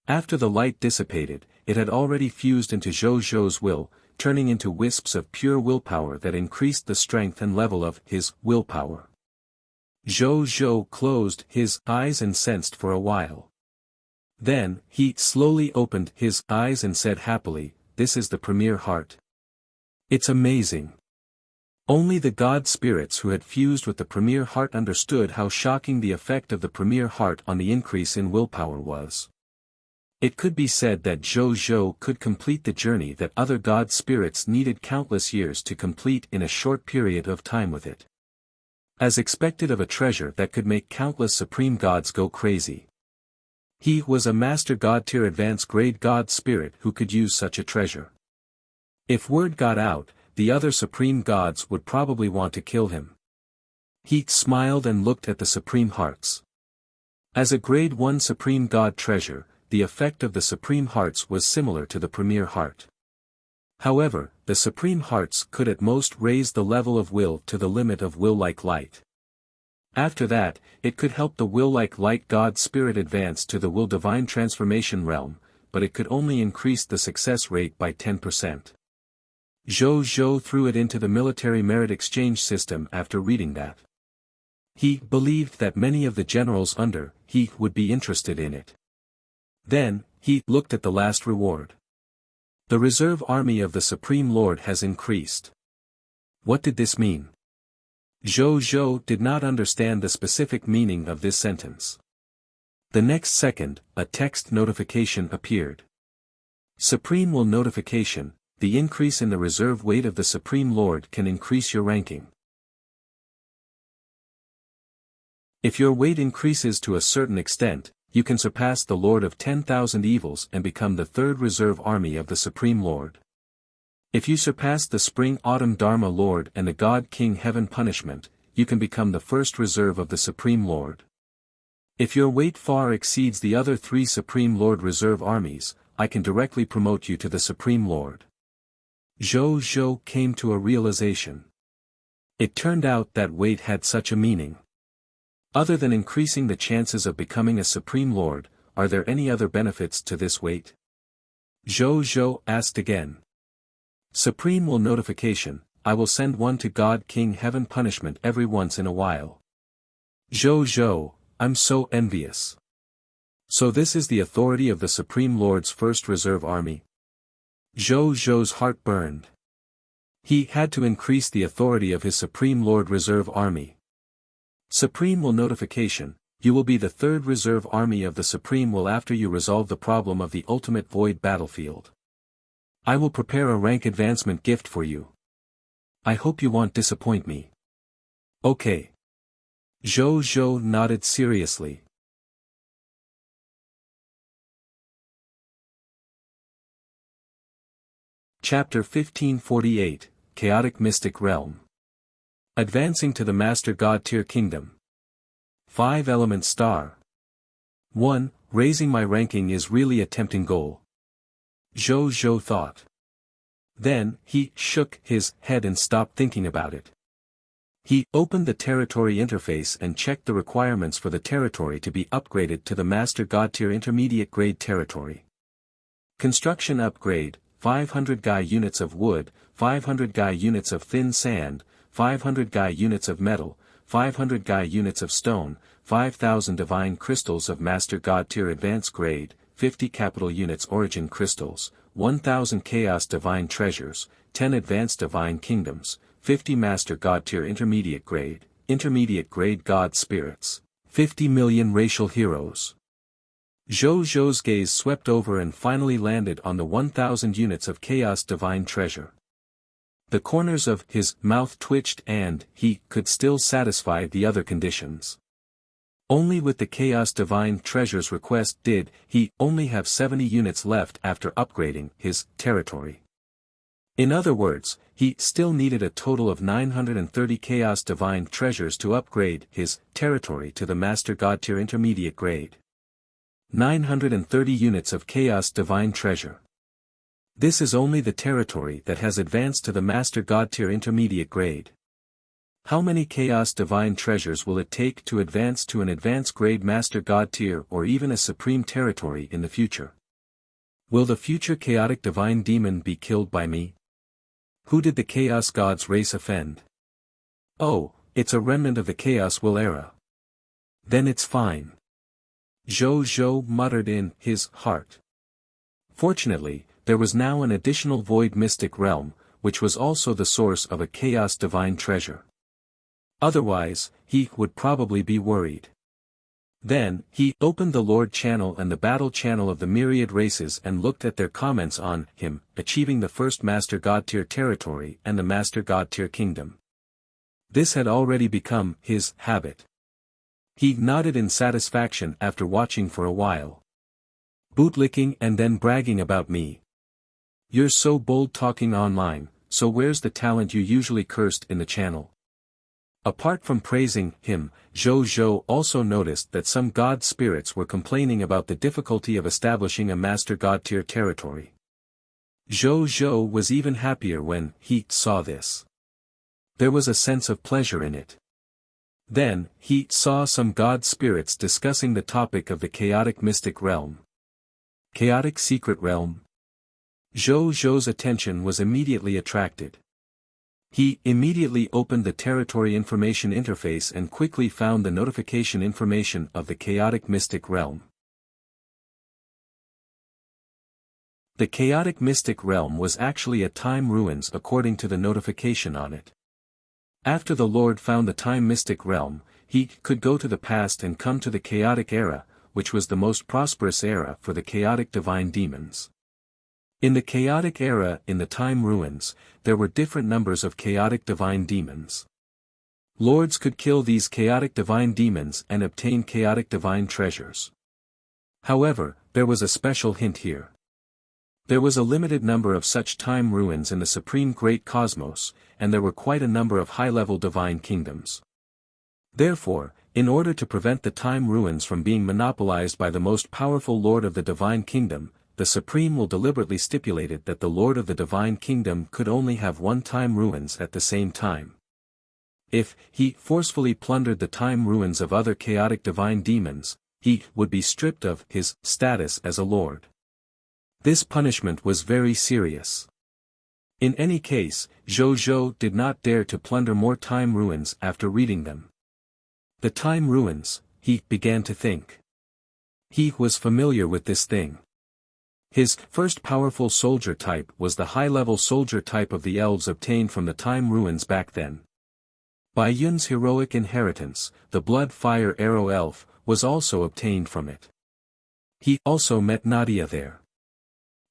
After the light dissipated, it had already fused into Zhou's will, turning into wisps of pure willpower that increased the strength and level of his willpower. Zhou closed his eyes and sensed for a while. Then, he slowly opened his eyes and said happily, "This is the Premier Heart. It's amazing." Only the God spirits who had fused with the Premier Heart understood how shocking the effect of the Premier Heart on the increase in willpower was. It could be said that Zhou could complete the journey that other God spirits needed countless years to complete in a short period of time with it. As expected of a treasure that could make countless supreme gods go crazy. He was a master god tier advanced grade god spirit who could use such a treasure. If word got out, the other supreme gods would probably want to kill him. He smiled and looked at the supreme hearts. As a grade 1 supreme god treasure, the effect of the supreme hearts was similar to the premier heart. However, the supreme hearts could at most raise the level of will to the limit of will-like light. After that, it could help the will-like light god spirit advance to the will divine transformation realm, but it could only increase the success rate by 10%. Zhou threw it into the military merit exchange system after reading that. He believed that many of the generals under he would be interested in it. Then, he looked at the last reward. The reserve army of the Supreme Lord has increased. What did this mean? Zhou did not understand the specific meaning of this sentence. The next second, a text notification appeared. Supreme Will notification, the increase in the reserve weight of the Supreme Lord can increase your ranking. If your weight increases to a certain extent, you can surpass the Lord of 10,000 Evils and become the third reserve army of the Supreme Lord. If you surpass the Spring-Autumn Dharma Lord and the God King Heaven Punishment, you can become the first reserve of the Supreme Lord. If your weight far exceeds the other 3 Supreme Lord reserve armies, I can directly promote you to the Supreme Lord. Zhou came to a realization. It turned out that weight had such a meaning. Other than increasing the chances of becoming a Supreme Lord, are there any other benefits to this weight? Zhou asked again. Supreme Will notification, I will send one to God King Heaven Punishment every once in a while. Zhou, I'm so envious. So this is the authority of the Supreme Lord's first reserve army? Zhou's heart burned. He had to increase the authority of his Supreme Lord reserve army. Supreme Will notification, you will be the third reserve army of the Supreme Will after you resolve the problem of the ultimate void battlefield. I will prepare a rank advancement gift for you. I hope you won't disappoint me. Okay. Zhou nodded seriously. Chapter 1548, Chaotic Mystic Realm. Advancing to the Master God Tier Kingdom. 5-element star. 1. Raising my ranking is really a tempting goal. Zhou thought. Then, he shook his head and stopped thinking about it. He opened the territory interface and checked the requirements for the territory to be upgraded to the Master God Tier Intermediate Grade territory. Construction upgrade, 500 Gai units of wood, 500 Gai units of thin sand, 500 Gai units of metal, 500 Gai units of stone, 5,000 divine crystals of Master God Tier Advanced Grade, 50 capital units origin crystals, 1,000 chaos divine treasures, 10 advanced divine kingdoms, 50 Master God Tier Intermediate Grade God spirits, 50 million racial heroes. Zhou's gaze swept over and finally landed on the 1,000 units of chaos divine treasure. The corners of his mouth twitched and he could still satisfy the other conditions. Only with the Chaos Divine Treasures request did he only have 70 units left after upgrading his territory. In other words, he still needed a total of 930 Chaos Divine Treasures to upgrade his territory to the Master God Tier Intermediate Grade. 930 units of Chaos Divine Treasure. This is only the territory that has advanced to the Master God Tier Intermediate Grade. How many Chaos Divine Treasures will it take to advance to an Advanced Grade Master God Tier or even a Supreme Territory in the future? Will the future Chaotic Divine Demon be killed by me? Who did the Chaos God's race offend? Oh, it's a remnant of the Chaos Will era. Then it's fine. Zhou muttered in his heart. Fortunately, there was now an additional Void Mystic Realm, which was also the source of a Chaos Divine Treasure. Otherwise, he would probably be worried. Then, he opened the Lord channel and the Battle channel of the myriad races and looked at their comments on him, achieving the first Master God Tier territory and the Master God Tier kingdom. This had already become his habit. He nodded in satisfaction after watching for a while. Bootlicking and then bragging about me. You're so bold talking online, so where's the talent you usually cursed in the channel? Apart from praising him, Zhou also noticed that some god spirits were complaining about the difficulty of establishing a master god tier territory. Zhou was even happier when he saw this. There was a sense of pleasure in it. Then, he saw some god spirits discussing the topic of the chaotic mystic realm. Chaotic secret realm? Zhou's attention was immediately attracted. He immediately opened the territory information interface and quickly found the notification information of the chaotic mystic realm. The chaotic mystic realm was actually a time ruins according to the notification on it. After the Lord found the time mystic realm, he could go to the past and come to the chaotic era, which was the most prosperous era for the chaotic divine demons. In the chaotic era in the time ruins, there were different numbers of chaotic divine demons. Lords could kill these chaotic divine demons and obtain chaotic divine treasures. However, there was a special hint here. There was a limited number of such time ruins in the supreme great cosmos, and there were quite a number of high-level divine kingdoms. Therefore, in order to prevent the time ruins from being monopolized by the most powerful lord of the divine kingdom, the Supreme will deliberately stipulated that the lord of the divine kingdom could only have one time ruins at the same time. If he forcefully plundered the time ruins of other chaotic divine demons, he would be stripped of his status as a lord. This punishment was very serious. In any case, Zhou did not dare to plunder more time ruins after reading them. The time ruins, he began to think. He was familiar with this thing. His first powerful soldier type was the high-level soldier type of the elves obtained from the time ruins back then. Bai Yun's heroic inheritance, the blood fire arrow elf, was also obtained from it. He also met Nadia there.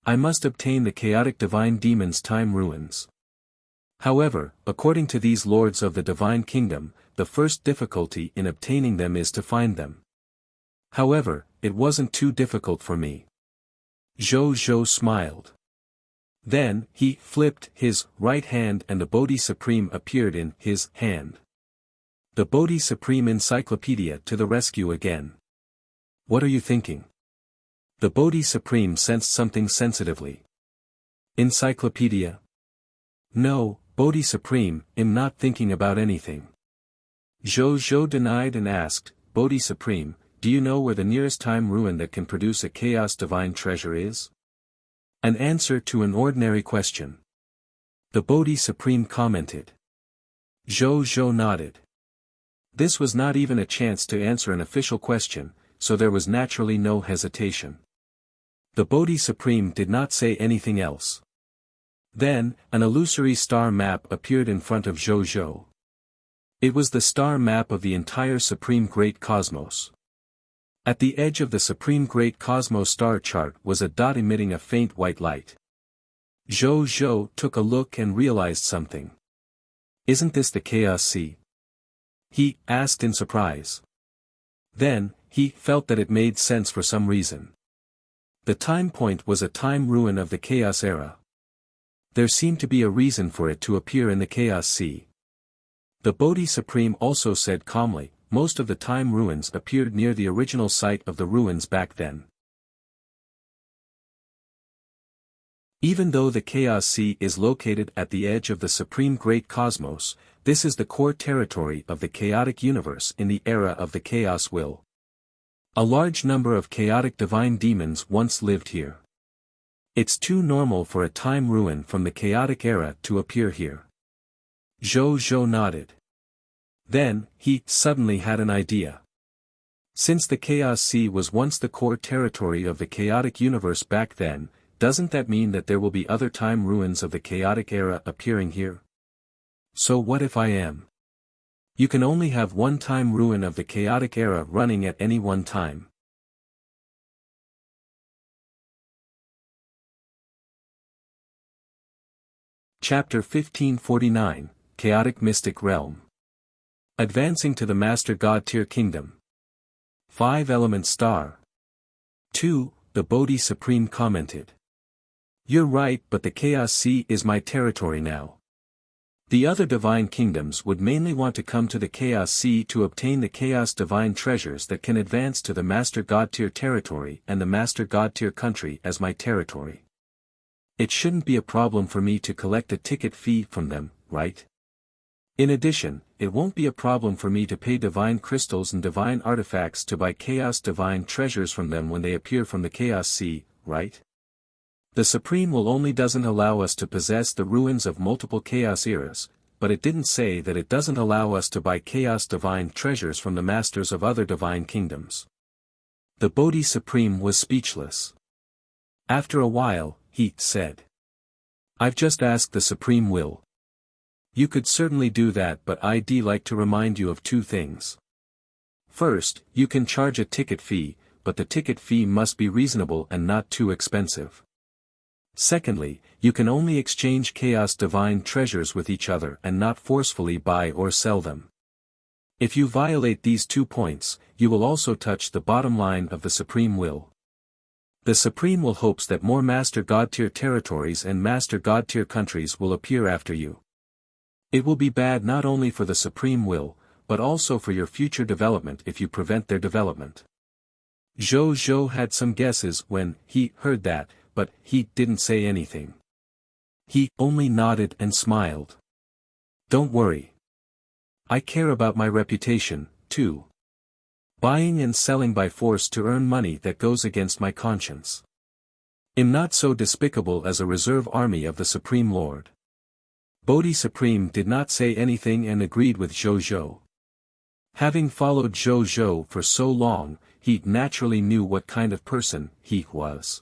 I must obtain the chaotic divine demons' time ruins. However, according to these lords of the divine kingdom, the first difficulty in obtaining them is to find them. However, it wasn't too difficult for me. Zhou smiled. Then, he flipped his right hand and the Bodhi Supreme appeared in his hand. The Bodhi Supreme Encyclopedia to the rescue again. What are you thinking? The Bodhi Supreme sensed something sensitively. Encyclopedia? No, Bodhi Supreme, I'm not thinking about anything. Zhou denied and asked, Bodhi Supreme, do you know where the nearest time ruin that can produce a chaos divine treasure is? An answer to an ordinary question. The Bodhi Supreme commented. Zhou nodded. This was not even a chance to answer an official question, so there was naturally no hesitation. The Bodhi Supreme did not say anything else. Then, an illusory star map appeared in front of Zhou. It was the star map of the entire Supreme Great Cosmos. At the edge of the Supreme Great Cosmos star chart was a dot emitting a faint white light. Zhou took a look and realized something. Isn't this the Chaos Sea? He asked in surprise. Then, he felt that it made sense for some reason. The time point was a time ruin of the Chaos era. There seemed to be a reason for it to appear in the Chaos Sea. The Bodhi Supreme also said calmly, most of the time ruins appeared near the original site of the ruins back then. Even though the Chaos Sea is located at the edge of the Supreme Great Cosmos, this is the core territory of the chaotic universe in the era of the Chaos Will. A large number of chaotic divine demons once lived here. It's too normal for a time ruin from the chaotic era to appear here. Zhou nodded. Then, he suddenly had an idea. Since the Chaos Sea was once the core territory of the chaotic universe back then, doesn't that mean that there will be other time ruins of the chaotic era appearing here? So what if I am? You can only have one time ruin of the chaotic era running at any one time. Chapter 1549, Chaotic Mystic Realm. Advancing to the Master God Tier Kingdom. 5-element star. 2, the Bodhi Supreme commented. You're right, but the Chaos Sea is my territory now. The other divine kingdoms would mainly want to come to the Chaos Sea to obtain the Chaos divine treasures that can advance to the Master God Tier territory and the Master God Tier country as my territory. It shouldn't be a problem for me to collect a ticket fee from them, right? In addition, it won't be a problem for me to pay divine crystals and divine artifacts to buy Chaos divine treasures from them when they appear from the Chaos Sea, right? The Supreme Will only doesn't allow us to possess the ruins of multiple Chaos eras, but it didn't say that it doesn't allow us to buy Chaos divine treasures from the masters of other divine kingdoms. The Bodhi Supreme was speechless. After a while, he said, I've just asked the Supreme Will. You could certainly do that, but I'd like to remind you of 2 things. First, you can charge a ticket fee, but the ticket fee must be reasonable and not too expensive. Secondly, you can only exchange Chaos divine treasures with each other and not forcefully buy or sell them. If you violate these 2 points, you will also touch the bottom line of the Supreme Will. The Supreme Will hopes that more Master God Tier territories and Master God Tier countries will appear after you. It will be bad not only for the Supreme Will, but also for your future development if you prevent their development. Zhou Zhou had some guesses when he heard that, but he didn't say anything. He only nodded and smiled. Don't worry. I care about my reputation, too. Buying and selling by force to earn money that goes against my conscience. I'm not so despicable as a reserve army of the Supreme Lord. Bodhi Supreme did not say anything and agreed with Zhou Zhou. Having followed Zhou Zhou for so long, he naturally knew what kind of person he was.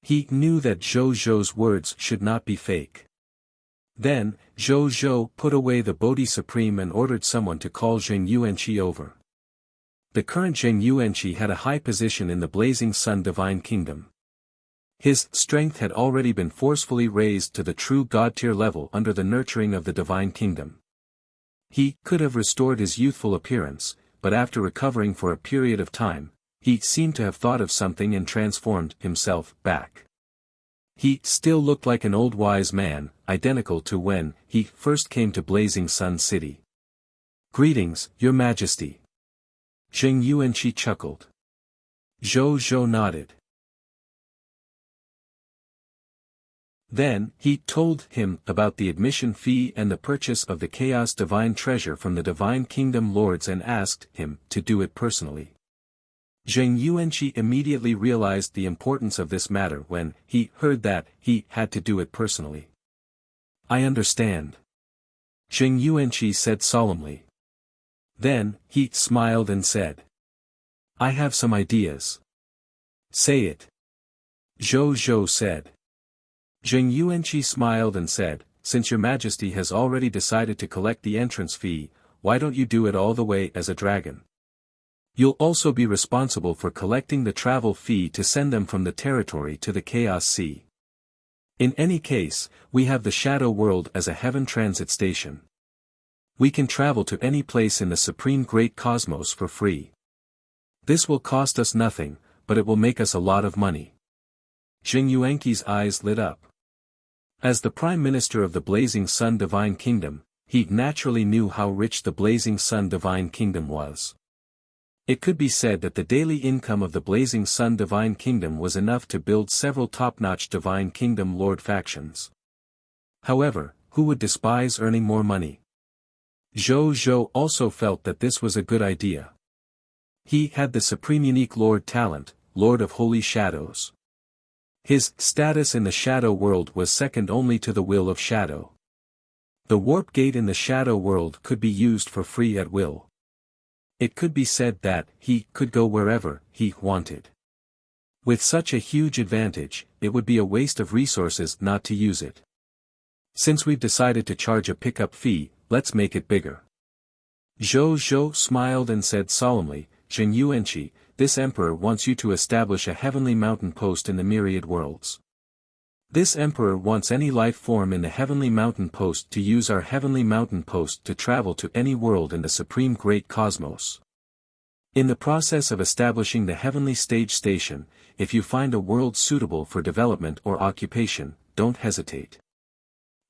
He knew that Zhou Zhou's words should not be fake. Then, Zhou Zhou put away the Bodhi Supreme and ordered someone to call Zheng Yuanqi over. The current Zheng Yuanqi had a high position in the Blazing Sun Divine Kingdom. His strength had already been forcefully raised to the true God Tier level under the nurturing of the Divine Kingdom. He could have restored his youthful appearance, but after recovering for a period of time, he seemed to have thought of something and transformed himself back. He still looked like an old wise man, identical to when he first came to Blazing Sun City. Greetings, Your Majesty. Zheng Yuanqi chuckled. Zhou Zhou nodded. Then, he told him about the admission fee and the purchase of the Chaos Divine Treasure from the Divine Kingdom Lords and asked him to do it personally. Zheng Yuanqi immediately realized the importance of this matter when he heard that he had to do it personally. I understand. Zheng Yuanqi said solemnly. Then, he smiled and said. I have some ideas. Say it. Zhou Zhou said. Zheng Yuanqi smiled and said, Since Your Majesty has already decided to collect the entrance fee, why don't you do it all the way as a dragon? You'll also be responsible for collecting the travel fee to send them from the territory to the Chaos Sea. In any case, we have the Shadow World as a heaven transit station. We can travel to any place in the Supreme Great Cosmos for free. This will cost us nothing, but it will make us a lot of money. Zheng Yuanqi's eyes lit up. As the Prime Minister of the Blazing Sun Divine Kingdom, he naturally knew how rich the Blazing Sun Divine Kingdom was. It could be said that the daily income of the Blazing Sun Divine Kingdom was enough to build several top-notch Divine Kingdom Lord factions. However, who would despise earning more money? Zhou Zhou also felt that this was a good idea. He had the Supreme Unique Lord talent, Lord of Holy Shadows. His status in the Shadow World was second only to the Will of Shadow. The warp gate in the Shadow World could be used for free at will. It could be said that he could go wherever he wanted. With such a huge advantage, it would be a waste of resources not to use it. Since we've decided to charge a pickup fee, let's make it bigger. Zhou Zhou smiled and said solemnly, Zheng Yuanqi, this emperor wants you to establish a heavenly mountain post in the myriad worlds. This emperor wants any life form in the heavenly mountain post to use our heavenly mountain post to travel to any world in the supreme great cosmos. In the process of establishing the heavenly stage station, if you find a world suitable for development or occupation, don't hesitate.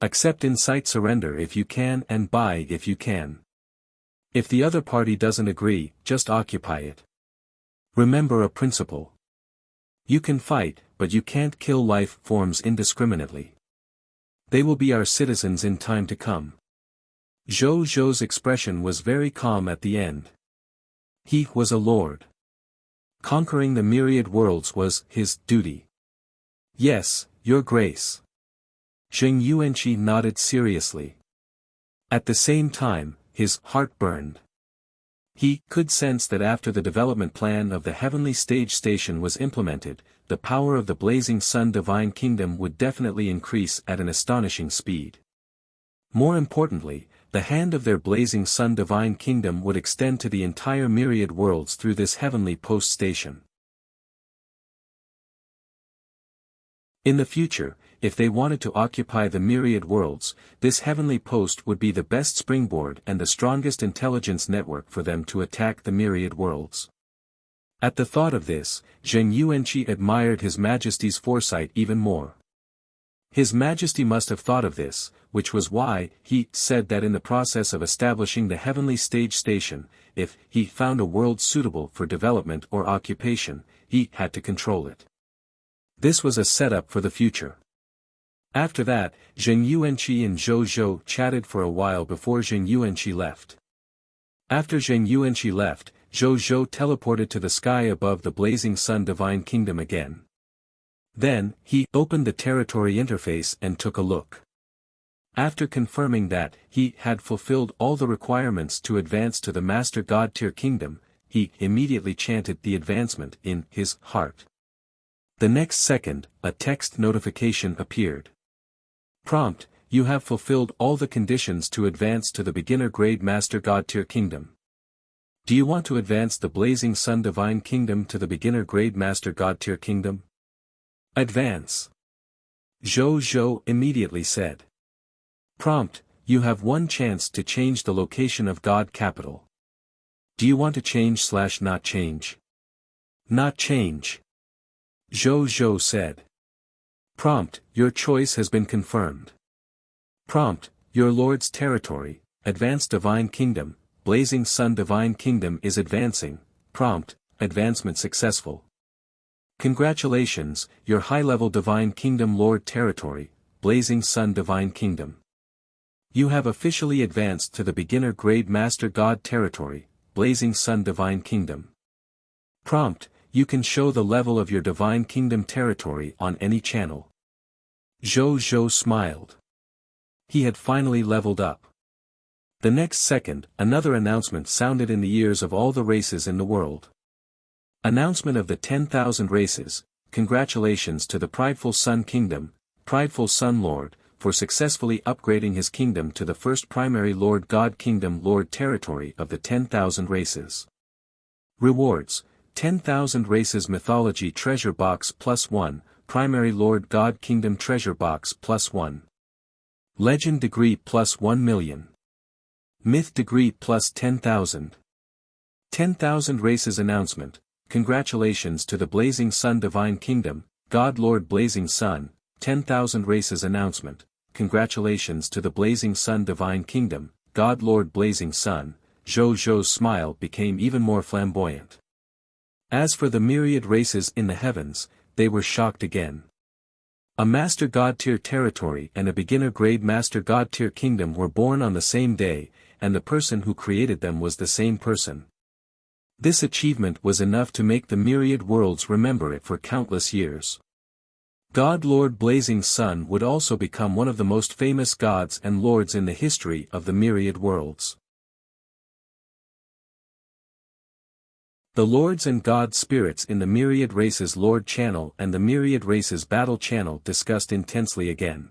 Accept incite surrender if you can and buy if you can. If the other party doesn't agree, just occupy it. Remember a principle. You can fight, but you can't kill life forms indiscriminately. They will be our citizens in time to come. Zhou Zhou's expression was very calm at the end. He was a lord. Conquering the myriad worlds was his duty. Yes, Your Grace. Zheng Yuanqi nodded seriously. At the same time, his heart burned. He could sense that after the development plan of the heavenly stage station was implemented, the power of the blazing sun divine kingdom would definitely increase at an astonishing speed. More importantly, the hand of their blazing sun divine kingdom would extend to the entire myriad worlds through this heavenly post station. In the future, if they wanted to occupy the myriad worlds, this heavenly post would be the best springboard and the strongest intelligence network for them to attack the myriad worlds. At the thought of this, Zheng Yuanqi admired His Majesty's foresight even more. His Majesty must have thought of this, which was why he said that in the process of establishing the heavenly stage station, if he found a world suitable for development or occupation, he had to control it. This was a setup for the future. After that, Zheng Yuanqi and Zhou Zhou chatted for a while before Zheng Yuanqi left. After Zheng Yuanqi left, Zhou Zhou teleported to the sky above the blazing sun divine kingdom again. Then, he opened the territory interface and took a look. After confirming that he had fulfilled all the requirements to advance to the Master God Tier Kingdom, he immediately chanted the advancement in his heart. The next second, a text notification appeared. Prompt: You have fulfilled all the conditions to advance to the beginner grade Master God Tier Kingdom. Do you want to advance the Blazing Sun Divine Kingdom to the beginner grade Master God Tier Kingdom? Advance. Zhou Zhou immediately said. Prompt: You have one chance to change the location of God Capital. Do you want to change/not change? Not change. Zhou Zhou said. Prompt: Your choice has been confirmed. Prompt: Your Lord's territory, Advanced Divine Kingdom, Blazing Sun Divine Kingdom is advancing. Prompt: Advancement successful. Congratulations, your high-level Divine Kingdom Lord territory, Blazing Sun Divine Kingdom. You have officially advanced to the beginner grade Master God territory, Blazing Sun Divine Kingdom. Prompt: You can show the level of your Divine Kingdom territory on any channel. Zhou Zhou smiled. He had finally leveled up. The next second, another announcement sounded in the ears of all the races in the world. Announcement of the 10,000 races: Congratulations to the Prideful Sun Kingdom, Prideful Sun Lord, for successfully upgrading his kingdom to the first primary Lord God Kingdom Lord territory of the 10,000 races. Rewards: 10,000 races Mythology Treasure Box +1, Primary Lord God Kingdom Treasure Box +1. Legend Degree +1 million. Myth Degree +10,000. 10,000 races announcement: Congratulations to the Blazing Sun Divine Kingdom, God Lord Blazing Sun. 10,000 races announcement: Congratulations to the Blazing Sun Divine Kingdom, God Lord Blazing Sun. Zhou Zhou's smile became even more flamboyant. As for the myriad races in the heavens, they were shocked again. A Master God Tier territory and a beginner grade Master God Tier kingdom were born on the same day, and the person who created them was the same person. This achievement was enough to make the myriad worlds remember it for countless years. God Lord Blazing Sun would also become one of the most famous gods and lords in the history of the myriad worlds. The lords and god spirits in the myriad races Lord channel and the myriad races battle channel discussed intensely again.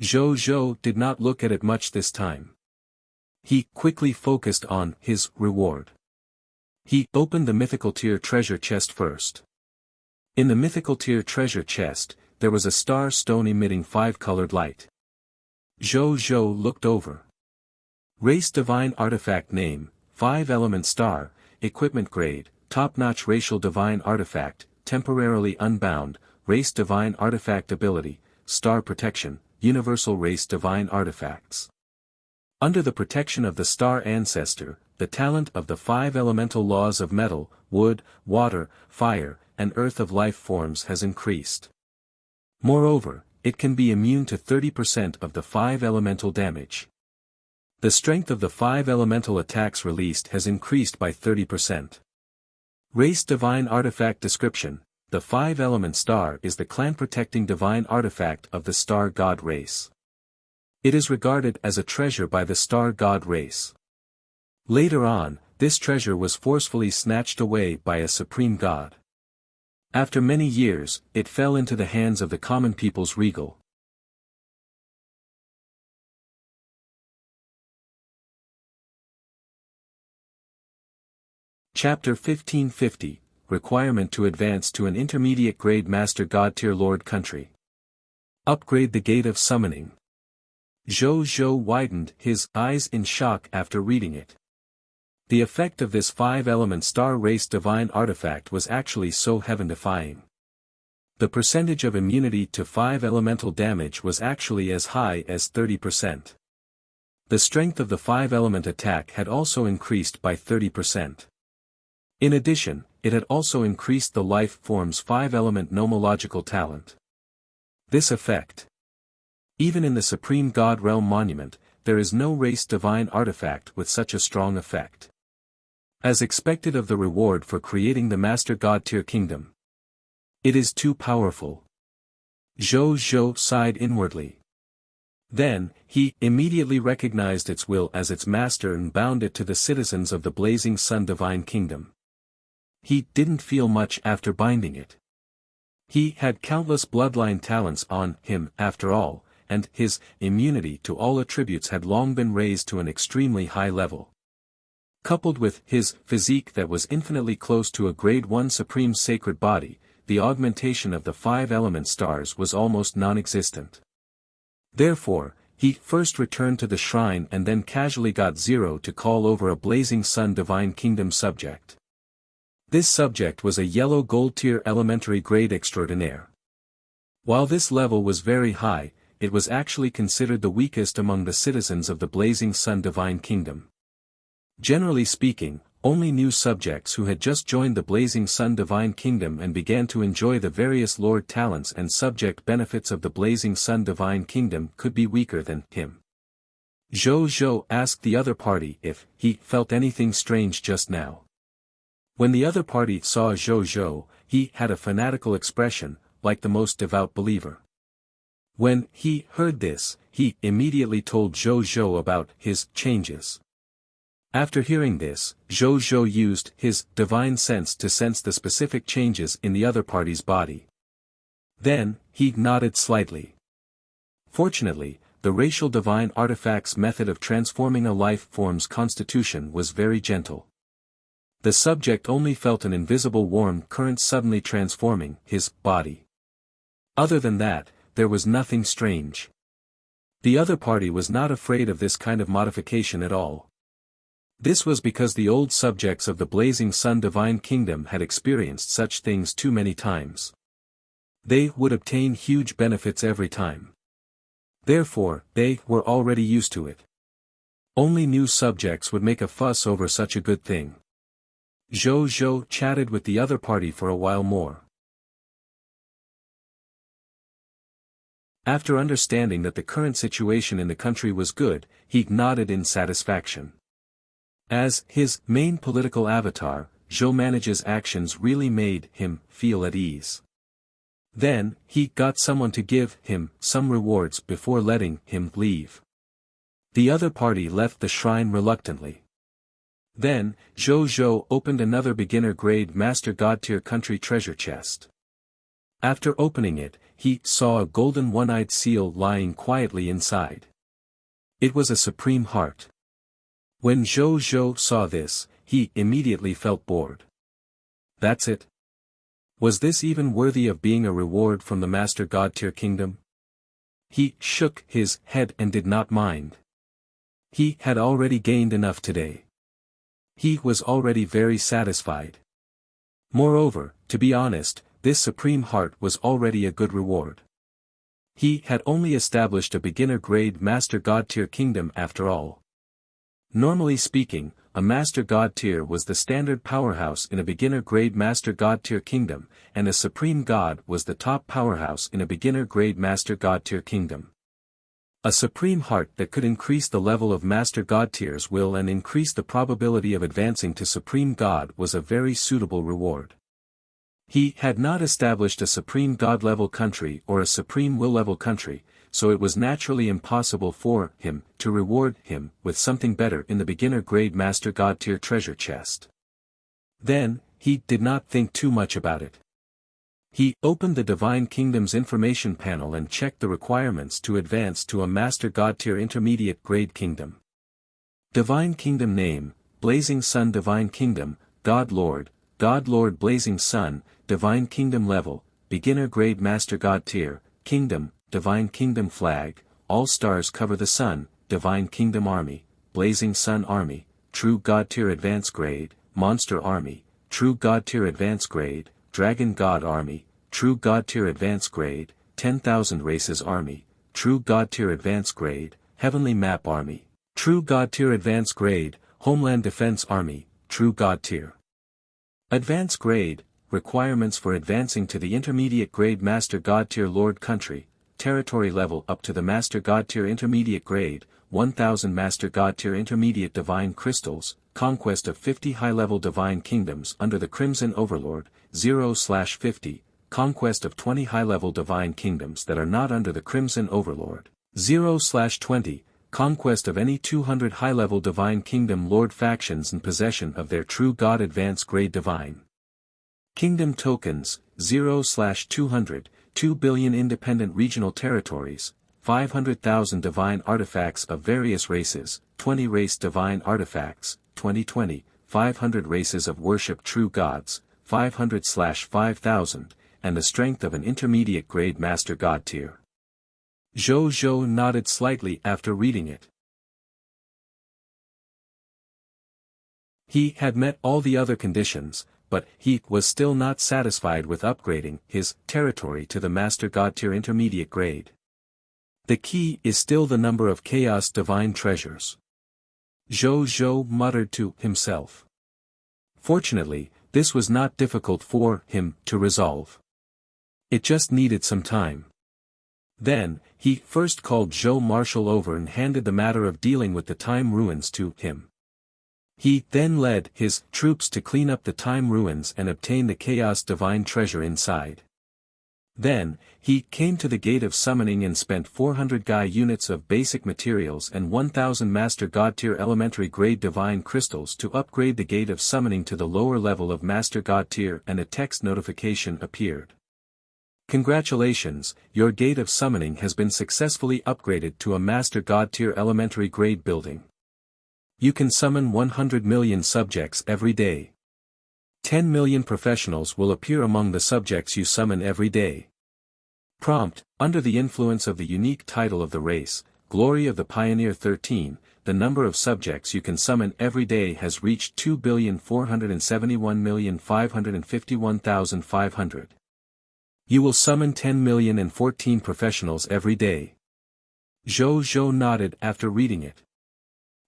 Zhou Zhou did not look at it much this time. He quickly focused on his reward. He opened the mythical tier treasure chest first. In the mythical tier treasure chest, there was a star stone emitting 5-colored light. Zhou Zhou looked over. Race Divine Artifact Name, 5-element star, Equipment Grade, Top-notch Racial Divine Artifact, Temporarily Unbound, Race Divine Artifact Ability, Star Protection, Universal Race Divine Artifacts. Under the protection of the star ancestor, the talent of the 5 elemental laws of metal, wood, water, fire, and earth of life forms has increased. Moreover, it can be immune to 30% of the 5 elemental damage. The strength of the 5 elemental attacks released has increased by 30%. Race Divine Artifact Description: the 5-element star is the clan-protecting divine artifact of the star god race. It is regarded as a treasure by the star god race. Later on, this treasure was forcefully snatched away by a supreme god. After many years, it fell into the hands of the common people's regal. Chapter 1550, Requirement to advance to an intermediate grade Master God Tier Lord Country. Upgrade the Gate of Summoning. Zhou Zhou widened his eyes in shock after reading it. The effect of this 5-element star race divine artifact was actually so heaven-defying. The percentage of immunity to 5 elemental damage was actually as high as 30%. The strength of the 5-element attack had also increased by 30%. In addition, it had also increased the life form's 5-element nomological talent. This effect. Even in the Supreme God Realm Monument, there is no race divine artifact with such a strong effect. As expected of the reward for creating the Master God Tier Kingdom. It is too powerful. Zhou Zhou sighed inwardly. Then, he immediately recognized its will as its master and bound it to the citizens of the Blazing Sun Divine Kingdom. He didn't feel much after binding it. He had countless bloodline talents on him after all, and his immunity to all attributes had long been raised to an extremely high level. Coupled with his physique that was infinitely close to a Grade 1 Supreme Sacred Body, the augmentation of the 5-element stars was almost non-existent. Therefore, he first returned to the shrine and then casually got Zero to call over a Blazing Sun Divine Kingdom subject. This subject was a yellow gold tier elementary grade extraordinaire. While this level was very high, it was actually considered the weakest among the citizens of the Blazing Sun Divine Kingdom. Generally speaking, only new subjects who had just joined the Blazing Sun Divine Kingdom and began to enjoy the various lord talents and subject benefits of the Blazing Sun Divine Kingdom could be weaker than him. Zhou Zhou asked the other party if he felt anything strange just now. When the other party saw Zhou Zhou, he had a fanatical expression, like the most devout believer. When he heard this, he immediately told Zhou Zhou about his changes. After hearing this, Zhou Zhou used his divine sense to sense the specific changes in the other party's body. Then, he nodded slightly. Fortunately, the racial divine artifact's method of transforming a life form's constitution was very gentle. The subject only felt an invisible warm current suddenly transforming his body. Other than that, there was nothing strange. The other party was not afraid of this kind of modification at all. This was because the old subjects of the Blazing Sun Divine Kingdom had experienced such things too many times. They would obtain huge benefits every time. Therefore, they were already used to it. Only new subjects would make a fuss over such a good thing. Zhou Zhou chatted with the other party for a while more. After understanding that the current situation in the country was good, he nodded in satisfaction. As his main political avatar, Zhou Manage's actions really made him feel at ease. Then, he got someone to give him some rewards before letting him leave. The other party left the shrine reluctantly. Then, Zhou Zhou opened another beginner-grade Master God Tier country treasure chest. After opening it, he saw a golden one-eyed seal lying quietly inside. It was a supreme heart. When Zhou Zhou saw this, he immediately felt bored. That's it? Was this even worthy of being a reward from the Master God Tier Kingdom? He shook his head and did not mind. He had already gained enough today. He was already very satisfied. Moreover, to be honest, this Supreme Heart was already a good reward. He had only established a beginner-grade Master God Tier Kingdom after all. Normally speaking, a Master God Tier was the standard powerhouse in a beginner-grade Master God Tier Kingdom, and a Supreme God was the top powerhouse in a beginner-grade Master God Tier Kingdom. A Supreme Heart that could increase the level of Master God Tiers will and increase the probability of advancing to Supreme God was a very suitable reward. He had not established a Supreme God level country or a Supreme Will level country, so it was naturally impossible for him to reward him with something better in the beginner-grade Master God Tier treasure chest. Then, he did not think too much about it. He opened the Divine Kingdom's information panel and checked the requirements to advance to a Master God Tier intermediate grade kingdom. Divine Kingdom name, Blazing Sun Divine Kingdom, God Lord Blazing Sun, Divine Kingdom level, beginner grade Master God Tier, Kingdom, Divine Kingdom flag, all stars cover the sun, Divine Kingdom army, Blazing Sun army, True God Tier advance grade, Monster army, True God Tier advance grade, Dragon God army, True God Tier advance grade, 10,000 races army, True God Tier advance grade, Heavenly Map army, True God Tier advance grade, Homeland Defense army, True God Tier advance grade. Requirements for advancing to the intermediate grade Master God Tier Lord country, territory level up to the Master God Tier intermediate grade, 1000 Master God Tier intermediate divine crystals, conquest of 50 high-level divine kingdoms under the Crimson Overlord, 0/50, conquest of 20 high-level divine kingdoms that are not under the Crimson Overlord, 0/20, conquest of any 200 high-level divine kingdom lord factions and possession of their true God advance grade divine Kingdom tokens, 0/200, 2 billion independent regional territories, 500,000 divine artifacts of various races, 20 race divine artifacts, 2020, 500 races of worship true gods, 500/5000, and the strength of an intermediate grade Master God Tier. Zhou nodded slightly after reading it. He had met all the other conditions, but he was still not satisfied with upgrading his territory to the Master God Tier intermediate grade. The key is still the number of chaos divine treasures. Zhou muttered to himself. Fortunately, this was not difficult for him to resolve. It just needed some time. Then, he first called Zhou Marshal over and handed the matter of dealing with the time ruins to him. He then led his troops to clean up the time ruins and obtain the chaos divine treasure inside. Then, he came to the gate of summoning and spent 400 Gai units of basic materials and 1000 Master God Tier elementary grade divine crystals to upgrade the gate of summoning to the lower level of Master God Tier, and a text notification appeared. Congratulations, your gate of summoning has been successfully upgraded to a Master God Tier elementary grade building. You can summon 100 million subjects every day. 10 million professionals will appear among the subjects you summon every day. Prompt, under the influence of the unique title of the race, Glory of the Pioneer 13, the number of subjects you can summon every day has reached 2,471,551,500. You will summon 10,014 professionals every day. Zhou nodded after reading it.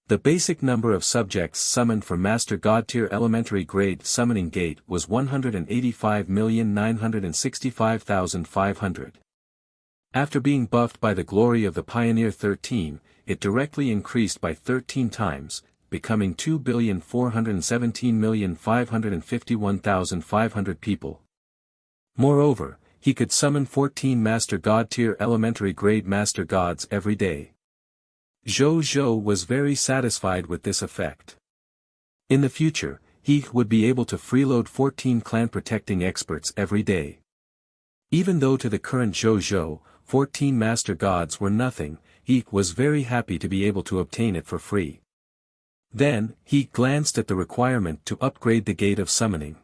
The basic number of subjects summoned for Master God Tier elementary grade summoning gate was 185,965,500. After being buffed by the Glory of the Pioneer 13, it directly increased by 13 times, becoming 2,417,551,500 people. Moreover, he could summon 14 Master God Tier elementary grade Master Gods every day. Zhou was very satisfied with this effect. In the future, he would be able to freeload 14 clan protecting experts every day. Even though to the current Zhou, 14 Master Gods were nothing, he was very happy to be able to obtain it for free. Then, he glanced at the requirement to upgrade the Gate of Summoning.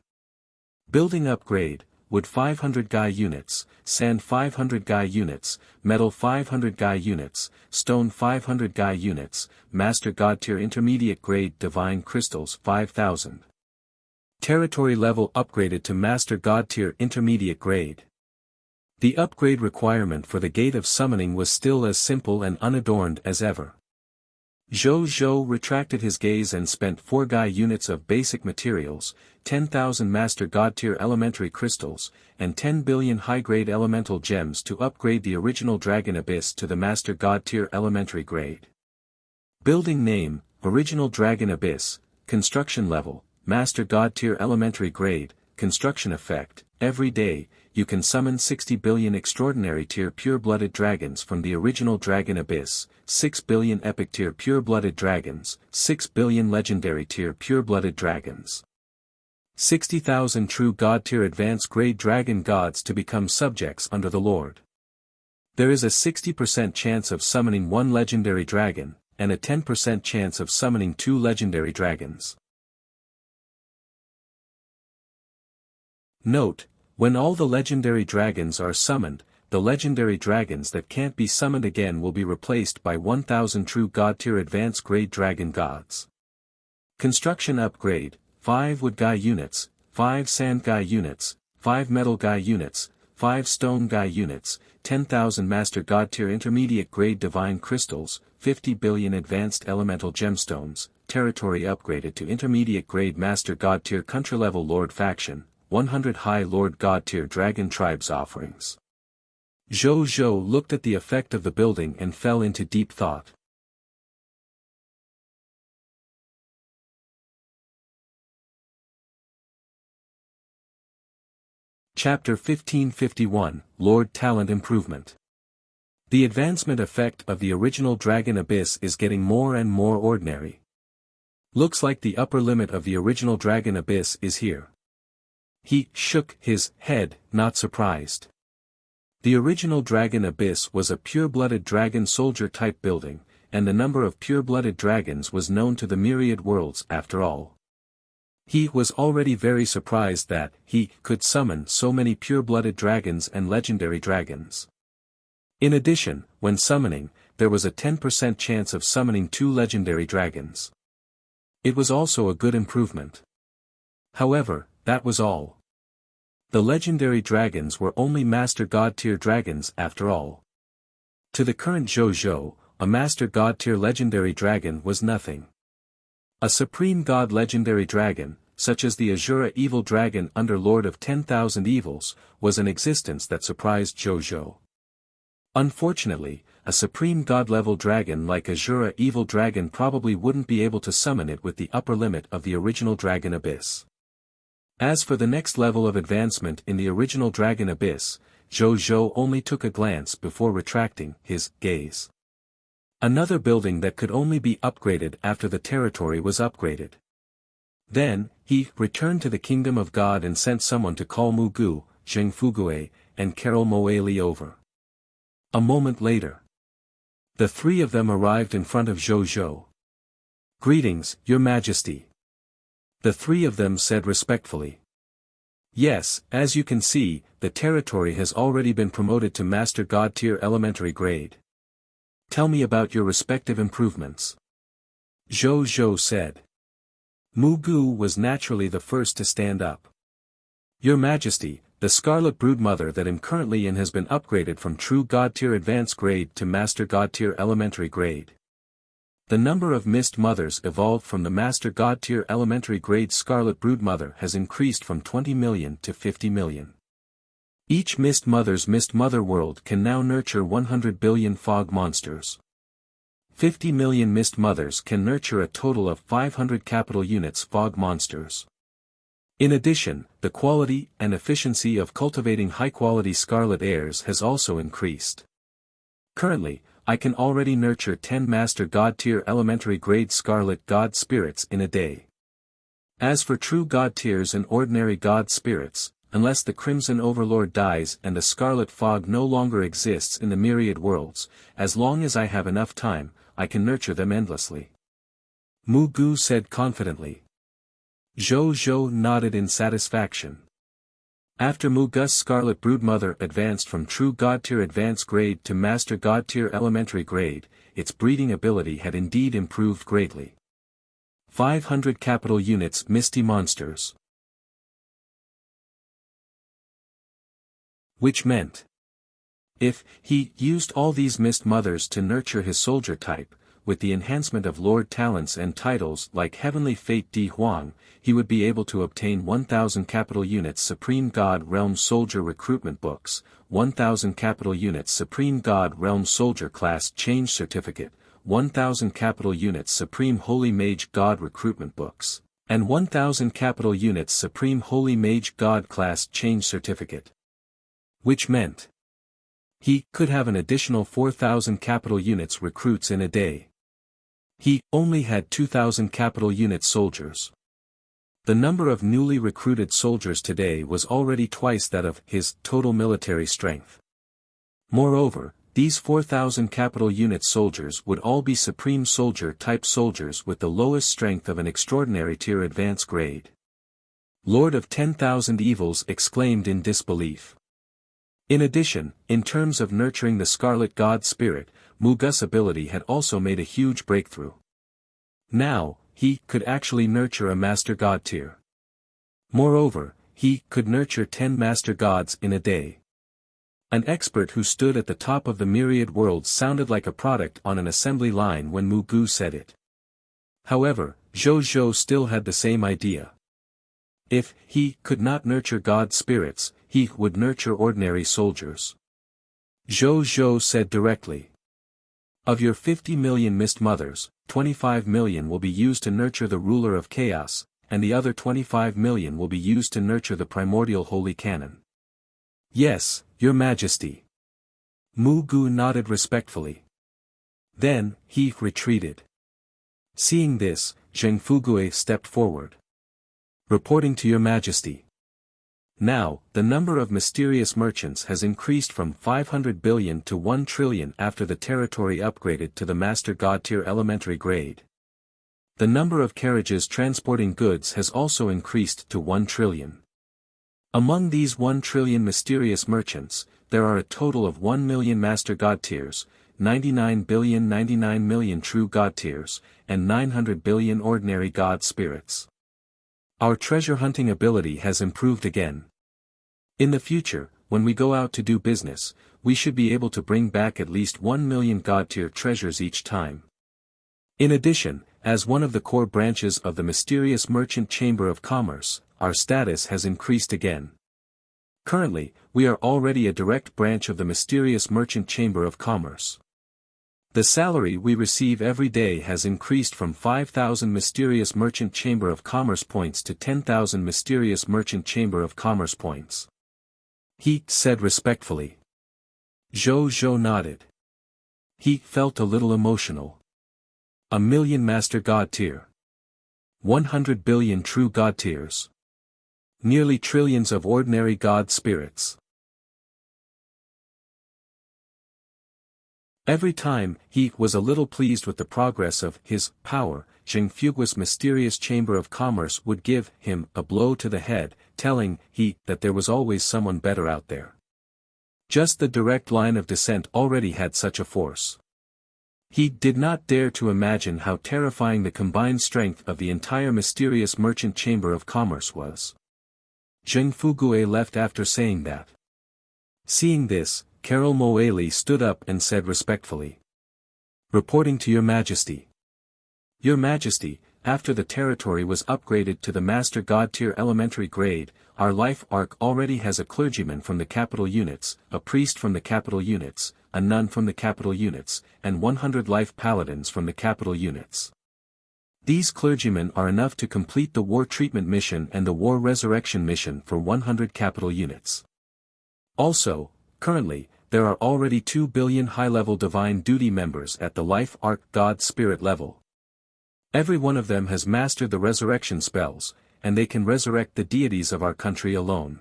Building upgrade, wood 500 Gai units, sand 500 Gai units, metal 500 Gai units, stone 500 Gai units, Master God Tier Intermediate Grade Divine Crystals 5000. Territory level upgraded to Master God Tier Intermediate Grade. The upgrade requirement for the Gate of Summoning was still as simple and unadorned as ever. Zhou Zhou retracted his gaze and spent 4 Gai units of basic materials, 10,000 Master God Tier Elementary Crystals, and 10 billion high-grade elemental gems to upgrade the original Dragon Abyss to the Master God Tier Elementary Grade. Building name, Original Dragon Abyss, Construction Level, Master God Tier Elementary Grade, Construction Effect, every day, you can summon 60 billion Extraordinary Tier Pure-Blooded Dragons from the original Dragon Abyss, 6 billion Epic Tier Pure-Blooded Dragons, 6 billion Legendary Tier Pure-Blooded Dragons. 60,000 True God Tier Advanced Grade Dragon Gods to become subjects under the Lord. There is a 60% chance of summoning 1 Legendary Dragon, and a 10% chance of summoning 2 Legendary Dragons. Note: when all the legendary dragons are summoned, the legendary dragons that can't be summoned again will be replaced by 1000 True God Tier Advanced Grade Dragon Gods. Construction upgrade, 5 Wood Gai units, 5 Sand Gai units, 5 Metal Gai units, 5 Stone Gai units, 10,000 Master God Tier Intermediate Grade Divine Crystals, 50 billion Advanced Elemental Gemstones, territory upgraded to Intermediate Grade Master God Tier Country Level Lord Faction, 100 High Lord God Tier Dragon Tribes Offerings. Zhou Zhou looked at the effect of the building and fell into deep thought. Chapter 1551, Lord Talent Improvement. The advancement effect of the original Dragon Abyss is getting more and more ordinary. Looks like the upper limit of the original Dragon Abyss is here. He shook his head, not surprised. The original Dragon Abyss was a pure-blooded dragon soldier-type building, and the number of pure-blooded dragons was known to the myriad worlds after all. He was already very surprised that he could summon so many pure-blooded dragons and legendary dragons. In addition, when summoning, there was a 10% chance of summoning 2 legendary dragons. It was also a good improvement. However, that was all. The legendary dragons were only Master God Tier dragons after all. To the current Zhou Zhou, a Master God Tier legendary dragon was nothing. A Supreme God legendary dragon, such as the Azura Evil Dragon under Lord of 10,000 Evils, was an existence that surprised Zhou Zhou. Unfortunately, a Supreme God level dragon like Azura Evil Dragon probably wouldn't be able to summon it with the upper limit of the original Dragon Abyss. As for the next level of advancement in the original Dragon Abyss, Zhou Zhou only took a glance before retracting his gaze. Another building that could only be upgraded after the territory was upgraded. Then, he returned to the Kingdom of God and sent someone to call Mu Gu, Zheng Fugue, and Carol Moeli over. A moment later, the 3 of them arrived in front of Zhou Zhou. "Greetings, Your Majesty." The 3 of them said respectfully. "Yes, as you can see, the territory has already been promoted to Master God Tier Elementary Grade. Tell me about your respective improvements." Zhou Zhou said. Mu Gu was naturally the first to stand up. "Your Majesty, the Scarlet Broodmother that I'm currently in has been upgraded from True God Tier Advanced Grade to Master God Tier Elementary Grade. The number of Mist Mothers evolved from the Master God Tier Elementary Grade Scarlet Broodmother has increased from 20 million to 50 million. Each Mist Mother's Mist Mother world can now nurture 100 billion fog monsters. 50 million Mist Mothers can nurture a total of 500 capital units fog monsters. In addition, the quality and efficiency of cultivating high-quality Scarlet Heirs has also increased. Currently, I can already nurture 10 Master God Tier Elementary Grade Scarlet God Spirits in a day. As for True God Tiers and Ordinary God Spirits, unless the Crimson Overlord dies and the Scarlet Fog no longer exists in the myriad worlds, as long as I have enough time, I can nurture them endlessly." Mu Gu said confidently. Zhou Zhou nodded in satisfaction. After Mughus' Scarlet Broodmother advanced from True God Tier Advanced Grade to Master God Tier Elementary Grade, its breeding ability had indeed improved greatly. 500 capital units Misty Monsters. Which meant, if he used all these Mist Mothers to nurture his soldier type, with the enhancement of Lord talents and titles like Heavenly Fate Di Huang, he would be able to obtain 1000 capital units Supreme God Realm Soldier Recruitment Books, 1000 capital units Supreme God Realm Soldier Class Change Certificate, 1000 capital units Supreme Holy Mage God Recruitment Books, and 1000 capital units Supreme Holy Mage God Class Change Certificate. Which meant, he could have an additional 4000 capital units recruits in a day. He only had 2000 capital unit soldiers. The number of newly recruited soldiers today was already twice that of his total military strength. Moreover, these 4000 capital unit soldiers would all be Supreme Soldier type soldiers with the lowest strength of an extraordinary tier advanced grade. Lord of 10,000 Evils exclaimed in disbelief. In addition, in terms of nurturing the Scarlet God Spirit, Mughus' ability had also made a huge breakthrough. Now, he could actually nurture a Master God tier. Moreover, he could nurture 10 Master Gods in a day. An expert who stood at the top of the myriad worlds sounded like a product on an assembly line when Mugu said it. However, Zhou still had the same idea. If he could not nurture God spirits, he would nurture ordinary soldiers. Zhou said directly. Of your 50 million Mist Mothers, 25 million will be used to nurture the ruler of chaos, and the other 25 million will be used to nurture the primordial holy canon. Yes, Your Majesty. Mugu nodded respectfully. Then, he retreated. Seeing this, Zheng Fugue stepped forward. Reporting to Your Majesty. Now, the number of mysterious merchants has increased from 500 billion to 1 trillion after the territory upgraded to the Master God Tier Elementary Grade. The number of carriages transporting goods has also increased to 1 trillion. Among these 1 trillion mysterious merchants, there are a total of 1 million Master God Tiers, 99 million True God Tiers, and 900 billion Ordinary God Spirits. Our treasure hunting ability has improved again. In the future, when we go out to do business, we should be able to bring back at least 1 million God tier treasures each time. In addition, as one of the core branches of the mysterious Merchant Chamber of Commerce, our status has increased again. Currently, we are already a direct branch of the mysterious Merchant Chamber of Commerce. The salary we receive every day has increased from 5,000 Mysterious Merchant Chamber of Commerce points to 10,000 Mysterious Merchant Chamber of Commerce points. He said respectfully. Zhou nodded. He felt a little emotional. 1 million Master God Tier. 100 billion True God Tiers. Nearly trillions of ordinary God Spirits. Every time he was a little pleased with the progress of his power, Zheng Fugue's mysterious Chamber of Commerce would give him a blow to the head, telling he that there was always someone better out there. Just the direct line of descent already had such a force. He did not dare to imagine how terrifying the combined strength of the entire mysterious Merchant Chamber of Commerce was. Zheng Fugue left after saying that. Seeing this, Carol Moeli stood up and said respectfully. Reporting to Your Majesty. Your Majesty, after the territory was upgraded to the Master God Tier Elementary Grade, our life arc already has a clergyman from the capital units, a priest from the capital units, a nun from the capital units, and 100 life paladins from the capital units. These clergymen are enough to complete the War Treatment Mission and the War Resurrection Mission for 100 capital units. Also, currently, there are already 2 billion high-level Divine Duty members at the Life Arc God Spirit level. Every one of them has mastered the resurrection spells, and they can resurrect the deities of our country alone.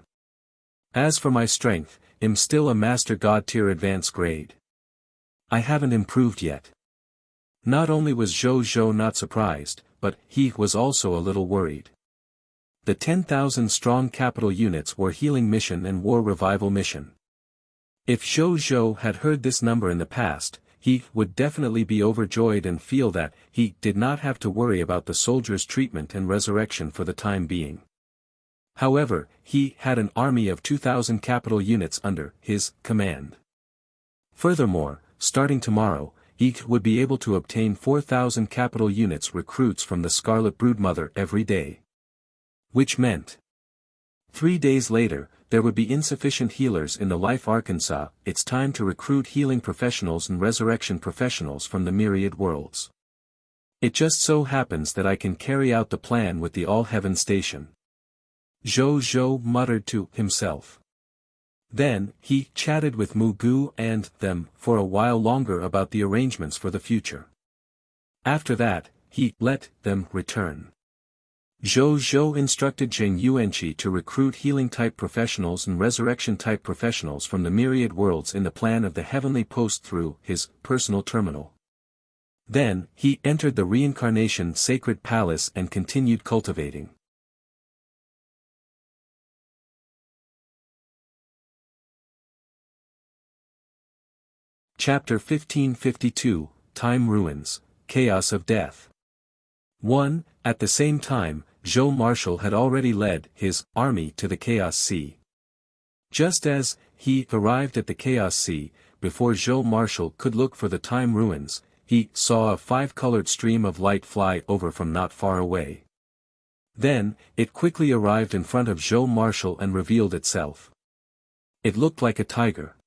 As for my strength, I'm still a Master God Tier Advanced Grade. I haven't improved yet. Not only was Zhou not surprised, but he was also a little worried. the 10,000-strong capital units were healing mission and war revival mission. If Zhou Zhou had heard this number in the past, he would definitely be overjoyed and feel that he did not have to worry about the soldiers' treatment and resurrection for the time being. However, he had an army of 2,000 capital units under his command. Furthermore, starting tomorrow, he would be able to obtain 4,000 capital units recruits from the Scarlet Broodmother every day. Which meant 3 days later, there would be insufficient healers in the Life Arkansas. It's time to recruit healing professionals and resurrection professionals from the myriad worlds. It just so happens that I can carry out the plan with the All-Heaven Station. Zhou Zhou muttered to himself. Then, he chatted with Mu Gu and them for a while longer about the arrangements for the future. After that, he let them return. Zhou Zhou instructed Zheng Yuanqi to recruit healing-type professionals and resurrection-type professionals from the myriad worlds in the plan of the heavenly post through his personal terminal. Then, he entered the reincarnation sacred palace and continued cultivating. Chapter 1552, Time Ruins, Chaos of Death. 1. At the same time, Zhou Marshal had already led his army to the Chaos Sea. Just as he arrived at the Chaos Sea, before Zhou Marshal could look for the Time Ruins, he saw a 5-colored stream of light fly over from not far away. Then, it quickly arrived in front of Zhou Marshal and revealed itself. It looked like a tiger.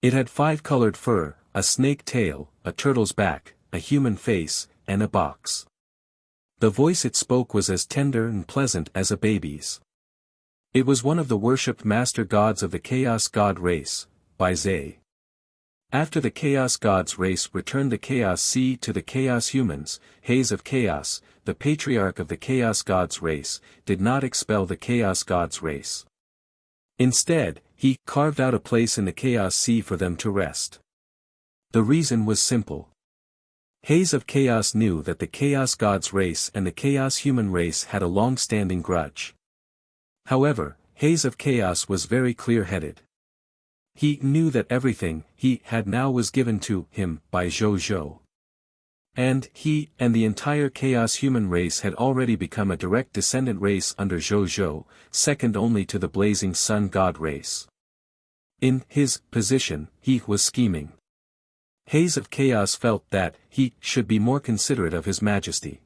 It had 5-colored fur, a snake tail, a turtle's back, a human face, and a box. The voice it spoke was as tender and pleasant as a baby's. It was one of the worshipped master gods of the Chaos God race, Bai Zhe. After the Chaos Gods race returned the Chaos Sea to the Chaos Humans, Haze of Chaos, the patriarch of the Chaos Gods race, did not expel the Chaos Gods race. Instead, he carved out a place in the Chaos Sea for them to rest. The reason was simple. Haze of Chaos knew that the Chaos Gods race and the Chaos Human race had a long-standing grudge. However, Haze of Chaos was very clear-headed. He knew that everything he had now was given to him by Zhou Zhou. And he and the entire Chaos Human race had already become a direct descendant race under Zhou Zhou, second only to the Blazing Sun God race. In his position, he was scheming. Haze of Chaos felt that he should be more considerate of His Majesty.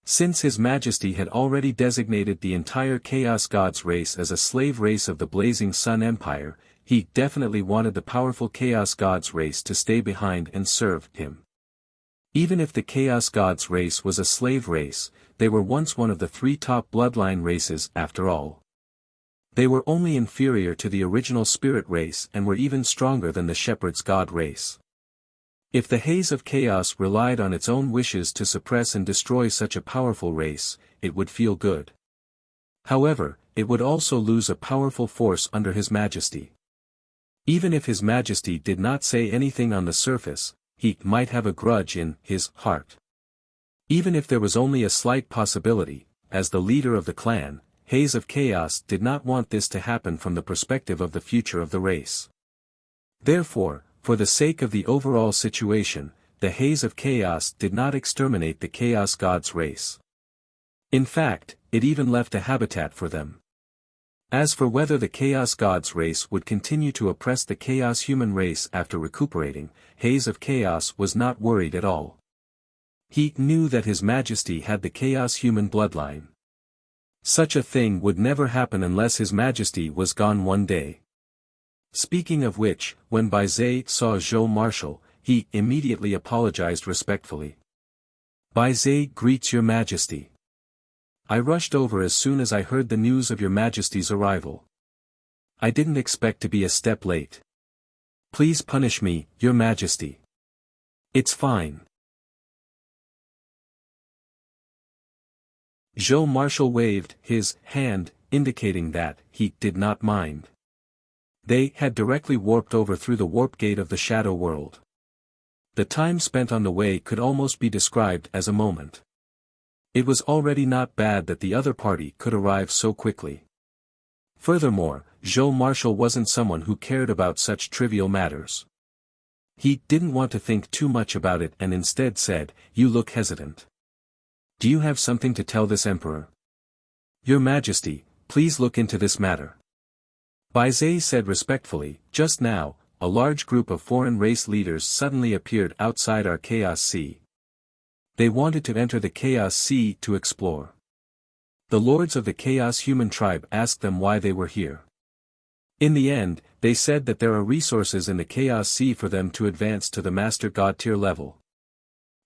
Since His Majesty had already designated the entire Chaos Gods race as a slave race of the Blazing Sun Empire, he definitely wanted the powerful Chaos Gods race to stay behind and serve him. Even if the Chaos Gods race was a slave race, they were once one of the 3 top bloodline races after all. They were only inferior to the original spirit race and were even stronger than the Shepherd's God race. If the Haze of Chaos relied on its own wishes to suppress and destroy such a powerful race, it would feel good. However, it would also lose a powerful force under His Majesty. Even if His Majesty did not say anything on the surface, he might have a grudge in his heart. Even if there was only a slight possibility, as the leader of the clan, Haze of Chaos did not want this to happen from the perspective of the future of the race. Therefore, for the sake of the overall situation, the Haze of Chaos did not exterminate the Chaos Gods race. In fact, it even left a habitat for them. As for whether the Chaos Gods race would continue to oppress the Chaos Human race after recuperating, Haze of Chaos was not worried at all. He knew that His Majesty had the Chaos Human bloodline. Such a thing would never happen unless His Majesty was gone one day. Speaking of which, when Bai Zhe saw Zhou Marshal, he immediately apologized respectfully. Bai Zhe greets Your Majesty. I rushed over as soon as I heard the news of Your Majesty's arrival. I didn't expect to be a step late. Please punish me, Your Majesty. It's fine. Zhou Marshal waved his hand, indicating that he did not mind. They had directly warped over through the warp gate of the Shadow World. The time spent on the way could almost be described as a moment. It was already not bad that the other party could arrive so quickly. Furthermore, Zhou Marshal wasn't someone who cared about such trivial matters. He didn't want to think too much about it and instead said, "You look hesitant. Do you have something to tell this emperor?" "Your Majesty, please look into this matter." Bai Zhe said respectfully. Just now, a large group of foreign race leaders suddenly appeared outside our Chaos Sea. They wanted to enter the Chaos Sea to explore. The lords of the Chaos human tribe asked them why they were here. In the end, they said that there are resources in the Chaos Sea for them to advance to the Master God tier level.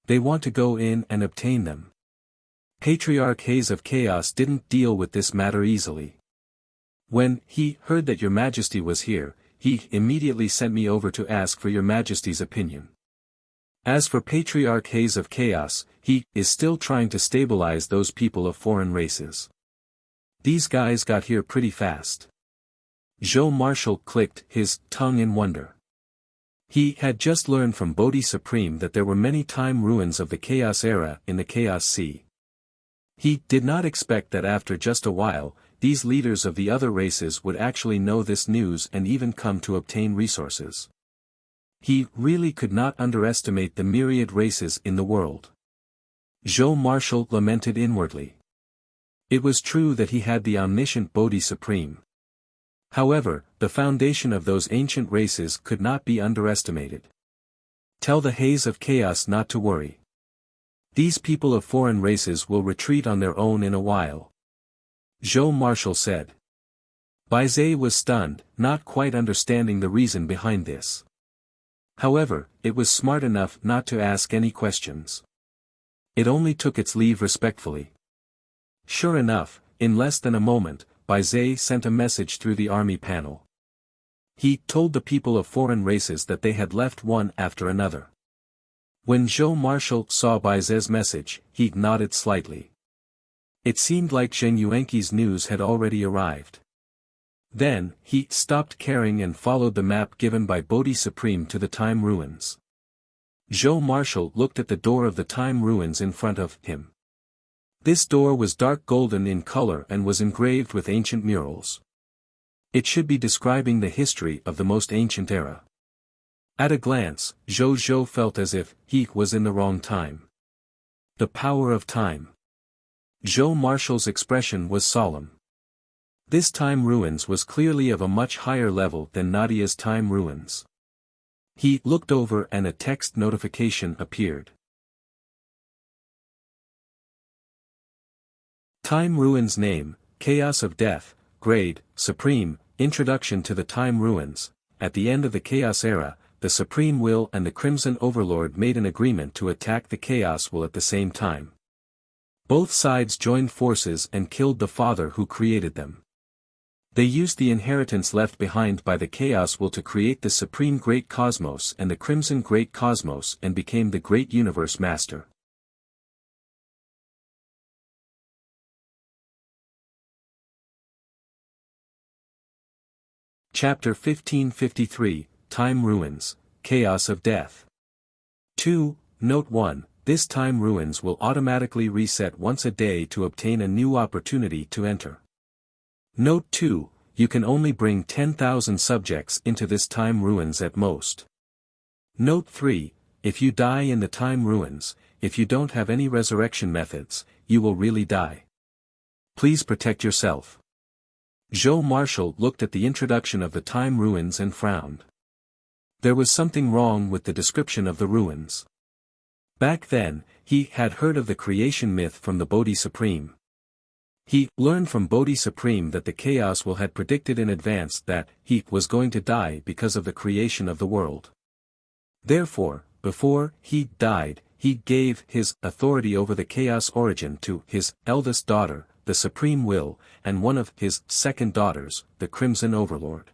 They want to go in and obtain them. Patriarch Haze of Chaos didn't deal with this matter easily. When he heard that your Majesty was here, he immediately sent me over to ask for your Majesty's opinion. As for Patriarch Haze of Chaos, he is still trying to stabilize those people of foreign races. These guys got here pretty fast. Zhou Marshal clicked his tongue in wonder. He had just learned from Bodhi Supreme that there were many time ruins of the Chaos era in the Chaos Sea. He did not expect that after just a while, these leaders of the other races would actually know this news and even come to obtain resources. He really could not underestimate the myriad races in the world. Zhou Marshal lamented inwardly. It was true that he had the omniscient Bodhi Supreme. However, the foundation of those ancient races could not be underestimated. Tell the Haze of Chaos not to worry. These people of foreign races will retreat on their own in a while. Zhou Marshal said. Bai Zhe was stunned, not quite understanding the reason behind this. However, it was smart enough not to ask any questions. It only took its leave respectfully. Sure enough, in less than a moment, Bai Zhe sent a message through the army panel. He told the people of foreign races that they had left one after another. When Zhou Marshal saw Bai Zhe's message, he nodded slightly. It seemed like Zheng Yuanqi's news had already arrived. Then, he stopped caring and followed the map given by Bodhi Supreme to the time ruins. Zhou Marshal looked at the door of the time ruins in front of him. This door was dark golden in color and was engraved with ancient murals. It should be describing the history of the most ancient era. At a glance, Zhou felt as if he was in the wrong time. The power of time. Zhou Marshal's expression was solemn. This time ruins was clearly of a much higher level than Nadia's time ruins. He looked over and a text notification appeared. Time Ruins Name, Chaos of Death, Grade, Supreme, Introduction to the Time Ruins. At the end of the Chaos Era, the Supreme Will and the Crimson Overlord made an agreement to attack the Chaos Will at the same time. Both sides joined forces and killed the Father who created them. They used the inheritance left behind by the Chaos Will to create the Supreme Great Cosmos and the Crimson Great Cosmos and became the Great Universe Master. Chapter 1553, Time Ruins, Chaos of Death. 2. Note 1, this time ruins will automatically reset once a day to obtain a new opportunity to enter. Note 2, you can only bring 10,000 subjects into this time ruins at most. Note 3, if you die in the time ruins, if you don't have any resurrection methods, you will really die. Please protect yourself. Zhou Marshal looked at the introduction of the time ruins and frowned. There was something wrong with the description of the ruins. Back then, he had heard of the creation myth from the Bodhi Supreme. He learned from Bodhi Supreme that the Chaos Will had predicted in advance that he was going to die because of the creation of the world. Therefore, before he died, he gave his authority over the Chaos origin to his eldest daughter, the Supreme Will, and one of his second daughters, the Crimson Overlord.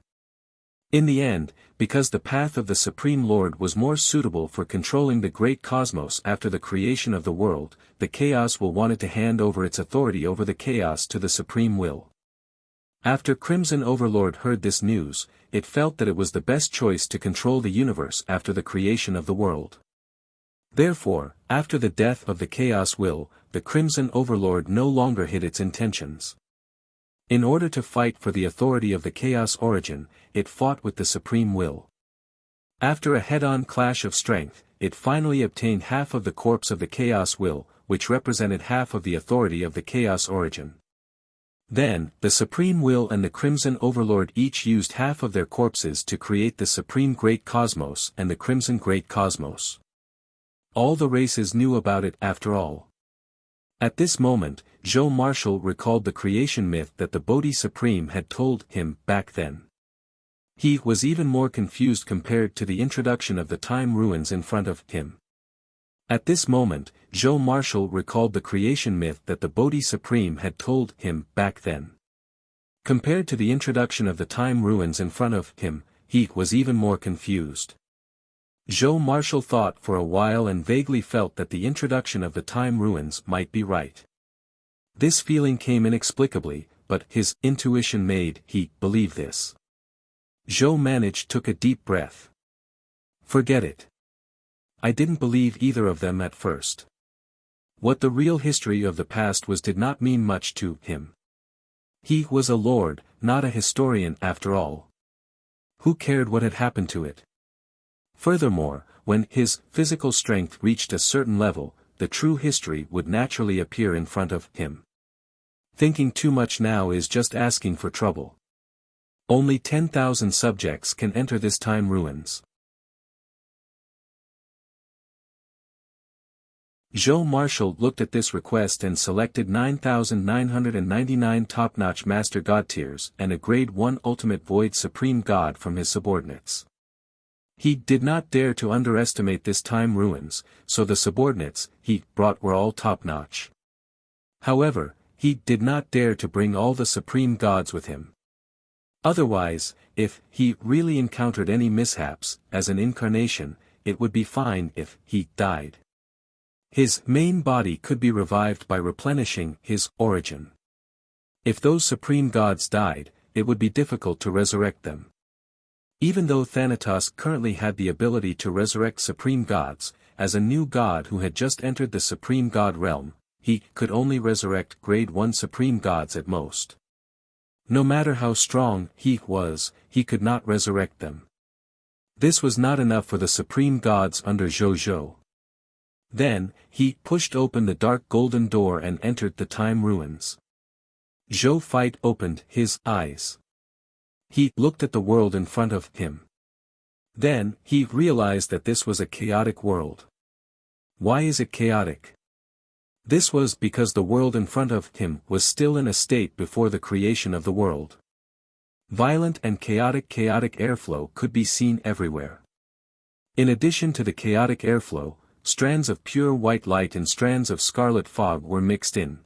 In the end, because the path of the Supreme Lord was more suitable for controlling the great cosmos after the creation of the world, the Chaos Will wanted to hand over its authority over the Chaos to the Supreme Will. After Crimson Overlord heard this news, it felt that it was the best choice to control the universe after the creation of the world. Therefore, after the death of the Chaos Will, the the Crimson Overlord no longer hid its intentions. In order to fight for the authority of the Chaos Origin, it fought with the Supreme Will. After a head-on clash of strength, it finally obtained half of the corpse of the Chaos Will, which represented half of the authority of the Chaos Origin. Then, the Supreme Will and the Crimson Overlord each used half of their corpses to create the Supreme Great Cosmos and the Crimson Great Cosmos. All the races knew about it after all. At this moment, Joe Marshall recalled the creation myth that the Bodhi Supreme had told him back then. He was even more confused compared to the introduction of the time ruins in front of him. At this moment, Joe Marshall recalled the creation myth that the Bodhi Supreme had told him back then. Compared to the introduction of the time ruins in front of him, he was even more confused. Joe Marshall thought for a while and vaguely felt that the introduction of the time ruins might be right. This feeling came inexplicably, but his intuition made he believe this. Joe managed took a deep breath. Forget it. I didn't believe either of them at first. What the real history of the past was did not mean much to him. He was a lord, not a historian after all. Who cared what had happened to it? Furthermore, when his physical strength reached a certain level, the true history would naturally appear in front of him. Thinking too much now is just asking for trouble. Only 10,000 subjects can enter this time ruins. Joe Marshall looked at this request and selected 9,999 top-notch Master God tiers and a Grade 1 Ultimate Void Supreme God from his subordinates. He did not dare to underestimate this time ruins, so the subordinates he brought were all top-notch. However, he did not dare to bring all the Supreme Gods with him. Otherwise, if he really encountered any mishaps, as an incarnation, it would be fine if he died. His main body could be revived by replenishing his origin. If those Supreme Gods died, it would be difficult to resurrect them. Even though Thanatos currently had the ability to resurrect Supreme Gods, as a new God who had just entered the Supreme God realm, he could only resurrect Grade 1 Supreme Gods at most. No matter how strong he was, he could not resurrect them. This was not enough for the Supreme Gods under Zhou. Then, he pushed open the dark golden door and entered the time ruins. Zhou Fight opened his eyes. He looked at the world in front of him. Then, he realized that this was a chaotic world. Why is it chaotic? This was because the world in front of him was still in a state before the creation of the world. Violent and chaotic airflow could be seen everywhere. In addition to the chaotic airflow, strands of pure white light and strands of scarlet fog were mixed in.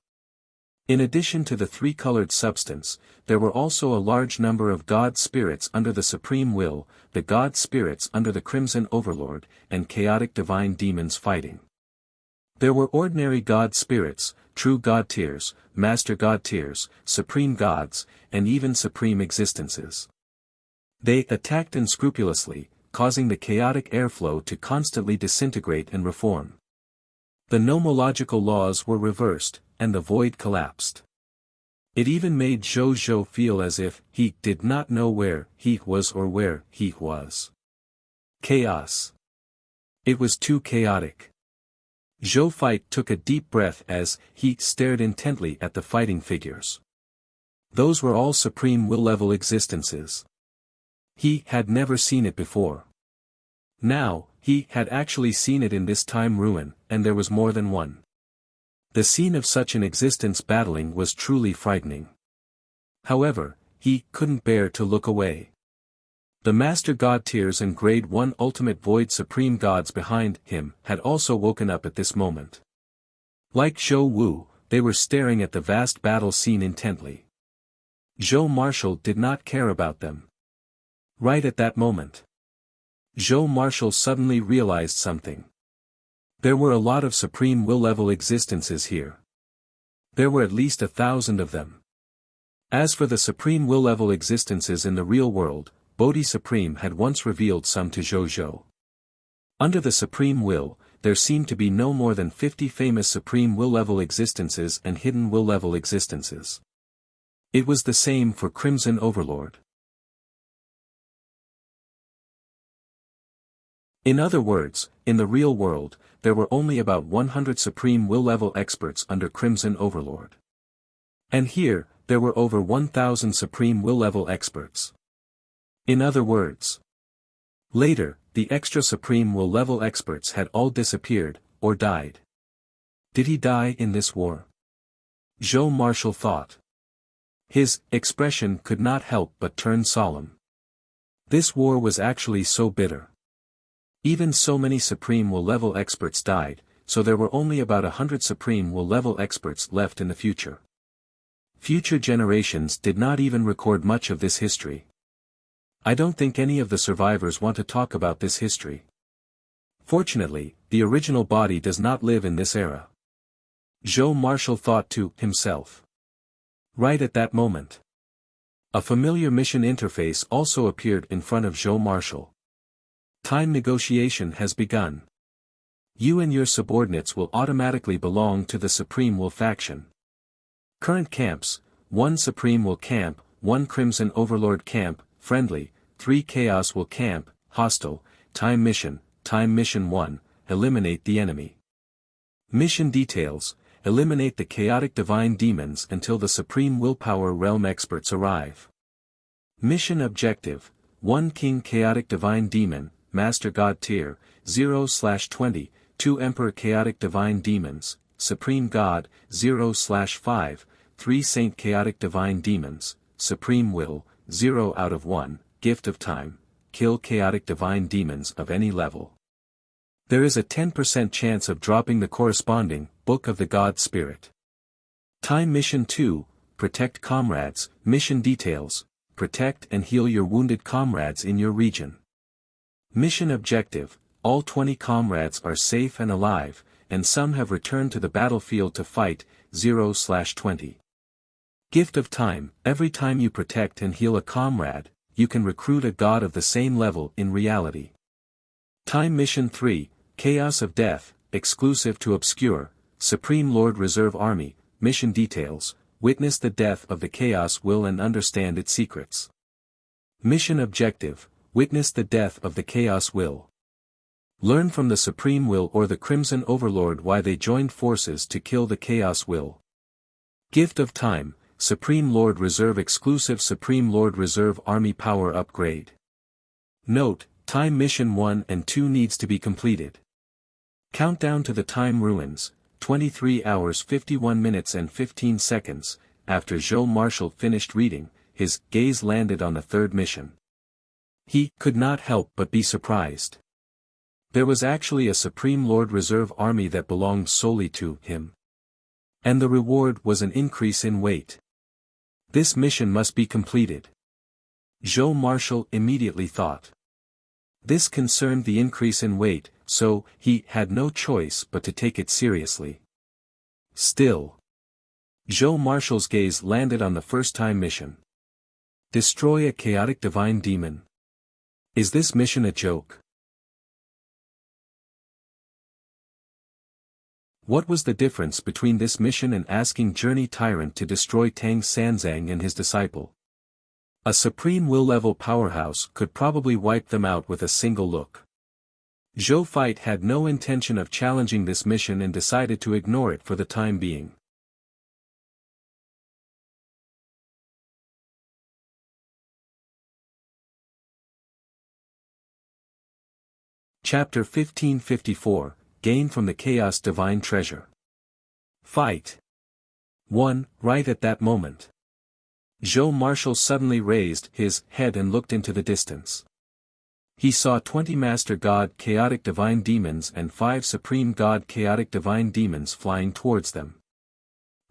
In addition to the three-colored substance, there were also a large number of God spirits under the Supreme Will, the God spirits under the Crimson Overlord, and chaotic divine demons fighting. There were ordinary God spirits, true God tiers, Master God tiers, Supreme Gods, and even Supreme Existences. They attacked unscrupulously, causing the chaotic airflow to constantly disintegrate and reform. The nomological laws were reversed, and the void collapsed. It even made Zhou feel as if he did not know where he was or where he was. Chaos. It was too chaotic. Zhou Fight took a deep breath as he stared intently at the fighting figures. Those were all Supreme Will-level existences. He had never seen it before. Now, he had actually seen it in this time ruin, and there was more than one. The scene of such an existence battling was truly frightening. However, he couldn't bear to look away. The Master God tiers and Grade 1 Ultimate Void Supreme Gods behind him had also woken up at this moment. Like Zhou Wu, they were staring at the vast battle scene intently. Joe Marshall did not care about them. Right at that moment, Joe Marshall suddenly realized something. There were a lot of Supreme Will-level existences here. There were at least 1,000 of them. As for the Supreme Will-level existences in the real world, Bodhi Supreme had once revealed some to Zhou. Under the Supreme Will, there seemed to be no more than 50 famous supreme will-level existences and hidden will-level existences. It was the same for Crimson Overlord. In other words, in the real world, there were only about 100 supreme will-level experts under Crimson Overlord. And here, there were over 1,000 supreme will-level experts. In other words, later, the extra supreme will-level experts had all disappeared, or died. Did he die in this war? Zhou Marshall thought. His expression could not help but turn solemn. This war was actually so bitter. Even so many supreme will-level experts died, so there were only about 100 supreme will-level experts left in the future. Future generations did not even record much of this history. I don't think any of the survivors want to talk about this history. Fortunately, the original body does not live in this era. Zhou Marshall thought to himself. Right at that moment, a familiar mission interface also appeared in front of Zhou Marshall. Time negotiation has begun. You and your subordinates will automatically belong to the Supreme Will faction. Current camps: 1 Supreme Will camp, 1 Crimson Overlord camp, friendly, 3 Chaos Will camp, hostile. Time mission 1, eliminate the enemy. Mission details: eliminate the chaotic divine demons until the Supreme Willpower Realm experts arrive. Mission objective: 1 King Chaotic Divine Demon, Master God Tier, 0/20, 2 Emperor Chaotic Divine Demons, Supreme God, 0/5, 3 Saint Chaotic Divine Demons, Supreme Will, 0 out of 1, Gift of Time, kill chaotic divine demons of any level. There is a 10% chance of dropping the corresponding Book of the God Spirit. Time Mission 2, protect comrades. Mission details: protect and heal your wounded comrades in your region. Mission objective: all 20 comrades are safe and alive, and some have returned to the battlefield to fight, 0/20. Gift of Time: every time you protect and heal a comrade, you can recruit a god of the same level in reality. Time Mission 3, Chaos of Death, exclusive to Obscure, Supreme Lord Reserve Army. Mission details: witness the death of the Chaos Will and understand its secrets. Mission objective: witness the death of the Chaos Will. Learn from the Supreme Will or the Crimson Overlord why they joined forces to kill the Chaos Will. Gift of Time: Supreme Lord Reserve exclusive Supreme Lord Reserve Army power upgrade. Note: Time Mission 1 and 2 needs to be completed. Countdown to the Time Ruins, 23 hours 51 minutes and 15 seconds. After Zhou Marshall finished reading, his gaze landed on the third mission. He could not help but be surprised. There was actually a Supreme Lord Reserve Army that belonged solely to him. And the reward was an increase in weight. This mission must be completed. Zhou Marshall immediately thought. This concerned the increase in weight, so he had no choice but to take it seriously. Still, Zhou Marshall's gaze landed on the first time mission. Destroy a chaotic divine demon. Is this mission a joke? What was the difference between this mission and asking Journey Tyrant to destroy Tang Sanzang and his disciple? A Supreme Will-level powerhouse could probably wipe them out with a single look. Zhou Fight had no intention of challenging this mission and decided to ignore it for the time being. Chapter 1554, Gain from the Chaos Divine Treasure. Fight 1. Right at that moment, Zhou Marshall suddenly raised his head and looked into the distance. He saw 20 Master God Chaotic Divine Demons and 5 Supreme God Chaotic Divine Demons flying towards them.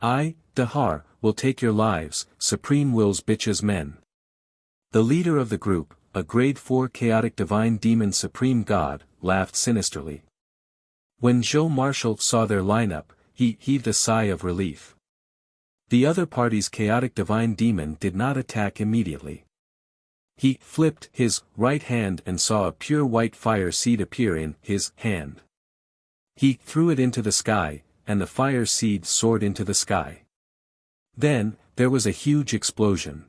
I, Dahar, will take your lives, Supreme Will's bitches men. The leader of the group, a Grade 4 Chaotic Divine Demon Supreme God, laughed sinisterly. When Zhou Marshall saw their lineup, he heaved a sigh of relief. The other party's Chaotic Divine Demon did not attack immediately. He flipped his right hand and saw a pure white fire seed appear in his hand. He threw it into the sky, and the fire seed soared into the sky. Then, there was a huge explosion.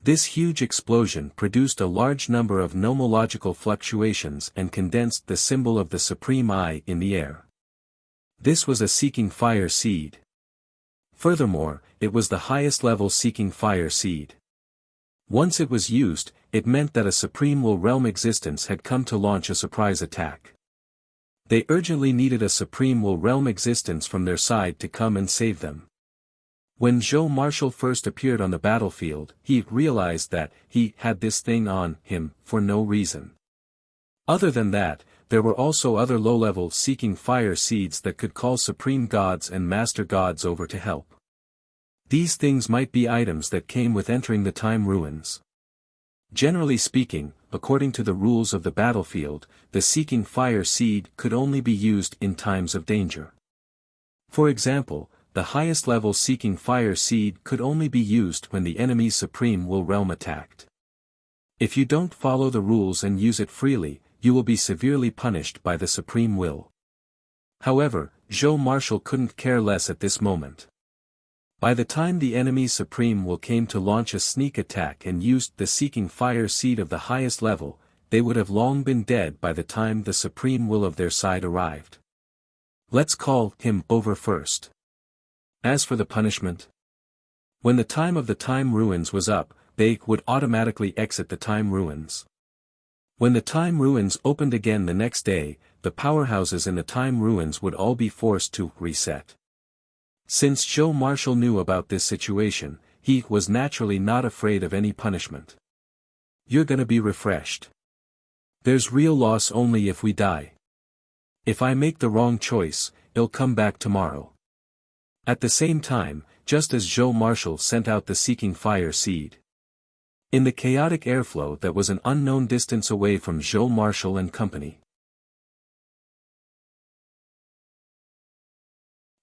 This huge explosion produced a large number of nomological fluctuations and condensed the symbol of the supreme I in the air. This was a seeking fire seed. Furthermore, it was the highest level seeking fire seed. Once it was used, it meant that a supreme will realm existence had come to launch a surprise attack. They urgently needed a supreme will realm existence from their side to come and save them. When Zhou Marshall first appeared on the battlefield, he realized that he had this thing on him for no reason. Other than that, there were also other low-level seeking fire seeds that could call supreme gods and master gods over to help. These things might be items that came with entering the time ruins. Generally speaking, according to the rules of the battlefield, the seeking fire seed could only be used in times of danger. For example, the highest level seeking fire seed could only be used when the enemy's supreme will realm attacked. If you don't follow the rules and use it freely, you will be severely punished by the supreme will. However, Zhou Marshall couldn't care less at this moment. By the time the enemy's supreme will came to launch a sneak attack and used the seeking fire seed of the highest level, they would have long been dead by the time the supreme will of their side arrived. Let's call him over first. As for the punishment, when the time of the time ruins was up, they would automatically exit the time ruins. When the time ruins opened again the next day, the powerhouses in the time ruins would all be forced to reset. Since Zhou Marshall knew about this situation, he was naturally not afraid of any punishment. You're gonna be refreshed. There's real loss only if we die. If I make the wrong choice, it'll come back tomorrow. At the same time, just as Zhou Marshall sent out the seeking fire seed. In the chaotic airflow that was an unknown distance away from Zhou Marshall and company.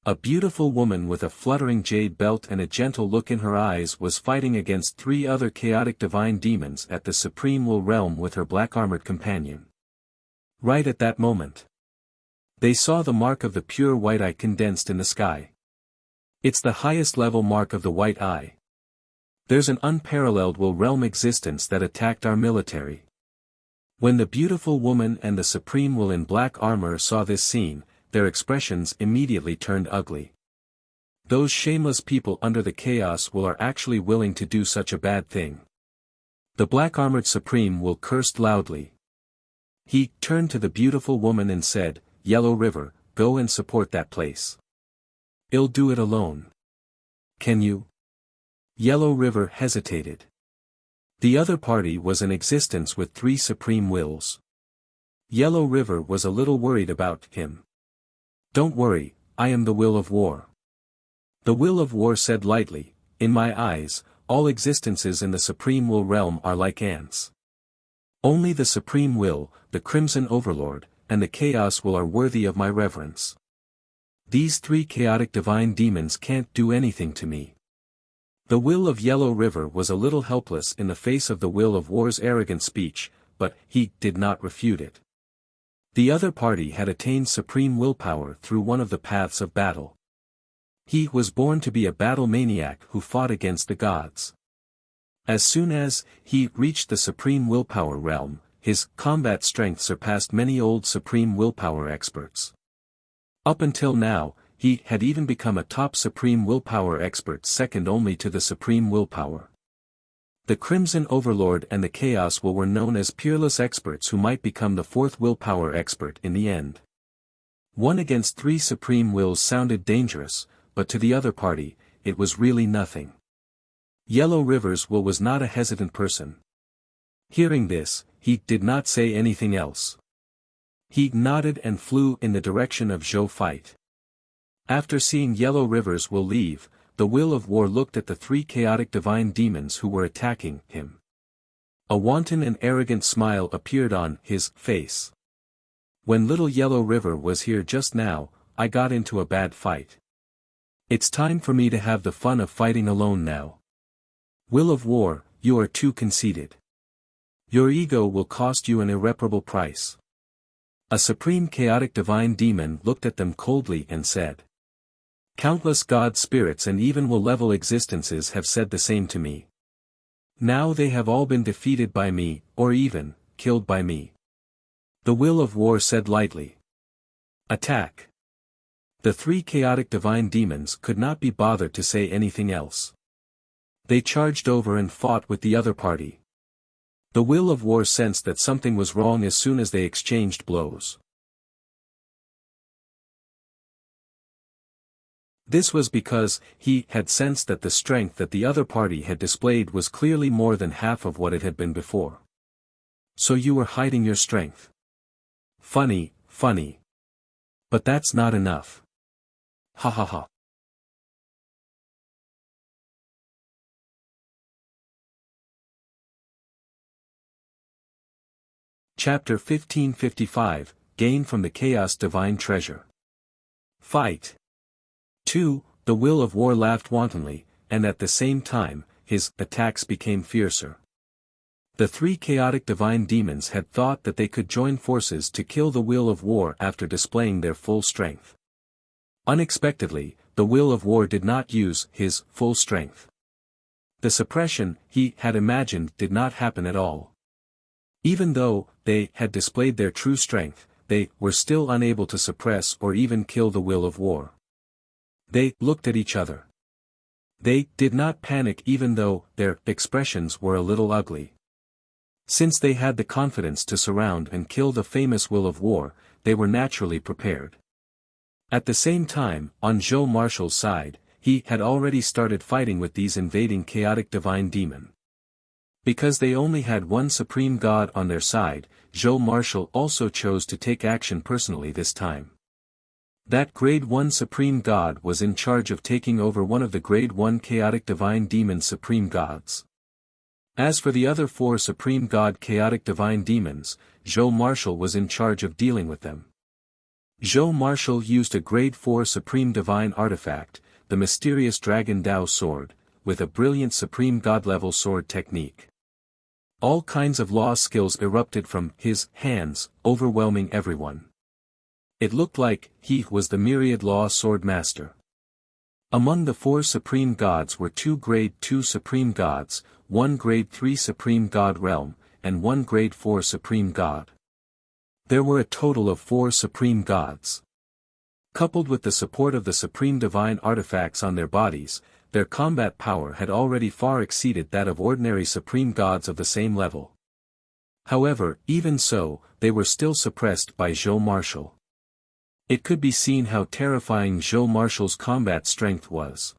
A beautiful woman with a fluttering jade belt and a gentle look in her eyes was fighting against 3 other chaotic divine demons at the Supreme Will realm with her black-armored companion. Right at that moment, they saw the mark of the pure white eye condensed in the sky. It's the highest level mark of the white eye. There's an unparalleled will realm existence that attacked our military. When the beautiful woman and the Supreme Will in black armor saw this scene, their expressions immediately turned ugly. Those shameless people under the chaos will are actually willing to do such a bad thing. The black-armored Supreme Will cursed loudly. He turned to the beautiful woman and said, "Yellow River, go and support that place. I'll do it alone. Can you?" Yellow River hesitated. The other party was in existence with 3 Supreme Wills. Yellow River was a little worried about him. "Don't worry, I am the Will of War." The Will of War said lightly, "In my eyes, all existences in the Supreme Will realm are like ants. Only the Supreme Will, the Crimson Overlord, and the Chaos Will are worthy of my reverence. These 3 chaotic divine demons can't do anything to me." The Will of Yellow River was a little helpless in the face of the Will of War's arrogant speech, but he did not refute it. The other party had attained supreme willpower through one of the paths of battle. He was born to be a battle maniac who fought against the gods. As soon as he reached the supreme willpower realm, his combat strength surpassed many old supreme willpower experts. Up until now, he had even become a top supreme willpower expert second only to the supreme willpower. The Crimson Overlord and the Chaos Will were known as peerless experts who might become the 4th willpower expert in the end. 1 against 3 Supreme Wills sounded dangerous, but to the other party, it was really nothing. Yellow River's Will was not a hesitant person. Hearing this, he did not say anything else. He nodded and flew in the direction of Zhou fight. After seeing Yellow River's Will leave, the Will of War looked at the 3 chaotic divine demons who were attacking him. A wanton and arrogant smile appeared on his face. "When little Yellow River was here just now, I got into a bad fight. It's time for me to have the fun of fighting alone now. Will of War, you are too conceited. Your ego will cost you an irreparable price. A supreme chaotic divine demon looked at them coldly and said, "Countless god spirits and even will-level existences have said the same to me. Now they have all been defeated by me, or even, killed by me." The will of war said lightly, "Attack." The three chaotic divine demons could not be bothered to say anything else. They charged over and fought with the other party. The will of war sensed that something was wrong as soon as they exchanged blows. This was because he had sensed that the strength that the other party had displayed was clearly more than half of what it had been before. "So you were hiding your strength. Funny, funny. But that's not enough. Ha ha ha." Chapter 1555, Gain from the Chaos Divine Treasure. Fight. 2. The will of war laughed wantonly, and at the same time, his attacks became fiercer. The three chaotic divine demons had thought that they could join forces to kill the will of war after displaying their full strength. Unexpectedly, the will of war did not use his full strength. The suppression he had imagined did not happen at all. Even though they had displayed their true strength, they were still unable to suppress or even kill the will of war. They looked at each other. They did not panic even though their expressions were a little ugly. Since they had the confidence to surround and kill the famous will of war, they were naturally prepared. At the same time, on Zhou Marshall's side, he had already started fighting with these invading chaotic divine demon. Because they only had one supreme god on their side, Zhou Marshall also chose to take action personally this time. That Grade 1 Supreme God was in charge of taking over one of the Grade 1 Chaotic Divine Demon Supreme Gods. As for the other four Supreme God Chaotic Divine Demons, Zhou Marshall was in charge of dealing with them. Zhou Marshall used a Grade 4 Supreme Divine Artifact, the mysterious Dragon Dao Sword, with a brilliant Supreme God-level sword technique. All kinds of law skills erupted from his hands, overwhelming everyone. It looked like he was the myriad law sword master. Among the four supreme gods were two Grade 2 supreme gods, one Grade 3 supreme god realm, and one Grade 4 supreme god. There were a total of 4 supreme gods. Coupled with the support of the supreme divine artifacts on their bodies, their combat power had already far exceeded that of ordinary supreme gods of the same level. However, even so, they were still suppressed by Zhou Marshall. It could be seen how terrifying Zhou Marshall's combat strength was.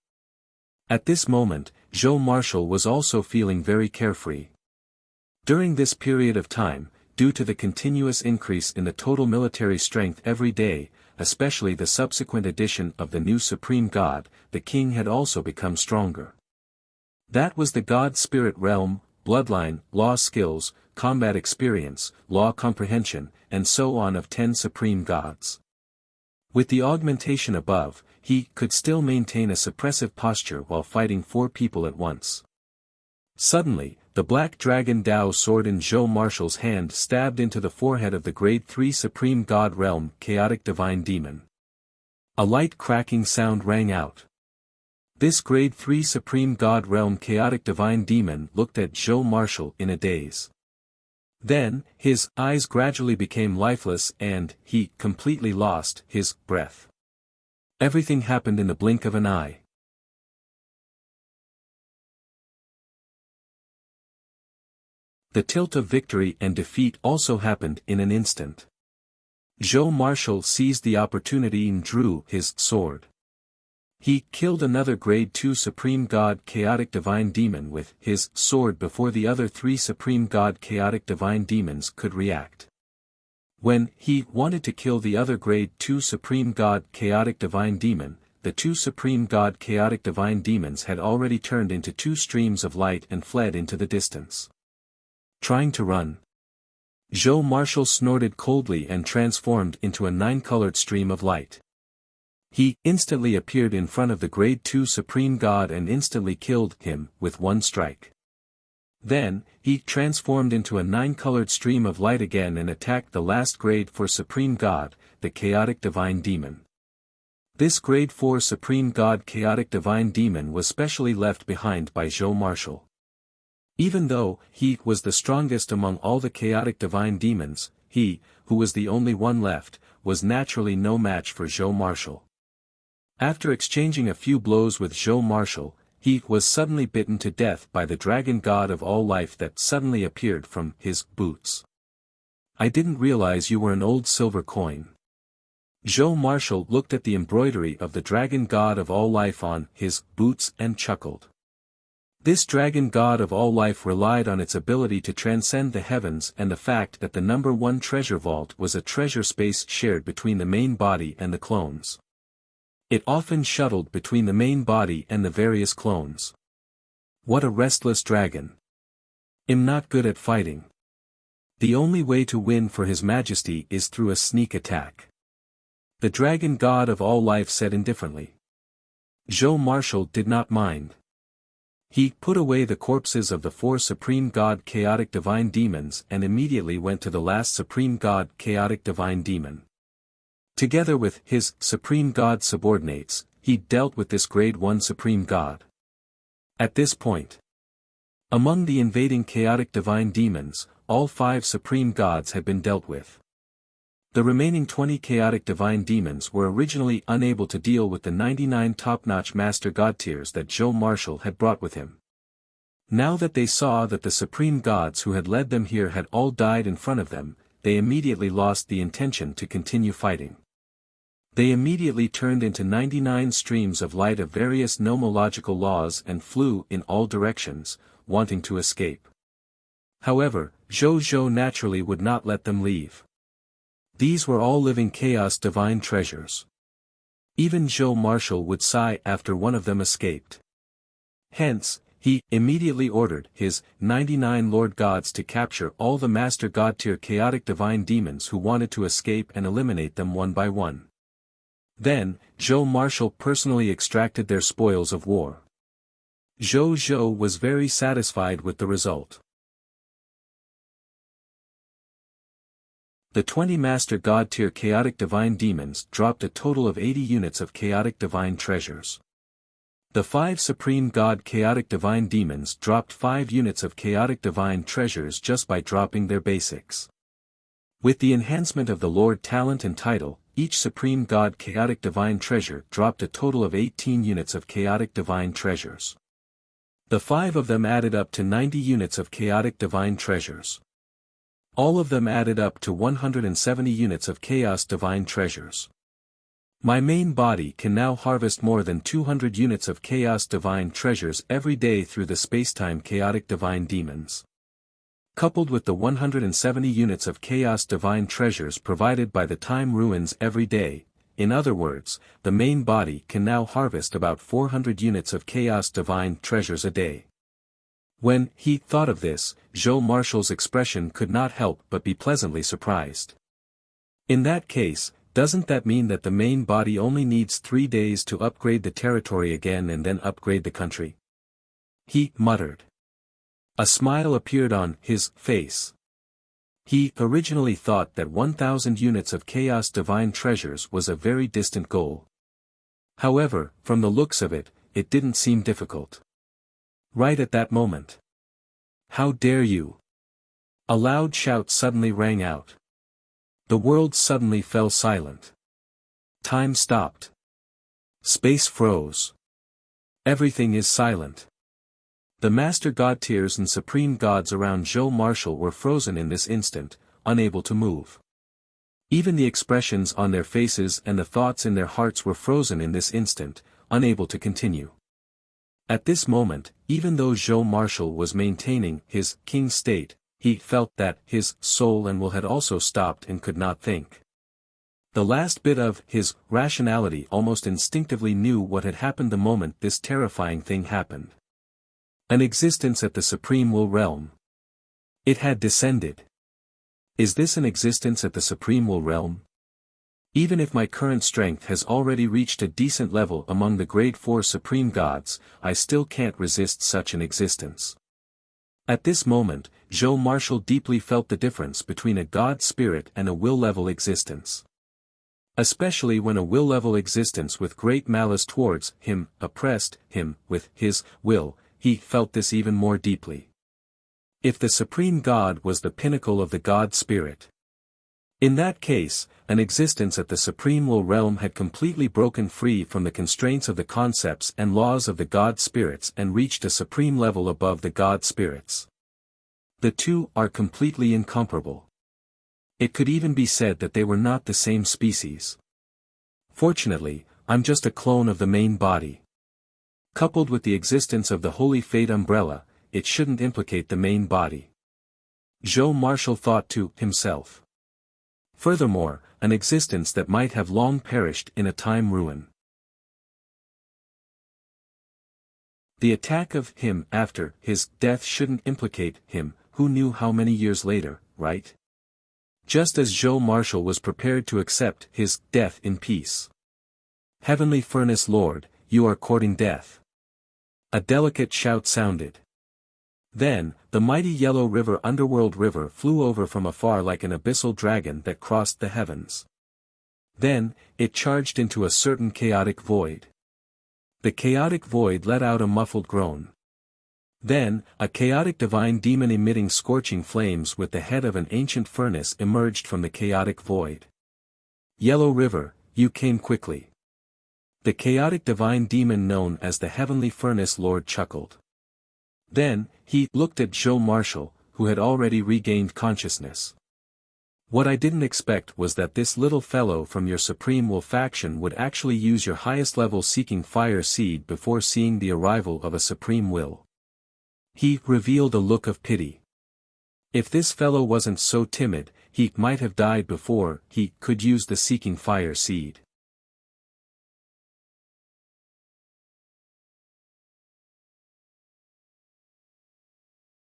At this moment, Zhou Marshall was also feeling very carefree. During this period of time, due to the continuous increase in the total military strength every day, especially the subsequent addition of the new Supreme God, the king had also become stronger. That was the God Spirit realm, bloodline, law skills, combat experience, law comprehension, and so on of 10 supreme gods. With the augmentation above, he could still maintain a suppressive posture while fighting 4 people at once. Suddenly, the black dragon Dao sword in Zhou Marshall's hand stabbed into the forehead of the Grade 3 Supreme God Realm Chaotic Divine Demon. A light cracking sound rang out. This Grade 3 Supreme God Realm Chaotic Divine Demon looked at Zhou Marshall in a daze. Then, his eyes gradually became lifeless and he completely lost his breath. Everything happened in the blink of an eye. The tilt of victory and defeat also happened in an instant. Zhou Marshall seized the opportunity and drew his sword. He killed another Grade 2 Supreme God Chaotic Divine Demon with his sword before the other 3 Supreme God Chaotic Divine Demons could react. When he wanted to kill the other Grade 2 Supreme God Chaotic Divine Demon, the 2 Supreme God Chaotic Divine Demons had already turned into 2 streams of light and fled into the distance. Trying to run. Zhou Marshall snorted coldly and transformed into a 9-colored stream of light. He instantly appeared in front of the Grade 2 Supreme God and instantly killed him with one strike. Then, he transformed into a 9-colored stream of light again and attacked the last grade 4 Supreme God, the Chaotic Divine Demon. This grade 4 Supreme God Chaotic Divine Demon was specially left behind by Zhou Marshall. Even though he was the strongest among all the Chaotic Divine Demons, he, who was the only one left, was naturally no match for Zhou Marshall. After exchanging a few blows with Zhou Marshall, he was suddenly bitten to death by the dragon god of all life that suddenly appeared from his boots. "I didn't realize you were an old silver coin." Zhou Marshall looked at the embroidery of the dragon god of all life on his boots and chuckled. This dragon god of all life relied on its ability to transcend the heavens and the fact that the number 1 treasure vault was a treasure space shared between the main body and the clones. It often shuttled between the main body and the various clones. What a restless dragon. "I'm not good at fighting. The only way to win for His Majesty is through a sneak attack," the dragon god of all life said indifferently. Zhou Marshall did not mind. He put away the corpses of the 4 Supreme God Chaotic Divine Demons and immediately went to the last Supreme God Chaotic Divine Demon. Together with his Supreme God subordinates, he dealt with this Grade 1 Supreme God. At this point, among the invading Chaotic Divine Demons, all 5 Supreme Gods had been dealt with. The remaining 20 Chaotic Divine Demons were originally unable to deal with the 99 top-notch Master God tiers that Zhou Marshall had brought with him. Now that they saw that the Supreme Gods who had led them here had all died in front of them, they immediately lost the intention to continue fighting. They immediately turned into 99 streams of light of various nomological laws and flew in all directions, wanting to escape. However, Zhou naturally would not let them leave. These were all living chaos divine treasures. Even Zhou Marshall would sigh after one of them escaped. Hence, he immediately ordered his 99 Lord Gods to capture all the Master God tier Chaotic Divine Demons who wanted to escape and eliminate them one by one. Then, Zhou Marshall personally extracted their spoils of war. Zhou was very satisfied with the result. The 20 Master God tier Chaotic Divine Demons dropped a total of 80 units of Chaotic Divine Treasures. The 5 Supreme God Chaotic Divine Demons dropped 5 units of Chaotic Divine Treasures just by dropping their basics. With the enhancement of the Lord Talent and Title, each Supreme God Chaotic Divine Treasure dropped a total of 18 units of Chaotic Divine Treasures. The 5 of them added up to 90 units of Chaotic Divine Treasures. All of them added up to 170 units of Chaos Divine Treasures. My main body can now harvest more than 200 units of Chaos Divine Treasures every day through the Spacetime Chaotic Divine Demons. Coupled with the 170 units of Chaos Divine Treasures provided by the Time Ruins every day, in other words, the main body can now harvest about 400 units of Chaos Divine Treasures a day. When he thought of this, Zhou Marshall's expression could not help but be pleasantly surprised. In that case, doesn't that mean that the main body only needs 3 days to upgrade the territory again and then upgrade the country? He muttered. A smile appeared on his face. He originally thought that 1,000 units of Chaos Divine Treasures was a very distant goal. However, from the looks of it, it didn't seem difficult. Right at that moment. "How dare you!" A loud shout suddenly rang out. The world suddenly fell silent. Time stopped. Space froze. Everything is silent. The Master God tiers and Supreme Gods around Zhou Marshall were frozen in this instant, unable to move. Even the expressions on their faces and the thoughts in their hearts were frozen in this instant, unable to continue. At this moment, even though Zhou Marshall was maintaining his king state, he felt that his soul and will had also stopped and could not think. The last bit of his rationality almost instinctively knew what had happened the moment this terrifying thing happened. An existence at the Supreme Will Realm. It had descended. Is this an existence at the Supreme Will Realm? Even if my current strength has already reached a decent level among the Grade 4 Supreme Gods, I still can't resist such an existence. At this moment, Joe Marshall deeply felt the difference between a God spirit and a will-level existence. Especially when a will-level existence with great malice towards him oppressed him with his will, he felt this even more deeply. If the Supreme God was the pinnacle of the God spirit, in that case, an existence at the Supreme Will realm had completely broken free from the constraints of the concepts and laws of the God spirits and reached a supreme level above the God spirits. The two are completely incomparable. It could even be said that they were not the same species. Fortunately, I'm just a clone of the main body. Coupled with the existence of the Holy Fate umbrella, it shouldn't implicate the main body. Joe Marshall thought to himself. Furthermore, an existence that might have long perished in a time ruin. The attack of him after his death shouldn't implicate him, who knew how many years later, right? Just as Joe Marshall was prepared to accept his death in peace. Heavenly Furnace Lord, you are courting death. A delicate shout sounded. Then, the mighty Yellow River Underworld River flew over from afar like an abyssal dragon that crossed the heavens. Then, it charged into a certain chaotic void. The chaotic void let out a muffled groan. Then, a chaotic divine demon emitting scorching flames with the head of an ancient furnace emerged from the chaotic void. Yellow River, you came quickly. The chaotic divine demon known as the Heavenly Furnace Lord chuckled. Then, he looked at Joe Marshall, who had already regained consciousness. What I didn't expect was that this little fellow from your Supreme Will faction would actually use your highest level seeking fire seed before seeing the arrival of a Supreme Will. He revealed a look of pity. If this fellow wasn't so timid, he might have died before he could use the seeking fire seed.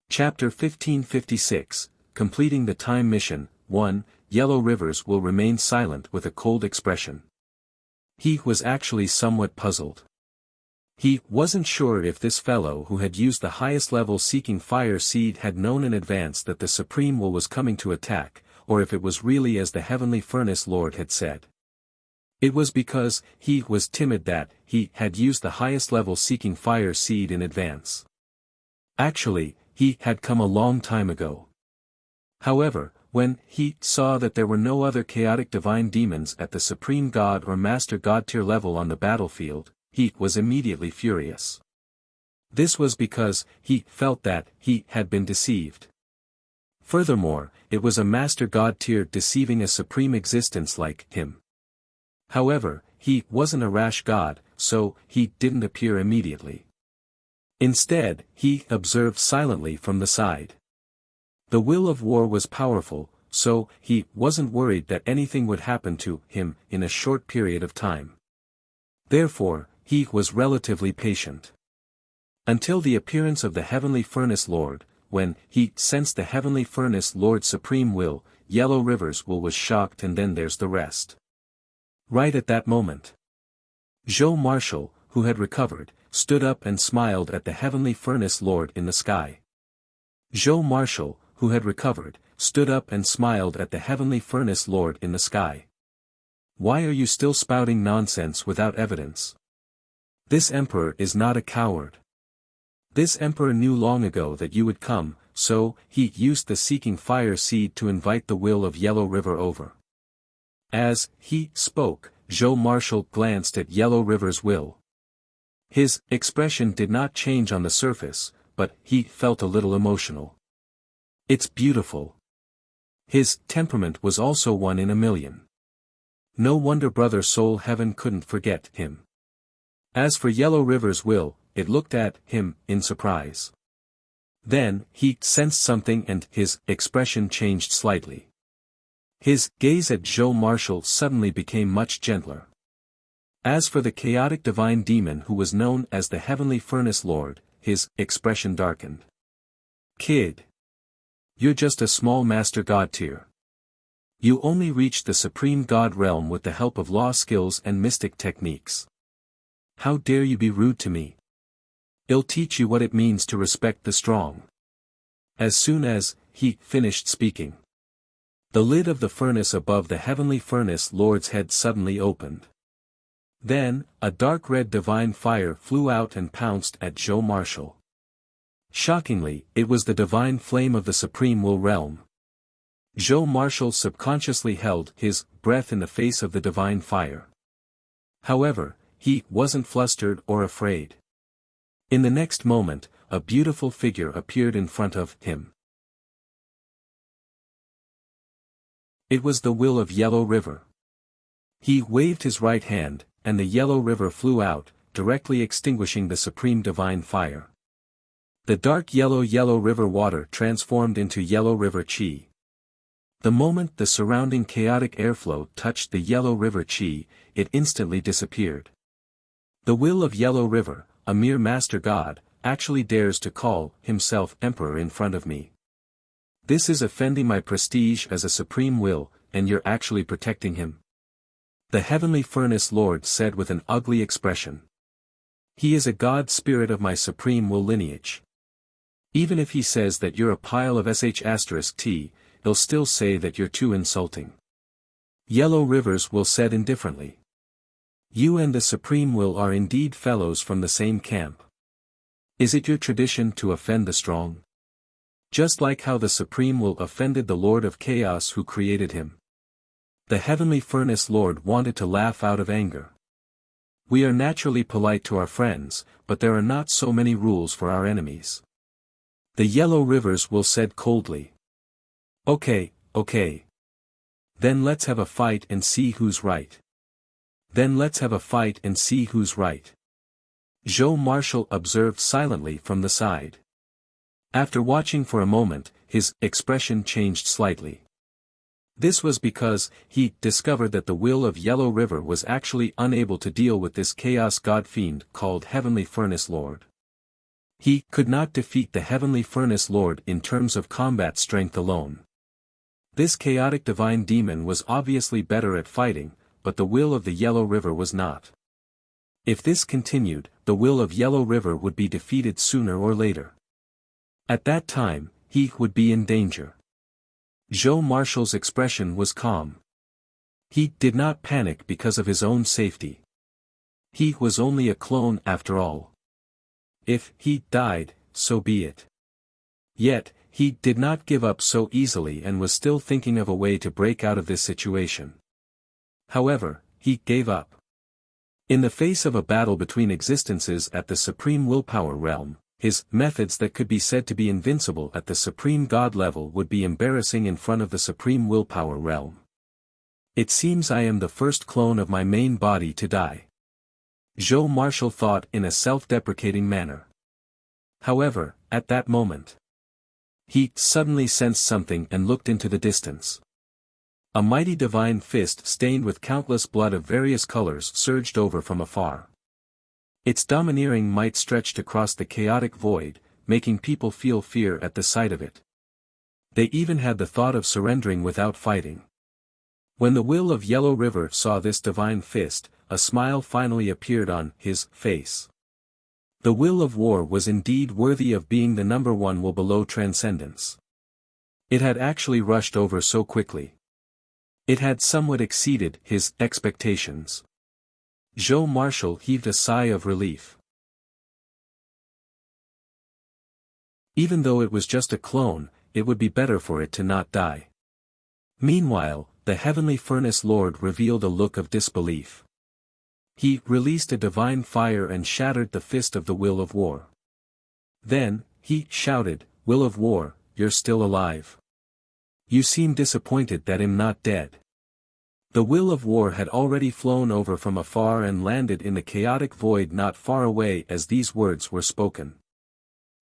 Chapter 1556, Completing the Time Mission. 1. Yellow Rivers will remain silent with a cold expression. He was actually somewhat puzzled. He wasn't sure if this fellow who had used the highest level seeking fire seed had known in advance that the Supreme Will was coming to attack, or if it was really as the Heavenly Furnace Lord had said. It was because he was timid that he had used the highest level seeking fire seed in advance. Actually, he had come a long time ago. However, when he saw that there were no other chaotic divine demons at the Supreme God or Master God tier level on the battlefield, he was immediately furious. This was because he felt that he had been deceived. Furthermore, it was a Master God tier deceiving a supreme existence like him. However, he wasn't a rash god, so he didn't appear immediately. Instead, he observed silently from the side. The will of war was powerful, so he wasn't worried that anything would happen to him in a short period of time. Therefore, he was relatively patient. Until the appearance of the Heavenly Furnace Lord, when he sensed the Heavenly Furnace Lord's supreme will, Yellow River's will was shocked, and then there's the rest. Right at that moment, Joe Marshall, who had recovered, stood up and smiled at the Heavenly Furnace Lord in the sky. Joe Marshall, who had recovered, stood up and smiled at the Heavenly Furnace Lord in the sky. Why are you still spouting nonsense without evidence? This emperor is not a coward. This emperor knew long ago that you would come, so he used the seeking fire seed to invite the will of Yellow River over. As he spoke, Joe Marshall glanced at Yellow River's will. His expression did not change on the surface, but he felt a little emotional. It's beautiful. His temperament was also 1 in a million. No wonder Brother Soul Heaven couldn't forget him. As for Yellow River's will, it looked at him in surprise. Then, he sensed something and his expression changed slightly. His gaze at Joe Marshall suddenly became much gentler. As for the chaotic divine demon who was known as the Heavenly Furnace Lord, his expression darkened. Kid. You're just a small Master God tier. You only reached the Supreme God realm with the help of law skills and mystic techniques. How dare you be rude to me? I'll teach you what it means to respect the strong. As soon as he finished speaking, the lid of the furnace above the heavenly furnace lord's head suddenly opened. Then, a dark red divine fire flew out and pounced at Zhou Marshall. Shockingly, it was the divine flame of the Supreme Will realm. Zhou Marshall subconsciously held his breath in the face of the divine fire. However, he wasn't flustered or afraid. In the next moment, a beautiful figure appeared in front of him. It was the Will of Yellow River. He waved his right hand, and the Yellow River flew out, directly extinguishing the supreme divine fire. The dark yellow river water transformed into Yellow River Qi. The moment the surrounding chaotic airflow touched the Yellow River Qi, it instantly disappeared. The Will of Yellow River, a mere master god, actually dares to call himself emperor in front of me. This is offending my prestige as a supreme will, and you're actually protecting him? The heavenly furnace lord said with an ugly expression. He is a god spirit of my supreme will lineage. Even if he says that you're a pile of sh*t, he'll still say that you're too insulting. Yellow Rivers will said indifferently. You and the Supreme Will are indeed fellows from the same camp. Is it your tradition to offend the strong? Just like how the Supreme Will offended the Lord of Chaos who created him. The Heavenly Furnace Lord wanted to laugh out of anger. We are naturally polite to our friends, but there are not so many rules for our enemies. The Yellow Rivers will said coldly. Okay. Then let's have a fight and see who's right. Zhou Marshall observed silently from the side. After watching for a moment, his expression changed slightly. This was because he discovered that the Will of Yellow River was actually unable to deal with this chaos god fiend called Heavenly Furnace Lord. He could not defeat the Heavenly Furnace Lord in terms of combat strength alone. This chaotic divine demon was obviously better at fighting, but the Will of the Yellow River was not. If this continued, the Will of Yellow River would be defeated sooner or later. At that time, he would be in danger. Zhou Marshall's expression was calm. He did not panic because of his own safety. He was only a clone after all. If he died, so be it. Yet, he did not give up so easily and was still thinking of a way to break out of this situation. However, he gave up. In the face of a battle between existences at the Supreme Willpower realm, his methods that could be said to be invincible at the Supreme God level would be embarrassing in front of the Supreme Willpower realm. It seems I am the first clone of my main body to die. Zhou Marshall thought in a self-deprecating manner. However, at that moment, he suddenly sensed something and looked into the distance. A mighty divine fist stained with countless blood of various colors surged over from afar. Its domineering might stretched across the chaotic void, making people feel fear at the sight of it. They even had the thought of surrendering without fighting. When the Will of Yellow River saw this divine fist, a smile finally appeared on his face. The Will of War was indeed worthy of being the number one will below transcendence. It had actually rushed over so quickly. It had somewhat exceeded his expectations. Zhou Marshall heaved a sigh of relief. Even though it was just a clone, it would be better for it to not die. Meanwhile, the Heavenly Furnace Lord revealed a look of disbelief. He released a divine fire and shattered the fist of the Will of War. Then, he shouted, "Will of War, you're still alive. You seem disappointed that I'm not dead." The Will of War had already flown over from afar and landed in the chaotic void not far away as these words were spoken.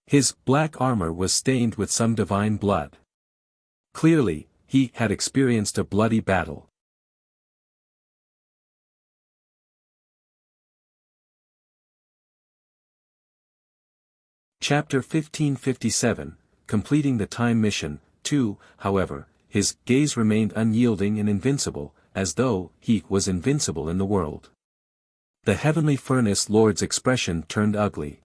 His black armor was stained with some divine blood. Clearly, he had experienced a bloody battle. Chapter 1557, Completing the Time Mission, 2, however, his gaze remained unyielding and invincible, as though he was invincible in the world. The Heavenly Furnace Lord's expression turned ugly.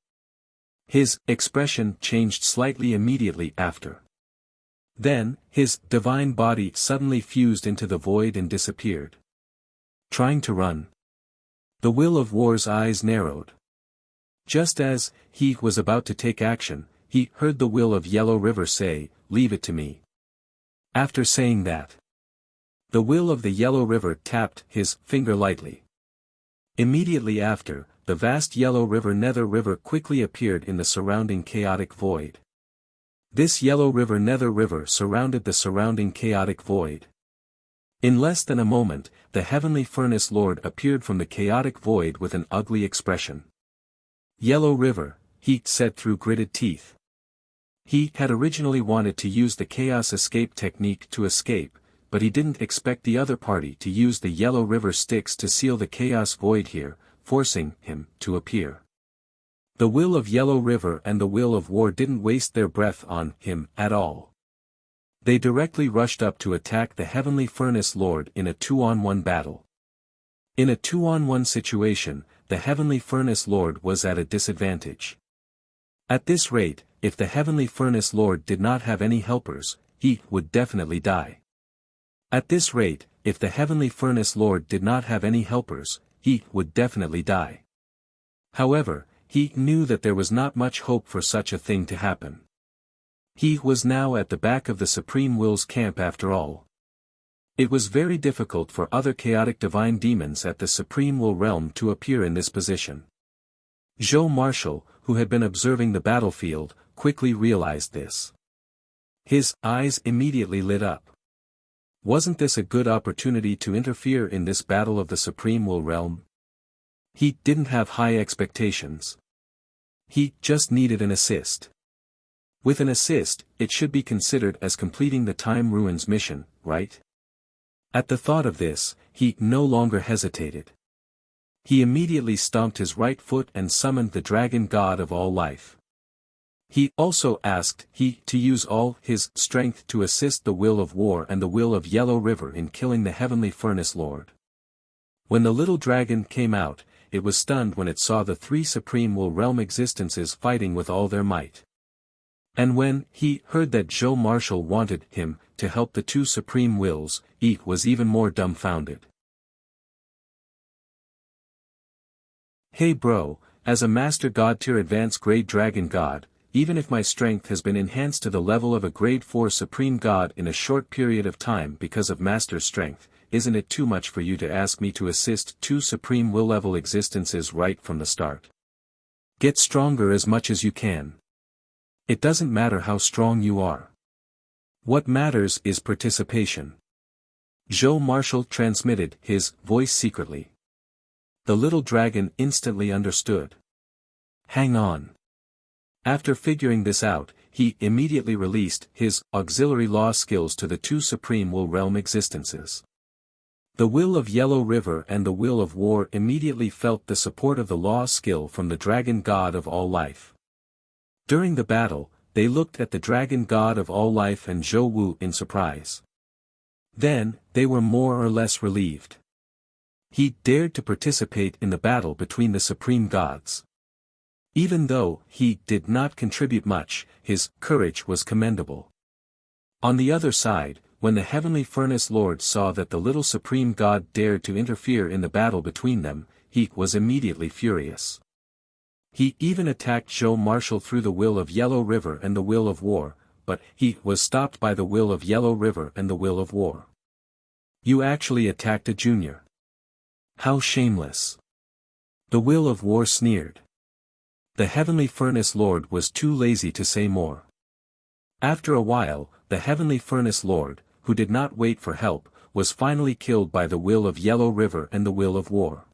His expression changed slightly immediately after. Then, his divine body suddenly fused into the void and disappeared. Trying to run. The will of war's eyes narrowed. Just as he was about to take action, he heard the will of Yellow River say, "Leave it to me." After saying that, the will of the Yellow River tapped his finger lightly. Immediately after, the vast Yellow River Nether River quickly appeared in the surrounding chaotic void. This Yellow River Nether River surrounded the surrounding chaotic void. In less than a moment, the Heavenly Furnace Lord appeared from the chaotic void with an ugly expression. "Yellow River," he said through gritted teeth. He had originally wanted to use the Chaos Escape technique to escape, but he didn't expect the other party to use the Yellow River sticks to seal the Chaos Void here, forcing him to appear. The will of Yellow River and the will of War didn't waste their breath on him at all. They directly rushed up to attack the Heavenly Furnace Lord in a 2-on-1 battle. In a 2-on-1 situation, the Heavenly Furnace Lord was at a disadvantage. At this rate, if the Heavenly Furnace Lord did not have any helpers, he would definitely die. At this rate, if the Heavenly Furnace Lord did not have any helpers, he would definitely die. However, he knew that there was not much hope for such a thing to happen. He was now at the back of the Supreme Will's camp after all. It was very difficult for other chaotic divine demons at the Supreme Will realm to appear in this position. Joe Marshall, who had been observing the battlefield, quickly realized this. His eyes immediately lit up. Wasn't this a good opportunity to interfere in this battle of the Supreme Will realm? He didn't have high expectations. He just needed an assist. With an assist, it should be considered as completing the Time Ruins mission, right? At the thought of this, he no longer hesitated. He immediately stomped his right foot and summoned the Dragon God of all life. He also asked to use all his strength to assist the will of War and the will of Yellow River in killing the Heavenly Furnace Lord. When the little dragon came out, it was stunned when it saw the three Supreme Will realm existences fighting with all their might. And when he heard that Joe Marshall wanted him to help the two Supreme Wills, he was even more dumbfounded. "Hey bro, as a Master God tier advanced grade Dragon God, even if my strength has been enhanced to the level of a grade 4 Supreme God in a short period of time because of Master strength, isn't it too much for you to ask me to assist two Supreme Will level existences right from the start? Get stronger as much as you can. It doesn't matter how strong you are. What matters is participation." Joe Marshall transmitted his voice secretly. The little dragon instantly understood. Hang on. After figuring this out, he immediately released his auxiliary law skills to the two Supreme Will realm existences. The will of Yellow River and the will of War immediately felt the support of the law skill from the Dragon God of all life. During the battle, they looked at the Dragon God of all life and Zhou Wu in surprise. Then, they were more or less relieved. He dared to participate in the battle between the Supreme Gods. Even though he did not contribute much, his courage was commendable. On the other side, when the Heavenly Furnace Lord saw that the little Supreme God dared to interfere in the battle between them, he was immediately furious. He even attacked Joe Marshall through the will of Yellow River and the will of War, but he was stopped by the will of Yellow River and the will of War. "You actually attacked a junior. How shameless." The will of War sneered. The Heavenly Furnace Lord was too lazy to say more. After a while, the Heavenly Furnace Lord, who did not wait for help, was finally killed by the will of Yellow River and the will of War.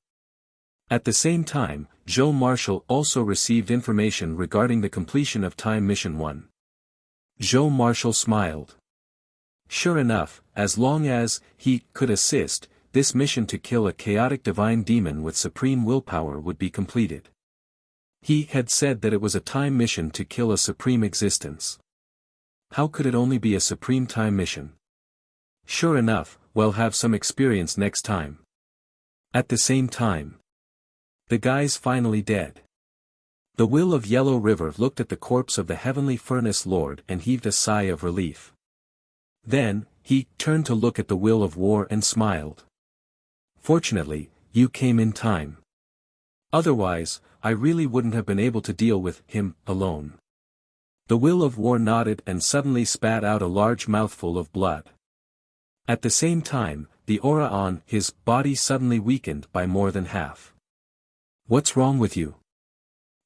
At the same time, Joe Marshall also received information regarding the completion of Time Mission 1. Joe Marshall smiled. Sure enough, as long as he could assist, this mission to kill a chaotic divine demon with supreme willpower would be completed. He had said that it was a time mission to kill a supreme existence. How could it only be a supreme time mission? Sure enough, we'll have some experience next time. At the same time, the guy's finally dead. The will of Yellow River looked at the corpse of the heavenly furnace lord and heaved a sigh of relief. Then, he turned to look at the will of War and smiled. Fortunately, you came in time. Otherwise, I really wouldn't have been able to deal with him alone. The will of War nodded and suddenly spat out a large mouthful of blood. At the same time, the aura on his body suddenly weakened by more than half. What's wrong with you?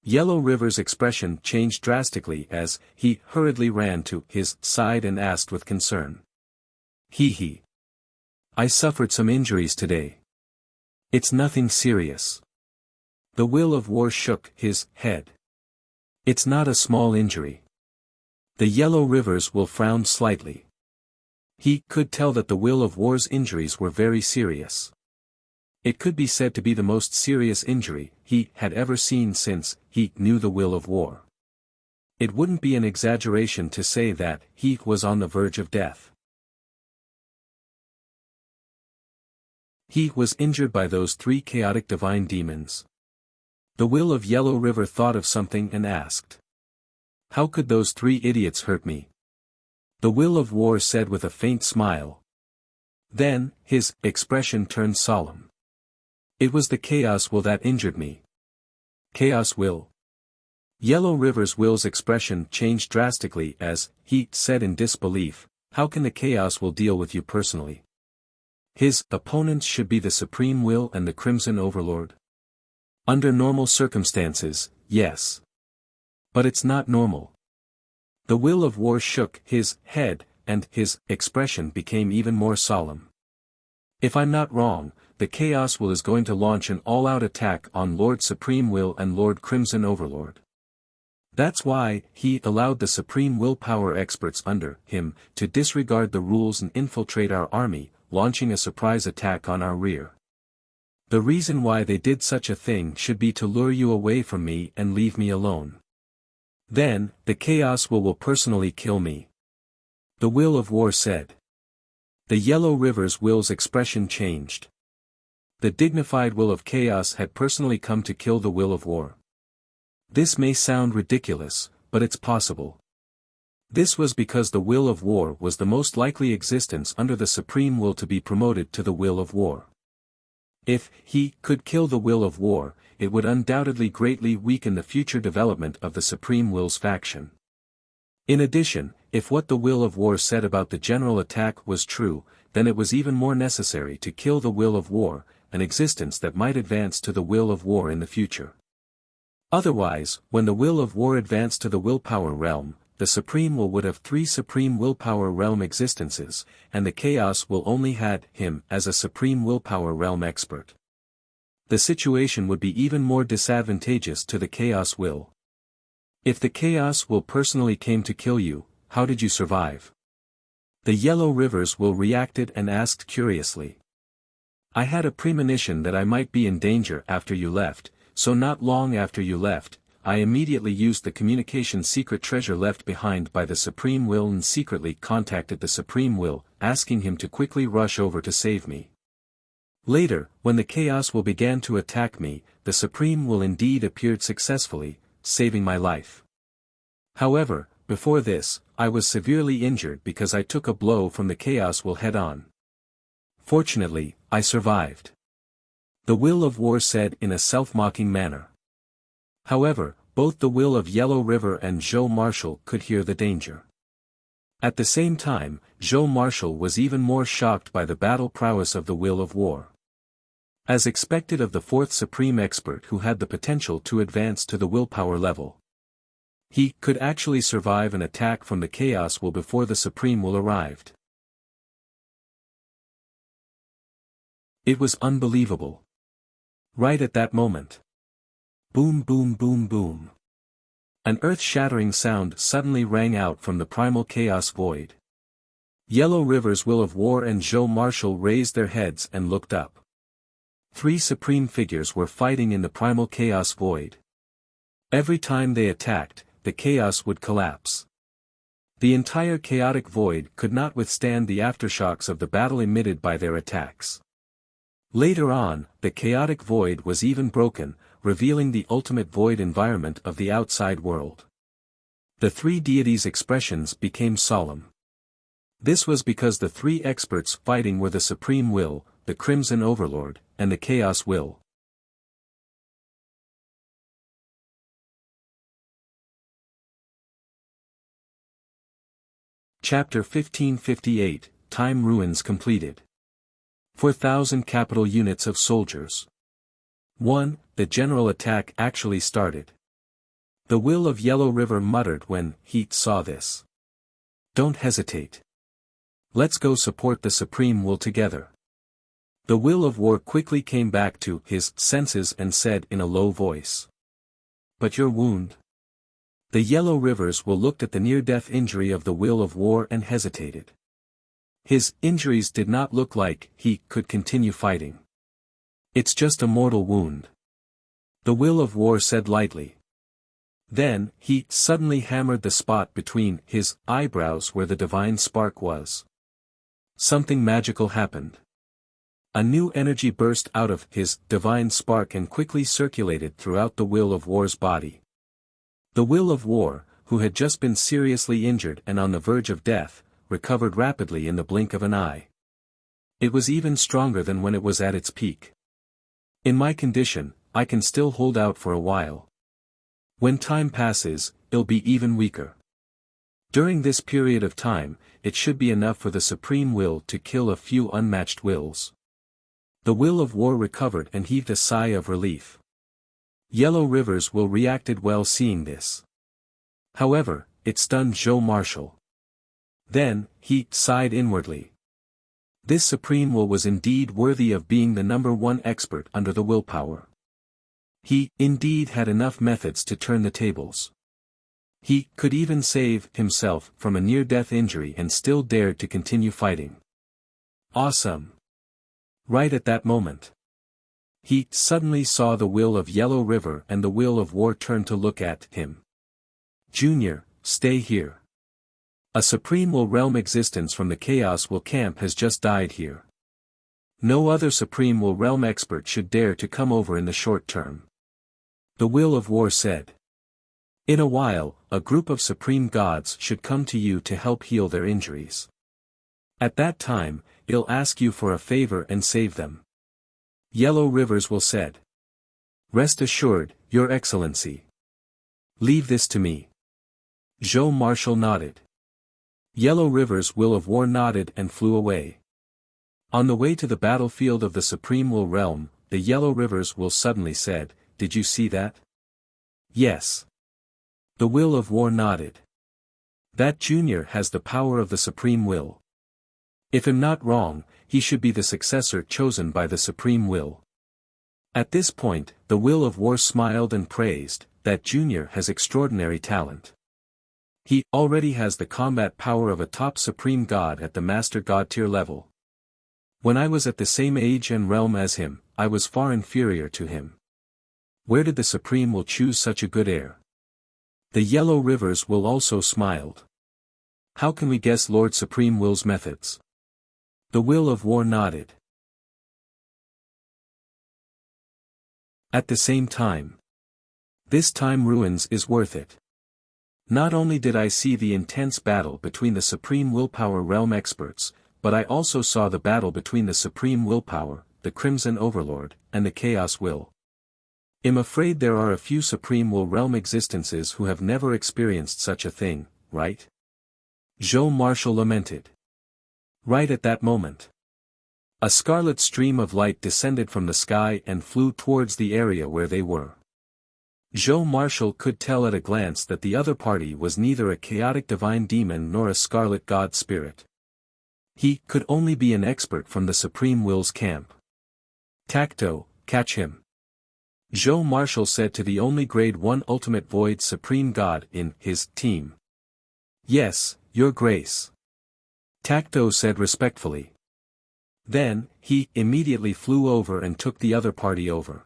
Yellow River's expression changed drastically as he hurriedly ran to his side and asked with concern. He. I suffered some injuries today. It's nothing serious. The will of War shook his head. It's not a small injury. The Yellow River's will frowned slightly. He could tell that the will of War's injuries were very serious. It could be said to be the most serious injury he had ever seen since he knew the will of War. It wouldn't be an exaggeration to say that he was on the verge of death. He was injured by those 3 chaotic divine demons. The will of Yellow River thought of something and asked. How could those 3 idiots hurt me? The will of War said with a faint smile. Then, his expression turned solemn. It was the Chaos Will that injured me. Chaos Will? Yellow River's will's expression changed drastically as he said in disbelief, how can the Chaos Will deal with you personally? His opponents should be the Supreme Will and the Crimson Overlord. Under normal circumstances, yes. But it's not normal. The will of War shook his head, and his expression became even more solemn. If I'm not wrong, the Chaos Will is going to launch an all-out attack on Lord Supreme Will and Lord Crimson Overlord. That's why he allowed the Supreme Willpower experts under him to disregard the rules and infiltrate our army, launching a surprise attack on our rear. The reason why they did such a thing should be to lure you away from me and leave me alone. Then, the Chaos Will personally kill me. The will of War said. The Yellow River's will's expression changed. The dignified will of Chaos had personally come to kill the will of War. This may sound ridiculous, but it's possible. This was because the will of War was the most likely existence under the Supreme Will to be promoted to the will of War. If he could kill the will of War, it would undoubtedly greatly weaken the future development of the Supreme Will's faction. In addition, if what the will of War said about the general attack was true, then it was even more necessary to kill the will of War, an existence that might advance to the will of War in the future. Otherwise, when the will of War advanced to the willpower realm, the Supreme Will would have 3 Supreme Willpower realm existences, and the Chaos Will only had him as a Supreme Willpower realm expert. The situation would be even more disadvantageous to the Chaos Will. If the Chaos Will personally came to kill you, how did you survive? The Yellow River's will reacted and asked curiously. I had a premonition that I might be in danger after you left, so not long after you left, I immediately used the communication secret treasure left behind by the Supreme Will and secretly contacted the Supreme Will, asking him to quickly rush over to save me. Later, when the Chaos Will began to attack me, the Supreme Will indeed appeared successfully, saving my life. However, before this, I was severely injured because I took a blow from the Chaos Will head-on. Fortunately, I survived. The will of War said in a self-mocking manner. However, both the will of Yellow River and Joe Marshall could hear the danger. At the same time, Joe Marshall was even more shocked by the battle prowess of the will of War. As expected of the 4th Supreme Expert who had the potential to advance to the willpower level. He could actually survive an attack from the Chaos Will before the Supreme Will arrived. It was unbelievable. Right at that moment. Boom boom boom boom. An earth-shattering sound suddenly rang out from the primal chaos void. Yellow River's will of War and Joe Marshall raised their heads and looked up. 3 supreme figures were fighting in the primal chaos void. Every time they attacked, the chaos would collapse. The entire chaotic void could not withstand the aftershocks of the battle emitted by their attacks. Later on, the chaotic void was even broken, revealing the ultimate void environment of the outside world. The three deities' expressions became solemn. This was because the three experts fighting were the Supreme Will, the Crimson Overlord, and the Chaos Will. Chapter 1558, Time Ruins Completed. 4,000 capital units of soldiers. 1. The general attack actually started. The will of Yellow River muttered when he saw this. Don't hesitate. Let's go support the Supreme Will together. The will of war quickly came back to his senses and said in a low voice. But your wound? The Yellow Rivers will looked at the near-death injury of the will of war and hesitated. His injuries did not look like he could continue fighting. It's just a mortal wound. The will of war said lightly. Then, he suddenly hammered the spot between his eyebrows where the divine spark was. Something magical happened. A new energy burst out of his divine spark and quickly circulated throughout the will of war's body. The will of war, who had just been seriously injured and on the verge of death, recovered rapidly in the blink of an eye. It was even stronger than when it was at its peak. In my condition, I can still hold out for a while. When time passes, it'll be even weaker. During this period of time, it should be enough for the Supreme Will to kill a few unmatched wills. The will of war recovered and heaved a sigh of relief. Yellow Rivers will reacted well seeing this. However, it stunned Joe Marshall. Then, he sighed inwardly. This Supreme Will was indeed worthy of being the #1 expert under the willpower. He, indeed, had enough methods to turn the tables. He could even save himself from a near-death injury and still dared to continue fighting. Awesome! Right at that moment, he suddenly saw the will of Yellow River and the will of war turn to look at him. Junior, stay here. A Supreme Will realm existence from the Chaos Will camp has just died here. No other Supreme Will realm expert should dare to come over in the short term. The will of war said. In a while, a group of supreme gods should come to you to help heal their injuries. At that time, it'll ask you for a favor and save them. Yellow Rivers will said. Rest assured, Your Excellency. Leave this to me. Joe Marshall nodded. Yellow Rivers will of war nodded and flew away. On the way to the battlefield of the Supreme Will realm, the Yellow Rivers will suddenly said, Did you see that? Yes. The will of war nodded. That Junior has the power of the Supreme Will. If I'm not wrong, he should be the successor chosen by the Supreme Will. At this point, the will of war smiled and praised, that Junior has extraordinary talent. He already has the combat power of a top Supreme God at the Master God tier level. When I was at the same age and realm as him, I was far inferior to him. Where did the Supreme Will choose such a good heir? The Yellow Rivers will also smiled. How can we guess Lord Supreme Will's methods? The will of war nodded. At the same time. This time ruins is worth it. Not only did I see the intense battle between the Supreme Willpower realm experts, but I also saw the battle between the Supreme Willpower, the Crimson Overlord, and the Chaos Will. I'm afraid there are a few Supreme Will realm existences who have never experienced such a thing, right? Joe Marshall lamented. Right at that moment. A scarlet stream of light descended from the sky and flew towards the area where they were. Joe Marshall could tell at a glance that the other party was neither a chaotic divine demon nor a scarlet god spirit. He could only be an expert from the Supreme Will's camp. Tacto, catch him. Joe Marshall said to the only Grade 1 Ultimate Void Supreme God in his team. Yes, Your Grace. Tacto said respectfully. Then, he immediately flew over and took the other party over.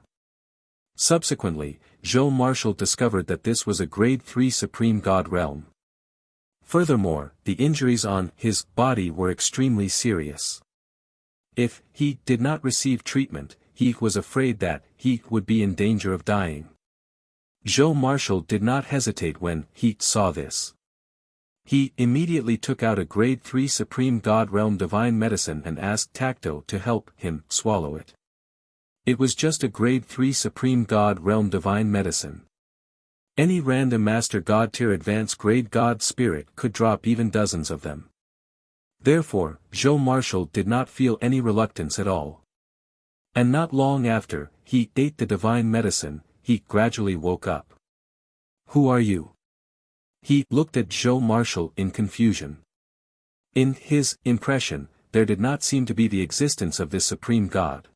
Subsequently, Joe Marshall discovered that this was a Grade 3 Supreme God realm. Furthermore, the injuries on his body were extremely serious. If he did not receive treatment, he was afraid that he would be in danger of dying. Zhou Marshal did not hesitate when he saw this. He immediately took out a grade 3 Supreme God Realm Divine Medicine and asked Tacto to help him swallow it. It was just a grade 3 Supreme God Realm Divine Medicine. Any random Master God Tier Advanced Grade God Spirit could drop even dozens of them. Therefore, Zhou Marshal did not feel any reluctance at all. And not long after he ate the divine medicine, he gradually woke up. "Who are you?" He looked at Zhou Marshal in confusion. In his impression, there did not seem to be the existence of this supreme god.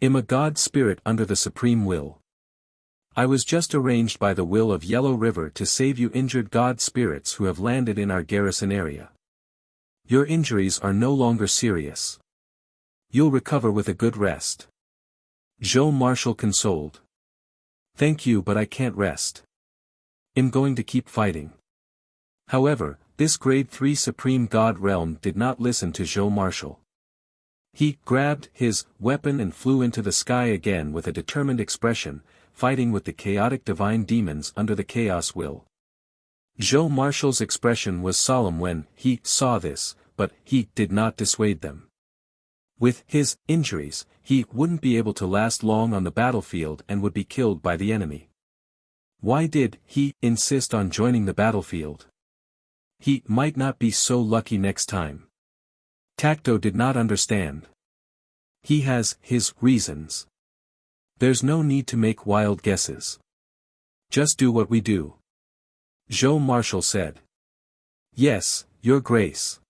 "I'm a god spirit under the supreme will. I was just arranged by the will of Yellow River to save you injured god spirits who have landed in our garrison area. Your injuries are no longer serious. You'll recover with a good rest." Zhou Marshal consoled. "Thank you, but I can't rest. I'm going to keep fighting." However, this grade 3 Supreme God Realm did not listen to Zhou Marshal. He grabbed his weapon and flew into the sky again with a determined expression, fighting with the chaotic divine demons under the chaos will. Zhou Marshal's expression was solemn when he saw this, but he did not dissuade them. With his injuries, he wouldn't be able to last long on the battlefield and would be killed by the enemy. Why did he insist on joining the battlefield? He might not be so lucky next time. Tacto did not understand. He has his reasons. There's no need to make wild guesses. Just do what we do. Zhou Marshal said. "Yes, Your Grace."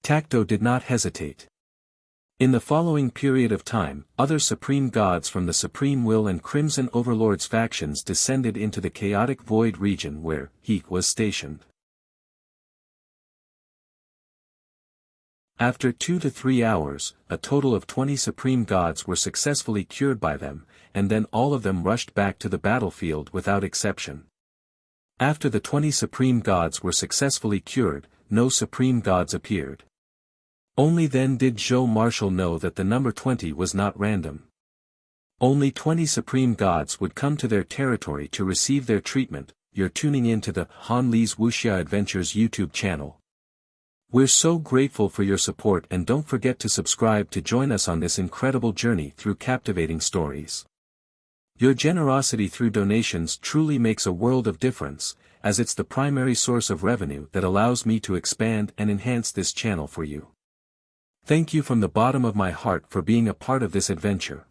Tacto did not hesitate. In the following period of time, other supreme gods from the Supreme Will and Crimson Overlord's factions descended into the chaotic void region where he was stationed. After 2 to 3 hours, a total of 20 supreme gods were successfully cured by them, and then all of them rushed back to the battlefield without exception. After the 20 supreme gods were successfully cured, no supreme gods appeared. Only then did Zhou Marshal know that the number 20 was not random. Only 20 supreme gods would come to their territory to receive their treatment. You're tuning in to the Han Li's Wuxia Adventures YouTube channel. We're so grateful for your support, and don't forget to subscribe to join us on this incredible journey through captivating stories. Your generosity through donations truly makes a world of difference, as it's the primary source of revenue that allows me to expand and enhance this channel for you. Thank you from the bottom of my heart for being a part of this adventure.